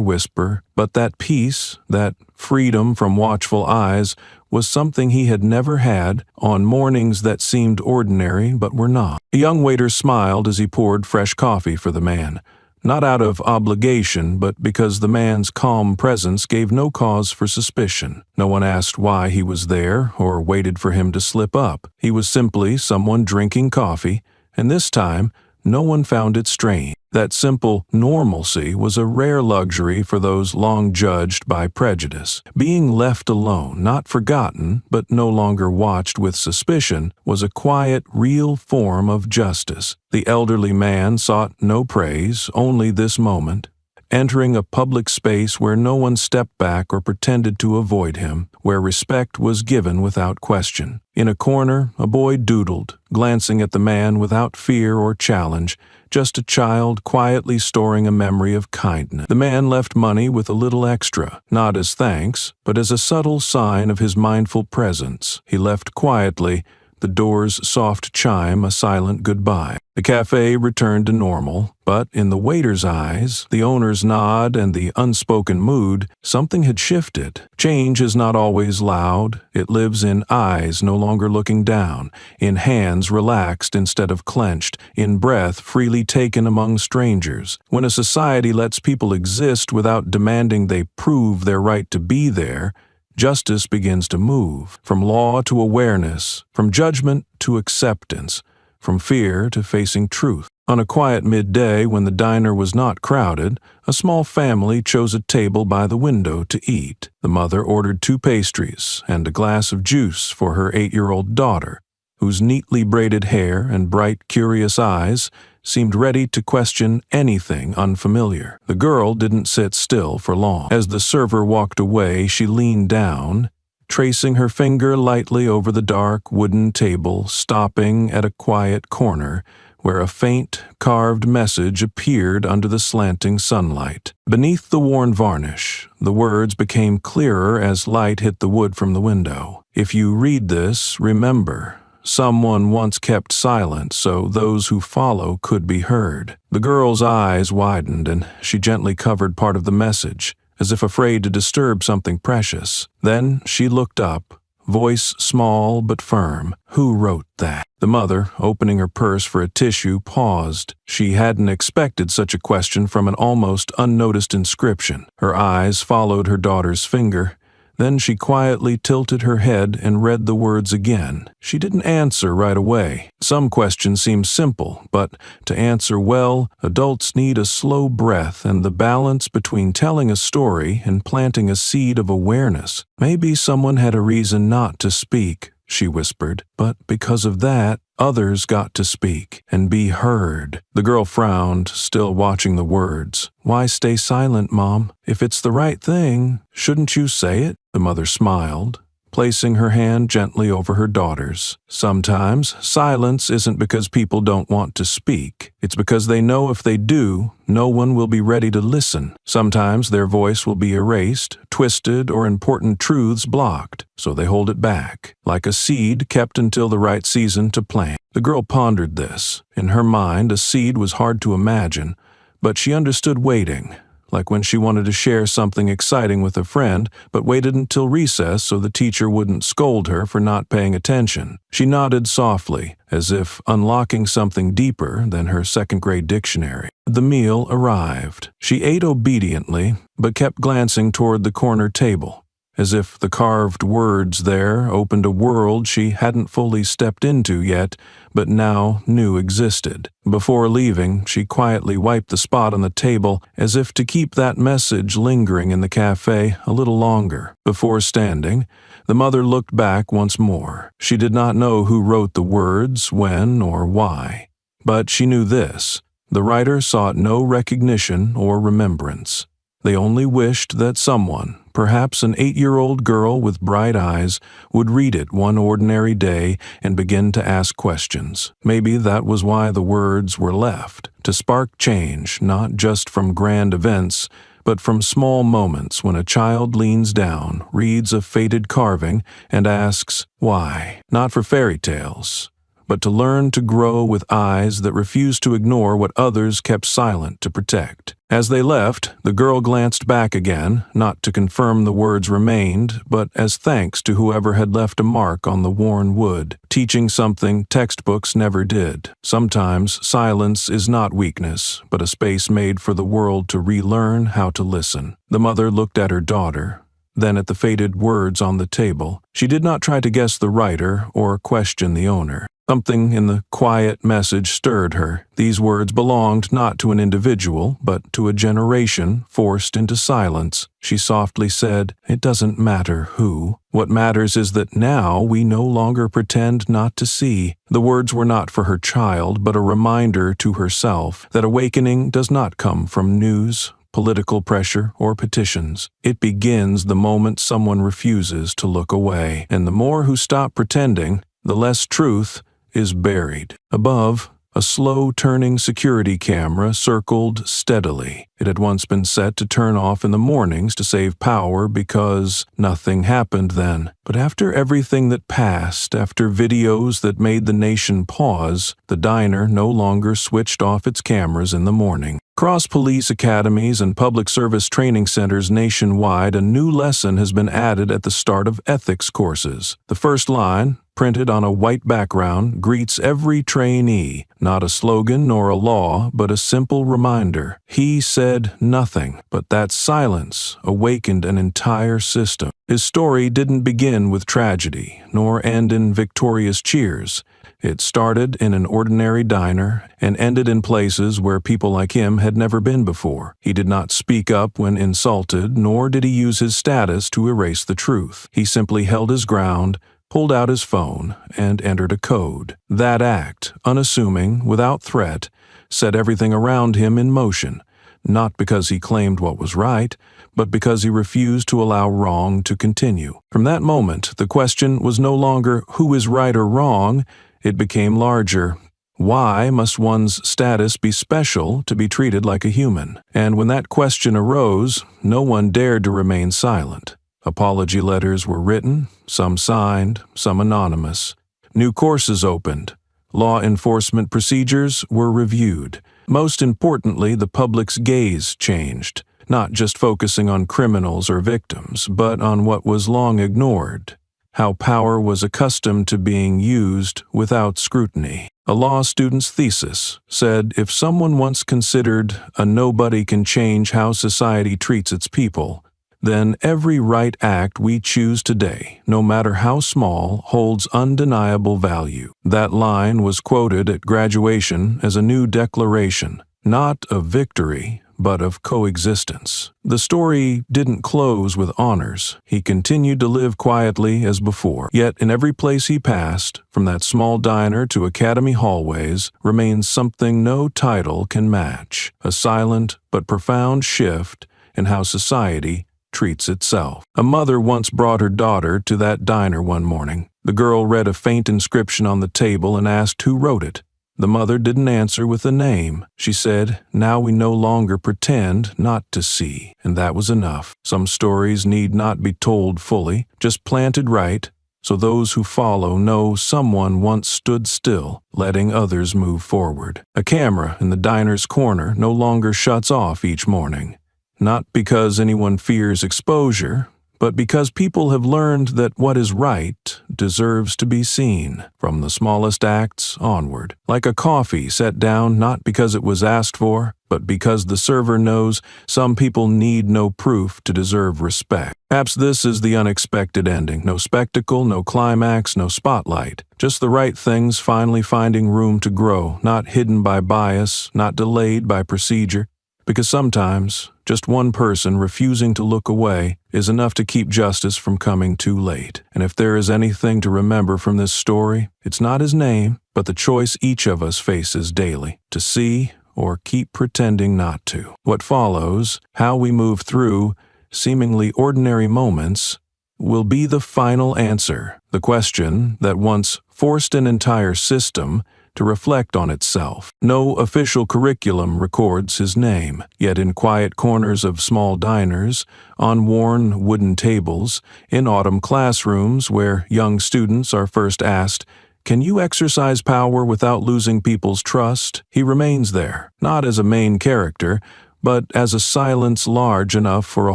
A: whisper, but that peace, that freedom from watchful eyes, was something he had never had on mornings that seemed ordinary but were not. A young waiter smiled as he poured fresh coffee for the man. Not out of obligation, but because the man's calm presence gave no cause for suspicion. No one asked why he was there or waited for him to slip up. He was simply someone drinking coffee, and this time, no one found it strange. That simple normalcy was a rare luxury for those long judged by prejudice. Being left alone, not forgotten, but no longer watched with suspicion, was a quiet, real form of justice. The elderly man sought no praise, only this moment. Entering a public space where no one stepped back or pretended to avoid him, where respect was given without question. In a corner, a boy doodled, glancing at the man without fear or challenge, just a child quietly storing a memory of kindness. The man left money with a little extra, not as thanks, but as a subtle sign of his mindful presence. He left quietly, the door's soft chime a silent goodbye. The cafe returned to normal, but in the waiter's eyes, the owner's nod, and the unspoken mood, something had shifted. Change is not always loud. It lives in eyes no longer looking down, in hands relaxed instead of clenched, in breath freely taken among strangers. When a society lets people exist without demanding they prove their right to be there, justice begins to move, from law to awareness, from judgment to acceptance, from fear to facing truth. On a quiet midday when the diner was not crowded, a small family chose a table by the window to eat. The mother ordered 2 pastries and a glass of juice for her 8-year-old daughter, whose neatly braided hair and bright, curious eyes seemed ready to question anything unfamiliar. The girl didn't sit still for long. As the server walked away, she leaned down, tracing her finger lightly over the dark wooden table, stopping at a quiet corner where a faint, carved message appeared under the slanting sunlight. Beneath the worn varnish, the words became clearer as light hit the wood from the window. If you read this, remember, someone once kept silent so those who follow could be heard. The girl's eyes widened and she gently covered part of the message, as if afraid to disturb something precious. Then she looked up, voice small but firm. Who wrote that? The mother, opening her purse for a tissue, paused. She hadn't expected such a question from an almost unnoticed inscription. Her eyes followed her daughter's finger. Then she quietly tilted her head and read the words again. She didn't answer right away. Some questions seem simple, but to answer well, adults need a slow breath and the balance between telling a story and planting a seed of awareness. Maybe someone had a reason not to speak, she whispered, but because of that, others got to speak and be heard. The girl frowned, still watching the words. Why stay silent, Mom? If it's the right thing, shouldn't you say it? The mother smiled, placing her hand gently over her daughter's. Sometimes silence isn't because people don't want to speak. It's because they know if they do, no one will be ready to listen. Sometimes their voice will be erased, twisted, or important truths blocked, so they hold it back, like a seed kept until the right season to plant. The girl pondered this. In her mind, a seed was hard to imagine, but she understood waiting, like when she wanted to share something exciting with a friend, but waited until recess so the teacher wouldn't scold her for not paying attention. She nodded softly, as if unlocking something deeper than her second-grade dictionary. The meal arrived. She ate obediently, but kept glancing toward the corner table, as if the carved words there opened a world she hadn't fully stepped into yet, but now knew existed. Before leaving, she quietly wiped the spot on the table as if to keep that message lingering in the cafe a little longer. Before standing, the mother looked back once more. She did not know who wrote the words, when, or why. But she knew this: the writer sought no recognition or remembrance. They only wished that someone, perhaps an 8-year-old girl with bright eyes, would read it one ordinary day and begin to ask questions. Maybe that was why the words were left, to spark change, not just from grand events, but from small moments when a child leans down, reads a faded carving, and asks, why? Not for fairy tales, but to learn to grow with eyes that refused to ignore what others kept silent to protect. As they left, the girl glanced back again, not to confirm the words remained, but as thanks to whoever had left a mark on the worn wood, teaching something textbooks never did. Sometimes silence is not weakness, but a space made for the world to relearn how to listen. The mother looked at her daughter, then at the faded words on the table. She did not try to guess the writer or question the owner. Something in the quiet message stirred her. These words belonged not to an individual, but to a generation forced into silence. She softly said, "It doesn't matter who. What matters is that now we no longer pretend not to see." The words were not for her child, but a reminder to herself that awakening does not come from news, political pressure, or petitions. It begins the moment someone refuses to look away, and the more who stop pretending, the less truth is buried. Above, a slow-turning security camera circled steadily. It had once been set to turn off in the mornings to save power because nothing happened then. But after everything that passed, after videos that made the nation pause, the diner no longer switched off its cameras in the morning. Across police academies and public service training centers nationwide, a new lesson has been added at the start of ethics courses. The first line, printed on a white background, greets every trainee, not a slogan nor a law, but a simple reminder. He said nothing, but that silence awakened an entire system. His story didn't begin with tragedy, nor end in victorious cheers. It started in an ordinary diner and ended in places where people like him had never been before. He did not speak up when insulted, nor did he use his status to erase the truth. He simply held his ground, pulled out his phone, and entered a code. That act, unassuming, without threat, set everything around him in motion, not because he claimed what was right, but because he refused to allow wrong to continue. From that moment, the question was no longer who is right or wrong. It became larger. Why must one's status be special to be treated like a human? And when that question arose, no one dared to remain silent. Apology letters were written, some signed, some anonymous. New courses opened. Law enforcement procedures were reviewed. Most importantly, the public's gaze changed, not just focusing on criminals or victims, but on what was long ignored: how power was accustomed to being used without scrutiny. A law student's thesis said if someone once considered a nobody can change how society treats its people, then every right act we choose today, no matter how small, holds undeniable value. That line was quoted at graduation as a new declaration, not of victory, but of coexistence. The story didn't close with honors. He continued to live quietly as before. Yet in every place he passed, from that small diner to academy hallways, remains something no title can match: a silent but profound shift in how society treats itself. A mother once brought her daughter to that diner one morning. The girl read a faint inscription on the table and asked who wrote it. The mother didn't answer with a name. She said, "Now we no longer pretend not to see," and that was enough. Some stories need not be told fully, just planted right, so those who follow know someone once stood still, letting others move forward. A camera in the diner's corner no longer shuts off each morning. Not because anyone fears exposure, but because people have learned that what is right deserves to be seen, from the smallest acts onward. Like a coffee set down not because it was asked for, but because the server knows some people need no proof to deserve respect. Perhaps this is the unexpected ending. No spectacle, no climax, no spotlight. Just the right things finally finding room to grow, not hidden by bias, not delayed by procedure. Because sometimes, just one person refusing to look away is enough to keep justice from coming too late. And if there is anything to remember from this story, it's not his name, but the choice each of us faces daily: to see or keep pretending not to. What follows, how we move through seemingly ordinary moments, will be the final answer. The question that once forced an entire system to reflect on itself. No official curriculum records his name, yet in quiet corners of small diners, on worn wooden tables, in autumn classrooms where young students are first asked, Can you exercise power without losing people's trust? He remains there, not as a main character, but as a silence large enough for a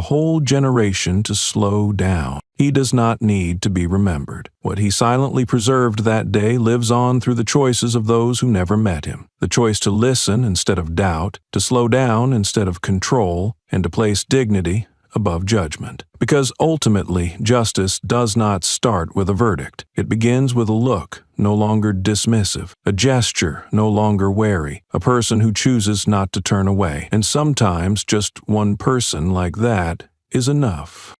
A: whole generation to slow down. He does not need to be remembered. What he silently preserved that day lives on through the choices of those who never met him. The choice to listen instead of doubt, to slow down instead of control, and to place dignity above judgment. Because ultimately, justice does not start with a verdict. It begins with a look, no longer dismissive, a gesture, no longer wary, a person who chooses not to turn away. And sometimes just one person like that is enough.